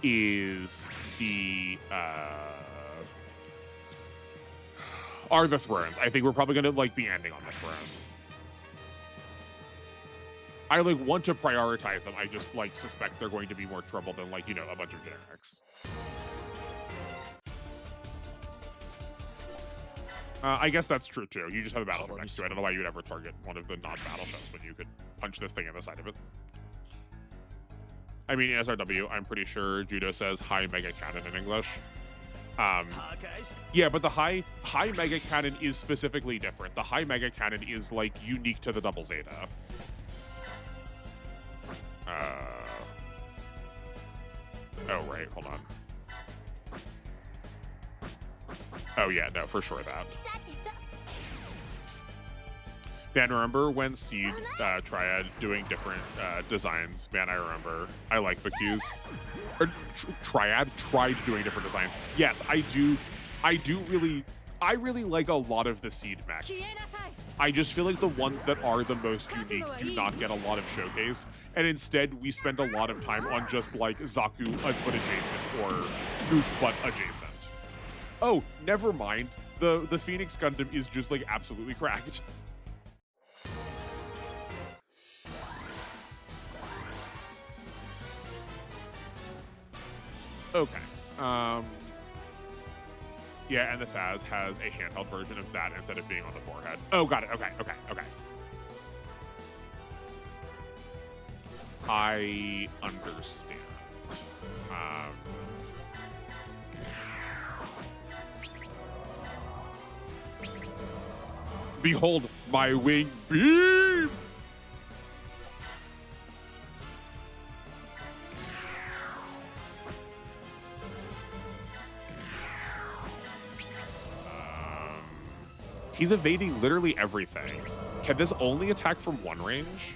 is are the thrones. I think we're probably going to like be ending on the thrones. I like want to prioritize them. I just like suspect they're going to be more trouble than like, you know, a bunch of generics. I guess that's true too. You just have a battle next to it. I don't know why you would ever target one of the non-battle ships when you could punch this thing in the side of it. I mean, SRW, I'm pretty sure Judo says high mega cannon in English. Yeah, but the high mega cannon is specifically different. The high mega cannon is like unique to the double Zeta. Oh right, hold on. Oh yeah, no, for sure that. Man, remember when Seed Triad doing different designs? Man, I remember. I like the cues. Or Triad tried doing different designs. Yes, I do. I really like a lot of the Seed mechs. I just feel like the ones that are the most unique do not get a lot of showcase, and instead we spend a lot of time on just like Zaku but adjacent or Goof but adjacent. Oh, never mind. The Phoenix Gundam is just like absolutely cracked. Okay. Yeah, and the Faz has a handheld version of that instead of being on the forehead. Oh, got it. Okay. I understand. Behold my wing beam! He's evading literally everything. Can this only attack from one range?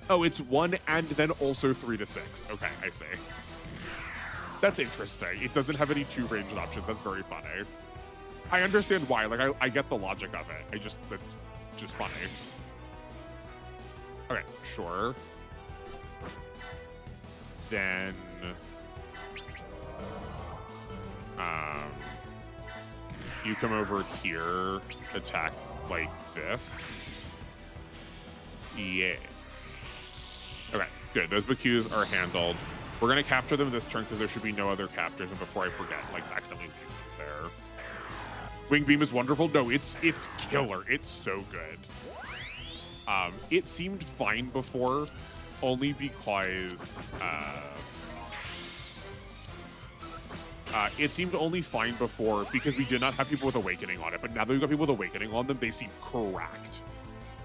Oh, it's 1 and then also 3 to 6. Okay, I see. That's interesting. It doesn't have any 2 ranged options. That's very funny. I understand why. Like, I get the logic of it. That's just funny. Okay, sure. Then... you come over here, attack like this. Yes. Okay, good. Those Bakus are handled. We're going to capture them this turn because there should be no other captures. And before I forget, like, accidentally leave them there. Wing Beam is wonderful. No, it's killer. It's so good. It seemed fine before, only because... it seemed only fine before because we did not have people with Awakening on it, but now that we've got people with Awakening on them, they seem cracked.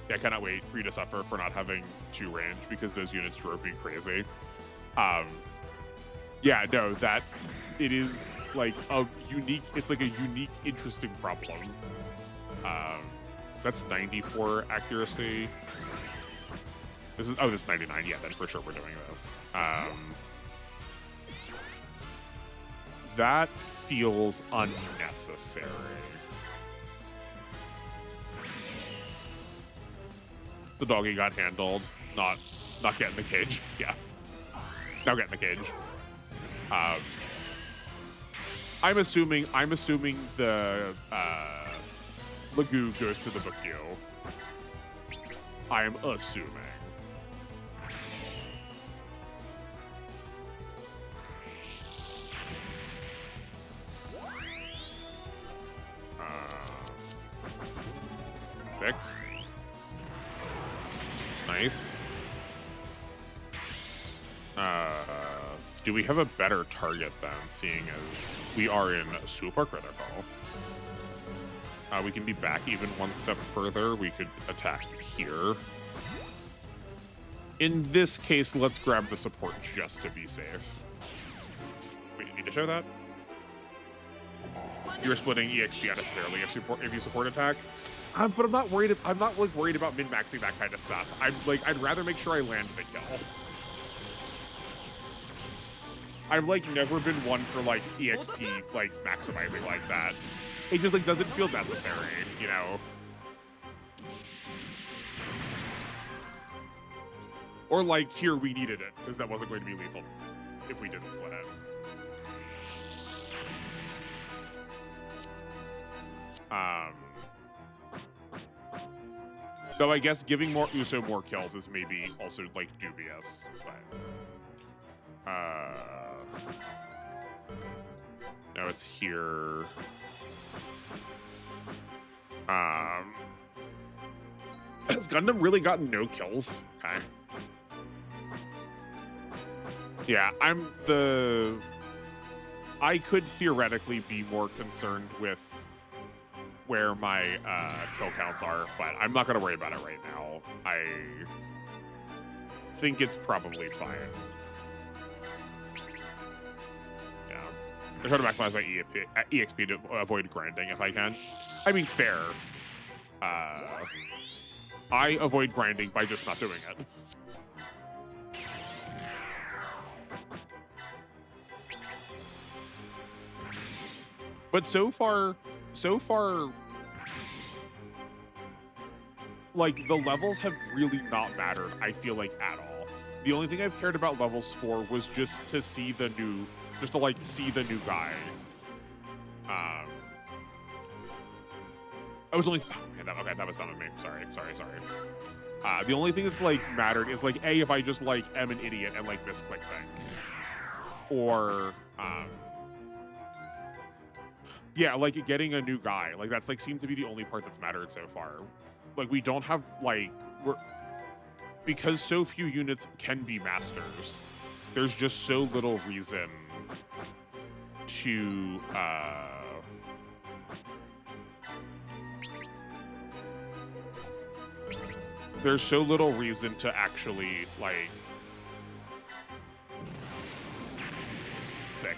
Yeah, I cannot wait for you to suffer for not having 2 range because those units drove me crazy. Yeah, no, that it is like a unique, it's like a unique, interesting problem. That's 94 accuracy. This is, oh, this is 99. Yeah, then for sure we're doing this. That feels unnecessary. The doggy got handled. Not getting the cage. Yeah. Now getting the cage. I'm assuming the Magoo goes to the Baku. I'm assuming. Sick. Nice. Do we have a better target then, seeing as we are in super critical? We can be back even one step further. We could attack here. In this case, let's grab the support just to be safe. We need to show that. You're splitting EXP unnecessarily if you support attack. But I'm not worried. I'm not like worried about min-maxing that kind of stuff. I'd rather make sure I land the kill. I've like never been one for like EXP like maximizing like that. It just like doesn't feel necessary, you know. Or like here we needed it because that wasn't going to be lethal if we didn't split it. Though I guess giving more Uso more kills is maybe also like dubious. But now it's here. Has Gundam really gotten no kills? Okay. Yeah, I could theoretically be more concerned with where my kill counts are, but I'm not going to worry about it right now. I think it's probably fine. Yeah. I try to maximize my EXP to avoid grinding if I can. I mean, fair. I avoid grinding by just not doing it. But so far, like, the levels have really not mattered, I feel like, at all. The only thing I've cared about levels for was just to see the new, see the new guy. I was only, oh, man, okay, that was dumb of me. Sorry. The only thing that's, like, mattered is, like, A, if I just, like, am an idiot and, like, misclick things. Or, yeah, like, getting a new guy. Like, that's, like, seemed to be the only part that's mattered so far. Like, we don't have, like, because so few units can be masters, there's just so little reason to, there's so little reason to actually, like, sick.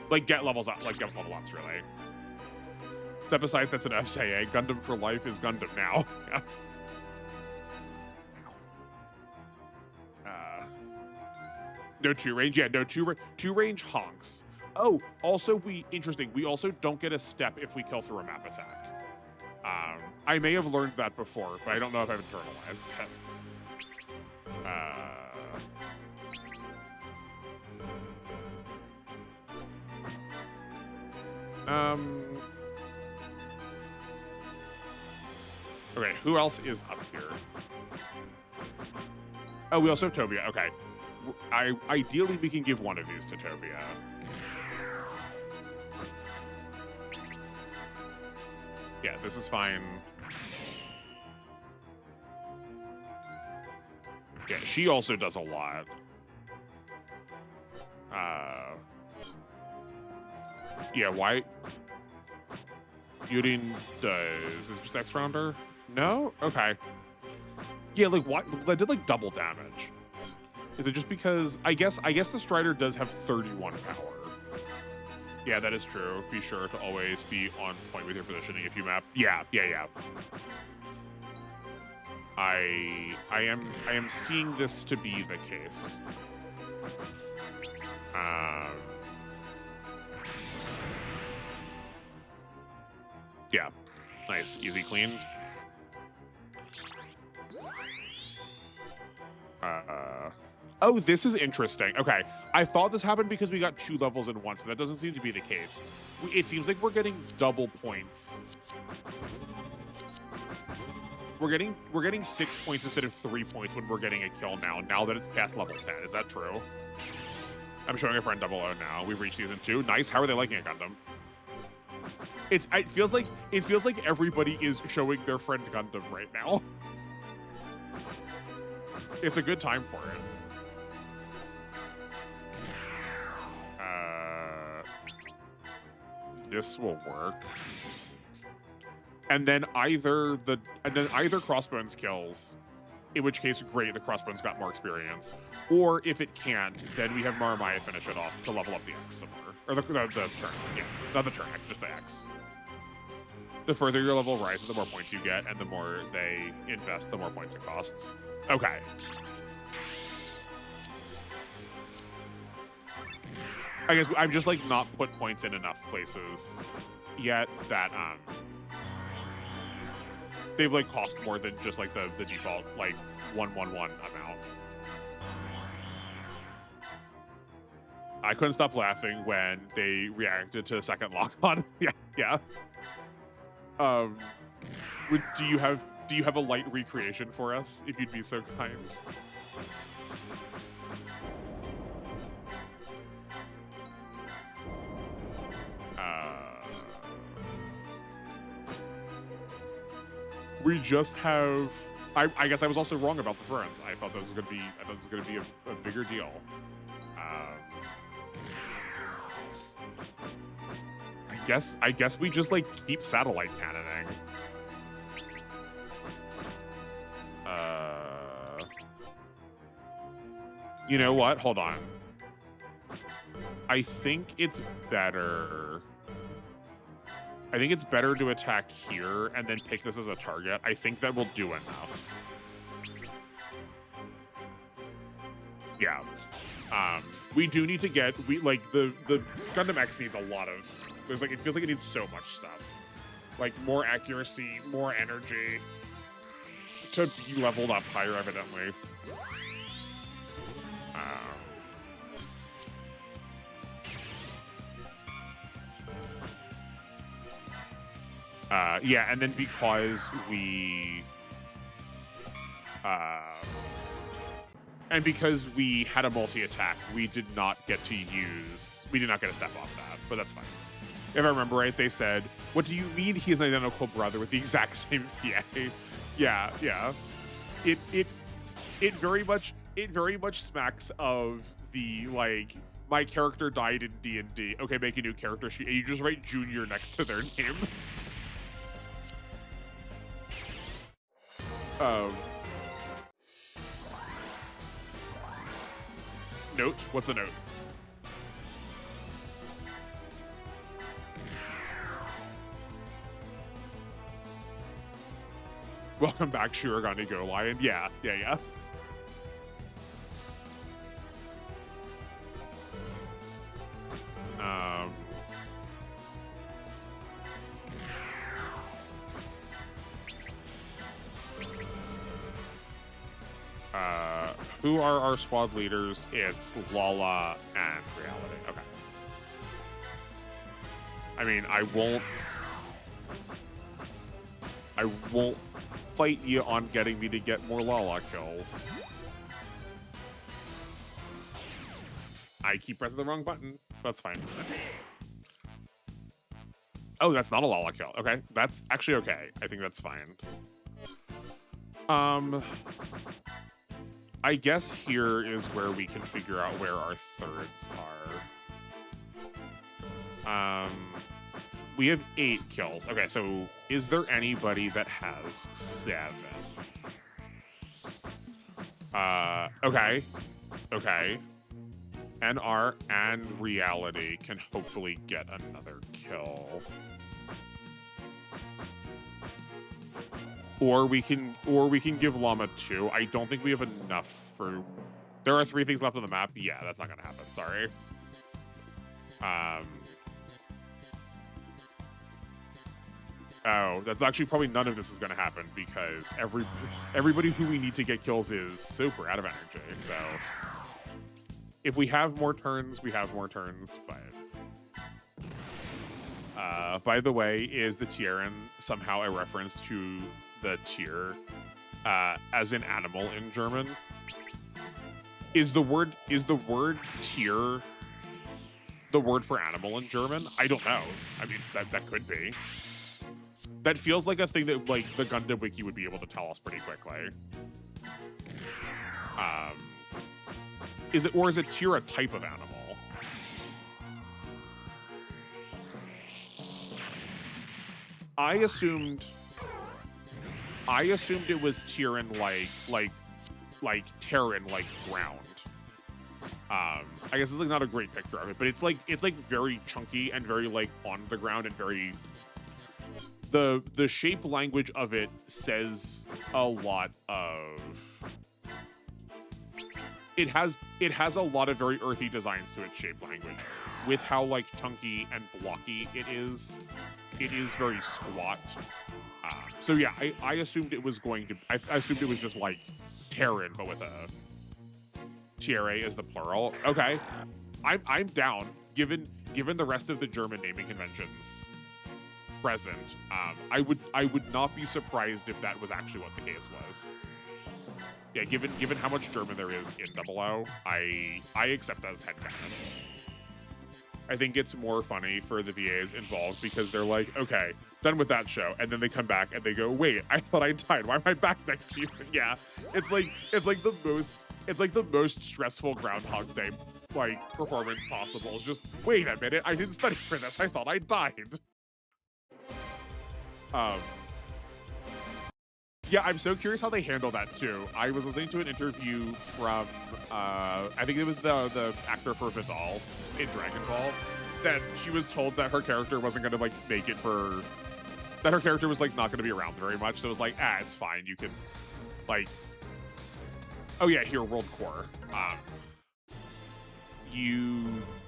Like, get levels up, like, get level ups, really. Step aside, that's an FSA. Gundam for life is Gundam now. Yeah. No 2 range? Yeah, no 2 range honks. Oh, also, interesting, we also don't get a step if we kill through a map attack. I may have learned that before, but I don't know if I've internalized it. Okay, who else is up here? Oh, we also have Tobia. Okay. Ideally, we can give one of these to Tobia. Yeah, this is fine. Yeah, she also does a lot. Yeah, why? Yurin does. Is it just X rounder? No? Okay. Yeah, like, what? That did, like, double damage. Is it just because... I guess the Strider does have 31 power. Yeah, that is true. Be sure to always be on point with your positioning if you map. Yeah. I am seeing this to be the case. Yeah. Nice. Easy, clean. Oh, this is interesting. Okay. I thought this happened because we got 2 levels in once, but that doesn't seem to be the case. It seems like we're getting double points. We're getting 6 points instead of 3 points when we're getting a kill now that it's past level 10. Is that true? I'm showing a friend 00 now. We've reached season 2. Nice. How are they liking it, Gundam? It feels like everybody is showing their friend Gundam right now. It's a good time for it. This will work. And then either Crossbones kills, in which case, great, the Crossbones got more experience. Or if it can't, then we have Maramaya finish it off to level up the X some more. Or the turn, yeah. Not the turn X, just the X. The further your level rises, the more points you get, and the more they invest, the more points it costs. Okay. I guess I've just, like, not put points in enough places yet that, they've, like, cost more than just, like, the default, like, 111 amount. I couldn't stop laughing when they reacted to second lock-on. Yeah. Do you have a light recreation for us, if you'd be so kind? We just have. I guess I was also wrong about the thrones. I thought this was gonna be a bigger deal. I guess we just like keep satellite cannoning. You know what? Hold on. I think it's better to attack here and then take this as a target. I think that will do enough. Yeah. We do need to get the Gundam X needs a lot of it feels like it needs so much stuff. Like more accuracy, more energy to be leveled up higher, evidently. Yeah, and then because we had a multi-attack, we did not get a step off that, but that's fine. If I remember right, they said, "What do you mean he's an identical brother with the exact same PA?" Yeah. It very much smacks of the like, my character died in D&D. Okay, make a new character sheet, and you just write Junior next to their name. Note? What's the note? Welcome back, Shirogane Go Lion. Yeah. Who are our squad leaders? It's Lala and Reality. Okay. I mean, I won't fight you on getting me to get more Lala kills. I keep pressing the wrong button. That's fine. Oh, that's not a Lala kill. Okay, that's actually okay. I think that's fine. I guess here is where we can figure out where our thirds are. We have 8 kills. Okay, so is there anybody that has 7? Okay. NR and Reality can hopefully get another kill. Or we can give Llama 2. I don't think we have enough for... There are 3 things left on the map. Yeah, that's not gonna happen. Sorry. Oh, that's actually probably none of this is gonna happen because everybody who we need to get kills is super out of energy. So if we have more turns, we have more turns. But by the way, is the Tierin somehow a reference to the tier as in animal in German? Is the word tier the word for animal in German? I don't know. I mean, that could be. That feels like a thing that like the Gundam Wiki would be able to tell us pretty quickly. Is it tier a type of animal? I assumed it was Tierin like Terran like ground. I guess it's like not a great picture of it, but it's like very chunky and very like on the ground and very the shape language of it says a lot of it has a lot of very earthy designs to its shape language with how like chunky and blocky it is. It is very squat. So yeah, I assumed it was going to. I assumed it was just like Terran, but with a TRA as the plural. Okay, I'm down. Given the rest of the German naming conventions, present, I would not be surprised if that was actually what the case was. Yeah, given how much German there is in Double O, I accept that as headcanon. I think it's more funny for the VAs involved because they're like, okay, done with that show, and then they come back and they go, wait, I thought I died. Why am I back next season? Yeah, it's like the most stressful Groundhog Day performance possible. It's just, wait a minute, I didn't study for this. I thought I died. Yeah, I'm so curious how they handle that too. I was listening to an interview from, I think it was the actor for Vidal in Dragon Ball, that she was told that her character wasn't going to make it for, that her character was not going to be around very much. So it was like, it's fine. You can oh yeah, here, World Core.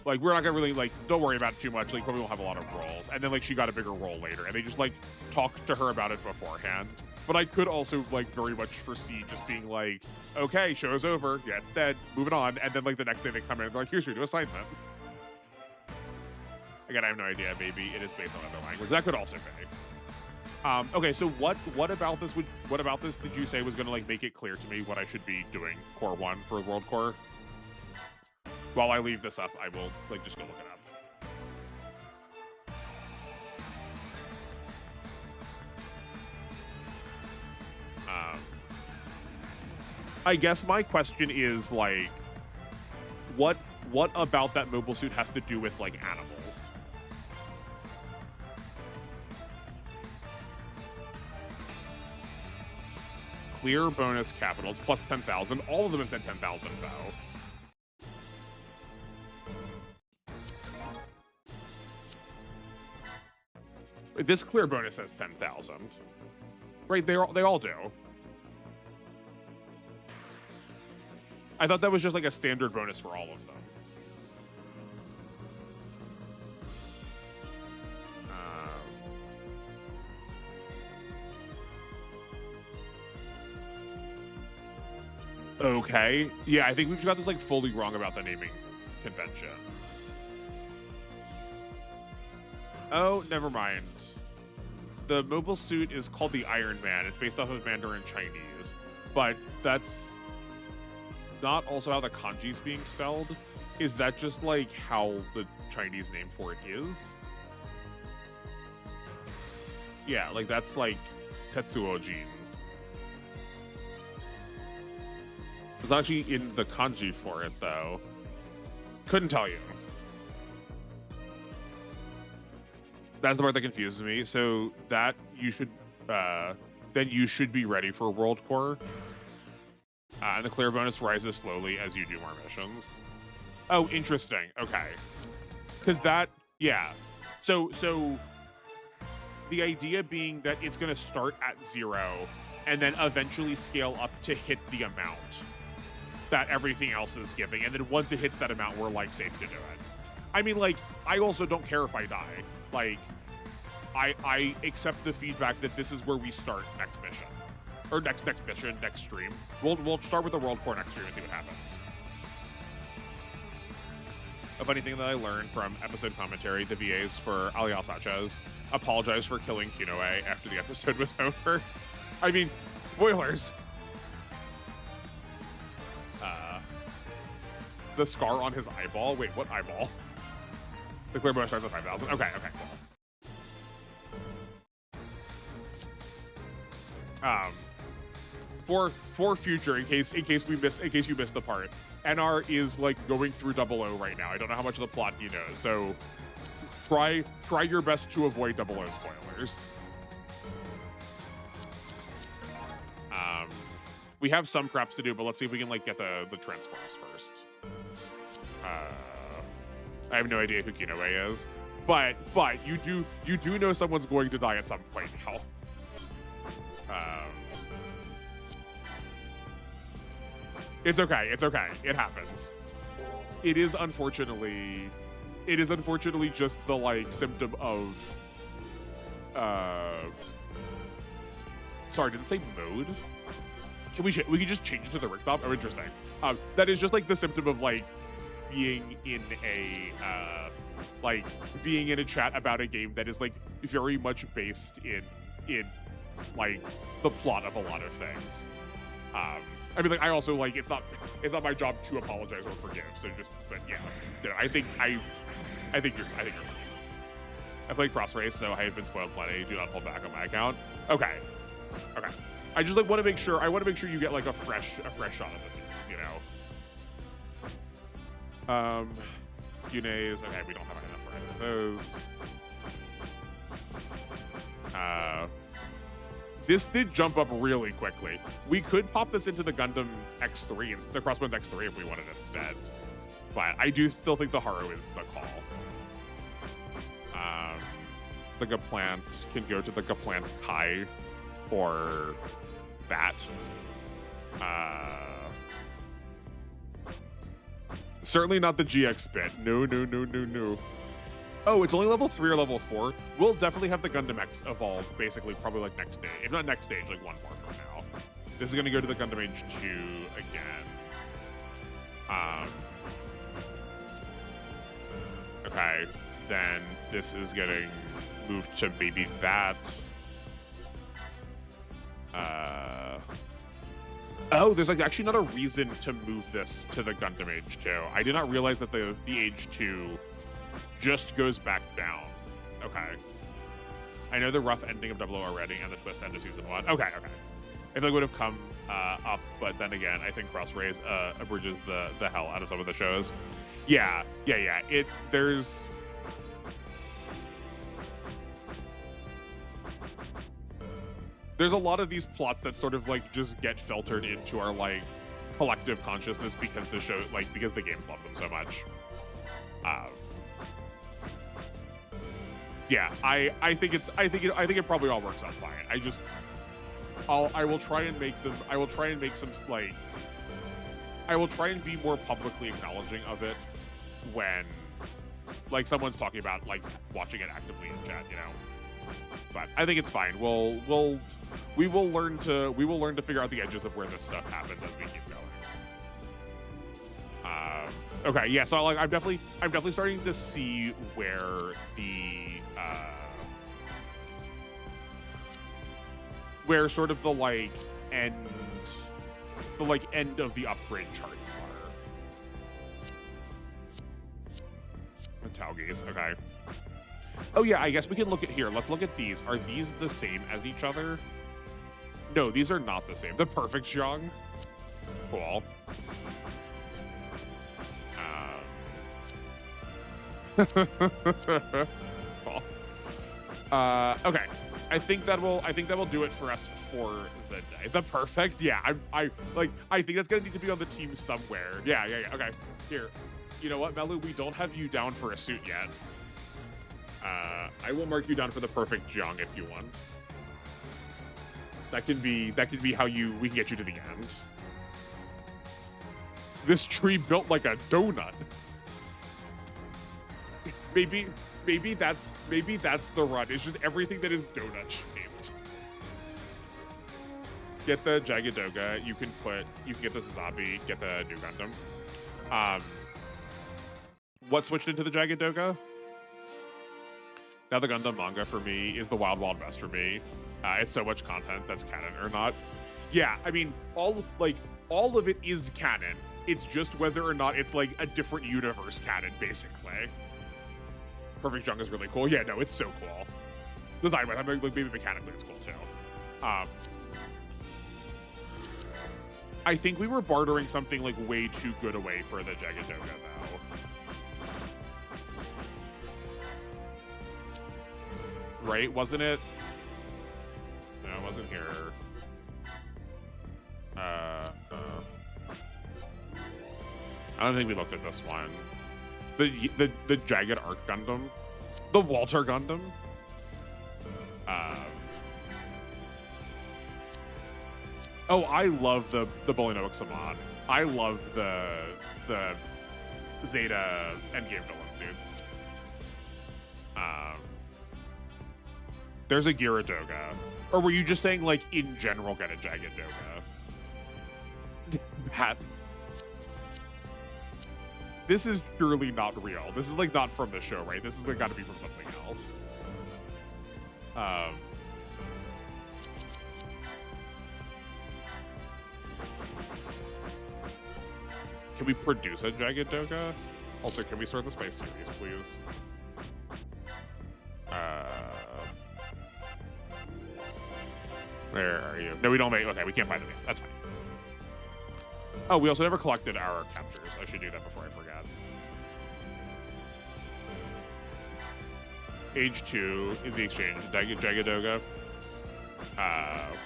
We're not gonna really don't worry about it too much. Probably won't have a lot of roles. And then she got a bigger role later, and they just talked to her about it beforehand. But I could also very much foresee just being okay, show's over. Yeah, it's dead. Moving on. And then the next day they come in and they're like, here's your new assignment. Again, I have no idea. Maybe it is based on another language. That could also be. Okay, so what about this did you say was gonna make it clear to me what I should be doing Core 1 for World Core? While I leave this up, I will just go look it up. I guess my question is what about that mobile suit has to do with animals? Clear bonus capitals plus 10,000. All of them have said 10,000 though. This clear bonus says 10,000. Right, they all do. I thought that was just a standard bonus for all of them. Okay. Yeah, I think we've got this fully wrong about the naming convention. Oh, never mind. The mobile suit is called the Iron Man. It's based off of Mandarin Chinese, but that's not also how the kanji is being spelled. Is that just how the Chinese name for it is? Yeah, that's Tetsuojin. It's actually in the kanji for it though. Couldn't tell you. That's the part that confuses me. So that you should, then you should be ready for World Core. And the clear bonus rises slowly as you do more missions. Oh, interesting. Okay. Because that, yeah. So the idea being that it's going to start at 0 and then eventually scale up to hit the amount that everything else is giving. And then once it hits that amount, we're safe to do it. I mean, I also don't care if I die. I accept the feedback that this is where we start next mission. Or next mission, next stream. We'll start with the World Core next stream and see what happens. A funny thing that I learned from episode commentary, the VAs for Alias Sanchez apologized for killing Kinoe after the episode was over. I mean, spoilers. The scar on his eyeball. Wait, what eyeball? The clear bonus starts at 5,000. Okay, cool. For future, in case you missed the part, NR is going through Double O right now. I don't know how much of the plot he knows, so try your best to avoid Double O spoilers. We have some craps to do, but let's see if we can get the transforms first. I have no idea who Kinoe is, but you do know someone's going to die at some point now. It's okay. It happens. It is unfortunately just the symptom of sorry, did it say mode? We can just change it to the Richthof? Oh, interesting. That is just the symptom of being in a like being in a chat about a game that is like very much based in like the plot of a lot of things. I mean, like, I also like it's not my job to apologize or forgive. So just, but yeah, no, I think you're fine. I played Cross Race, so I have been spoiled plenty. Do not hold back on my account. Okay. I just like want to make sure. I want to make sure you get like a fresh shot of this, you know. Yune's, okay, we don't have enough for any of those. This did jump up really quickly. We could pop this into the Gundam X3, and the Crossbones X3 if we wanted instead. But I do still think the Haru is the call. The Gaplant can go to the Gaplant Kai or that. Certainly not the GX bit. No. Oh, it's only level 3 or level 4. We'll definitely have the Gundam X evolve basically probably like next stage. If not next stage, like one more from now. This is going to go to the Gundam Age 2 again. Okay, then this is getting moved to maybe that. Oh, there's like actually not a reason to move this to the Gundam Age 2. I did not realize that the Age 2 just goes back down. Okay. I know the rough ending of 00 already and the twist end of season 1. Okay. I think it would have come up, but then again, I think Cross Rays abridges the hell out of some of the shows. Yeah. There's a lot of these plots that sort of like just get filtered into our like collective consciousness because the show, like, because the games love them so much. Yeah, I think it probably all works out fine. I will try and make some like, I will try and be more publicly acknowledging of it when like someone's talking about like watching it actively in chat, you know. But I think it's fine. We will learn to figure out the edges of where this stuff happens as we keep going. Okay, yeah. So like, I'm definitely starting to see where where sort of the end of the upgrade charts are. Talgies, okay. Oh yeah, I guess we can look at here. Let's look at these. Are these the same as each other? No, these are not the same. The perfect Zhang. Cool. Cool. Okay. I think that will do it for us for the day. The perfect, yeah. I think that's gonna need to be on the team somewhere. Yeah. Okay. Here. You know what, Melu? We don't have you down for a suit yet. I will mark you down for the perfect Zhang if you want. That can be how we can get you to the end. This tree built like a donut. Maybe that's the run. It's just everything that is donut shaped. Get the Jagadoga. You can get the Sazabi. Get the new Gundam. What switched into the Jagadoga? Now the Gundam manga for me is the Wild Wild West for me. It's so much content that's canon or not. Yeah, I mean, all of it is canon. It's just whether or not it's like a different universe canon, basically. Perfect Zhang is really cool. Yeah, no, it's so cool. Design-wise, I mean, like, maybe mechanically it's cool too. I think we were bartering something like way too good away for the Jagadoga though. Right? Wasn't it? No, it wasn't here. I don't think we looked at this one. The Jagged Arc Gundam, the Walter Gundam. Oh, I love the Bolinoic Saman. I love the Zeta Endgame villain suits. There's a Gyaradoga. Or were you just saying, like, in general, get a Jagged Doga? This is purely not real. This is like not from the show, right? This is like got to be from something else. Can we produce a Jagged Doga? Also, can we start the Space Series, please? Where are you? No, we don't make. Okay, we can't buy them yet. That's fine. Oh, we also never collected our captures. I should do that before I forget. Age 2 in the exchange. Jagged Doga.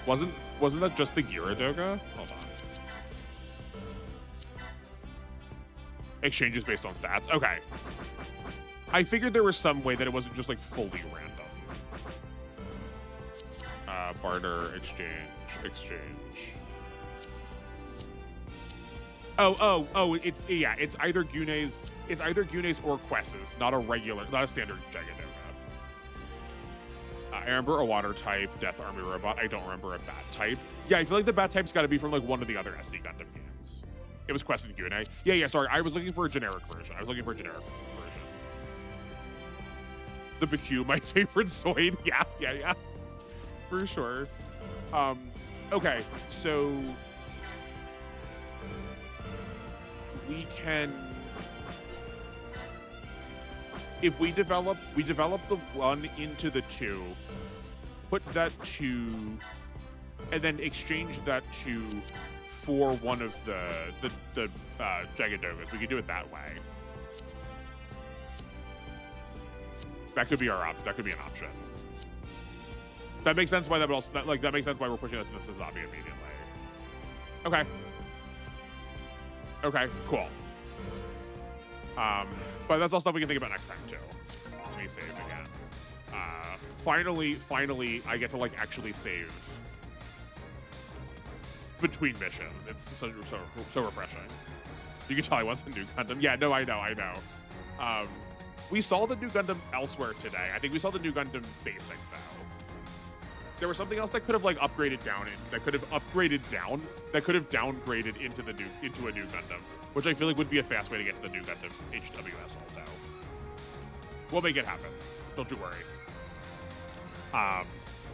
Wasn't that just the Gyaradoga? Hold on. Exchanges based on stats. Okay. I figured there was some way that it wasn't just like fully random. Barter, exchange. Oh, it's either Gunes or Quesses, not a standard Jagadoga. I remember a water type, Death Army robot. I don't remember a bat type. Yeah, I feel like the bat type's gotta be from like one of the other SD Gundam games. It was Quest and Gune. Yeah, sorry, I was looking for a generic version. The BQ, my favorite Zoid. Yeah. For sure. Okay, so we can, if we develop the 1 into the 2, put that 2, and then exchange that 2 for one of the Jagadogas. We could do it that way. That could be that could be an option. That makes sense why that would also that makes sense why we're pushing that to Sazabi immediately. Okay, cool. But that's all stuff we can think about next time too. Let me save again. Finally, I get to like actually save between missions. It's so refreshing. You can tell I want the new Gundam. Yeah, no, I know. We saw the new Gundam elsewhere today. I think we saw the new Gundam Basic though. There was something else that could have like upgraded down that could have downgraded into a new Gundam, which I feel like would be a fast way to get to the new Gundam HWS also. We'll make it happen. Don't you worry.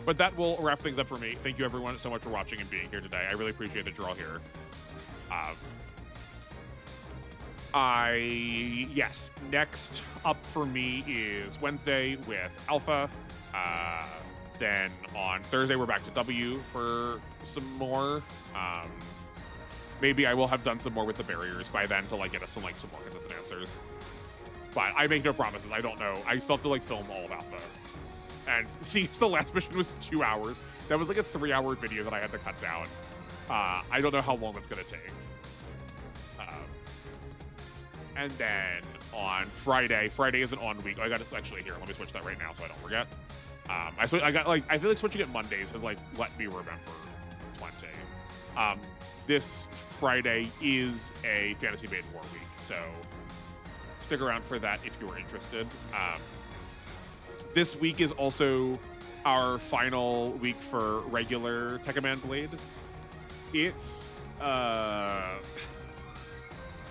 But that will wrap things up for me. Thank you everyone so much for watching and being here today. I really appreciate that you're all here. Yes, next up for me is Wednesday with Alpha. Then on Thursday, we're back to W for some more. Maybe I will have done some more with the barriers by then to like get us some more consistent answers. But I make no promises. I don't know. I still have to like film all of Alpha. And see, the last mission was 2 hours. That was like a 3-hour video that I had to cut down. I don't know how long that's gonna take. And then on Friday is an on week. I got it actually here. Let me switch that right now so I don't forget. I feel like switching it Mondays has like let me remember plenty. This Friday is a Fantasy Maiden War week, so stick around for that if you are interested. This week is also our final week for regular Tekkaman Blade. It's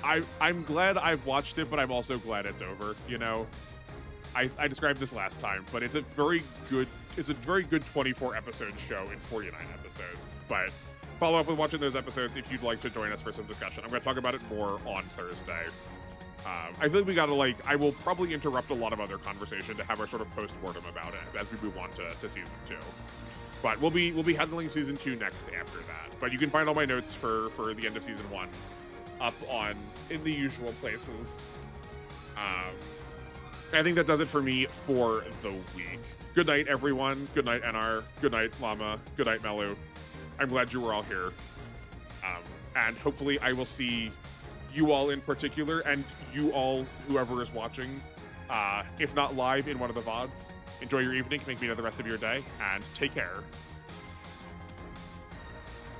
I'm glad I've watched it, but I'm also glad it's over, you know. I described this last time, but it's a very good 24 episode show in 49 episodes. But follow up with watching those episodes if you'd like to join us for some discussion. I'm going to talk about it more on Thursday. I feel like we got to I will probably interrupt a lot of other conversation to have our sort of post-mortem about it as we move on to season 2. But we'll be handling season 2 next after that. But you can find all my notes for the end of season 1 up in the usual places. I think that does it for me for the week. Good night, everyone. Good night, NR. Good night, Llama. Good night, Melu. I'm glad you were all here. And hopefully I will see you all in particular, and you all, whoever is watching, if not live, in one of the VODs. Enjoy your evening, make me the rest of your day, and take care.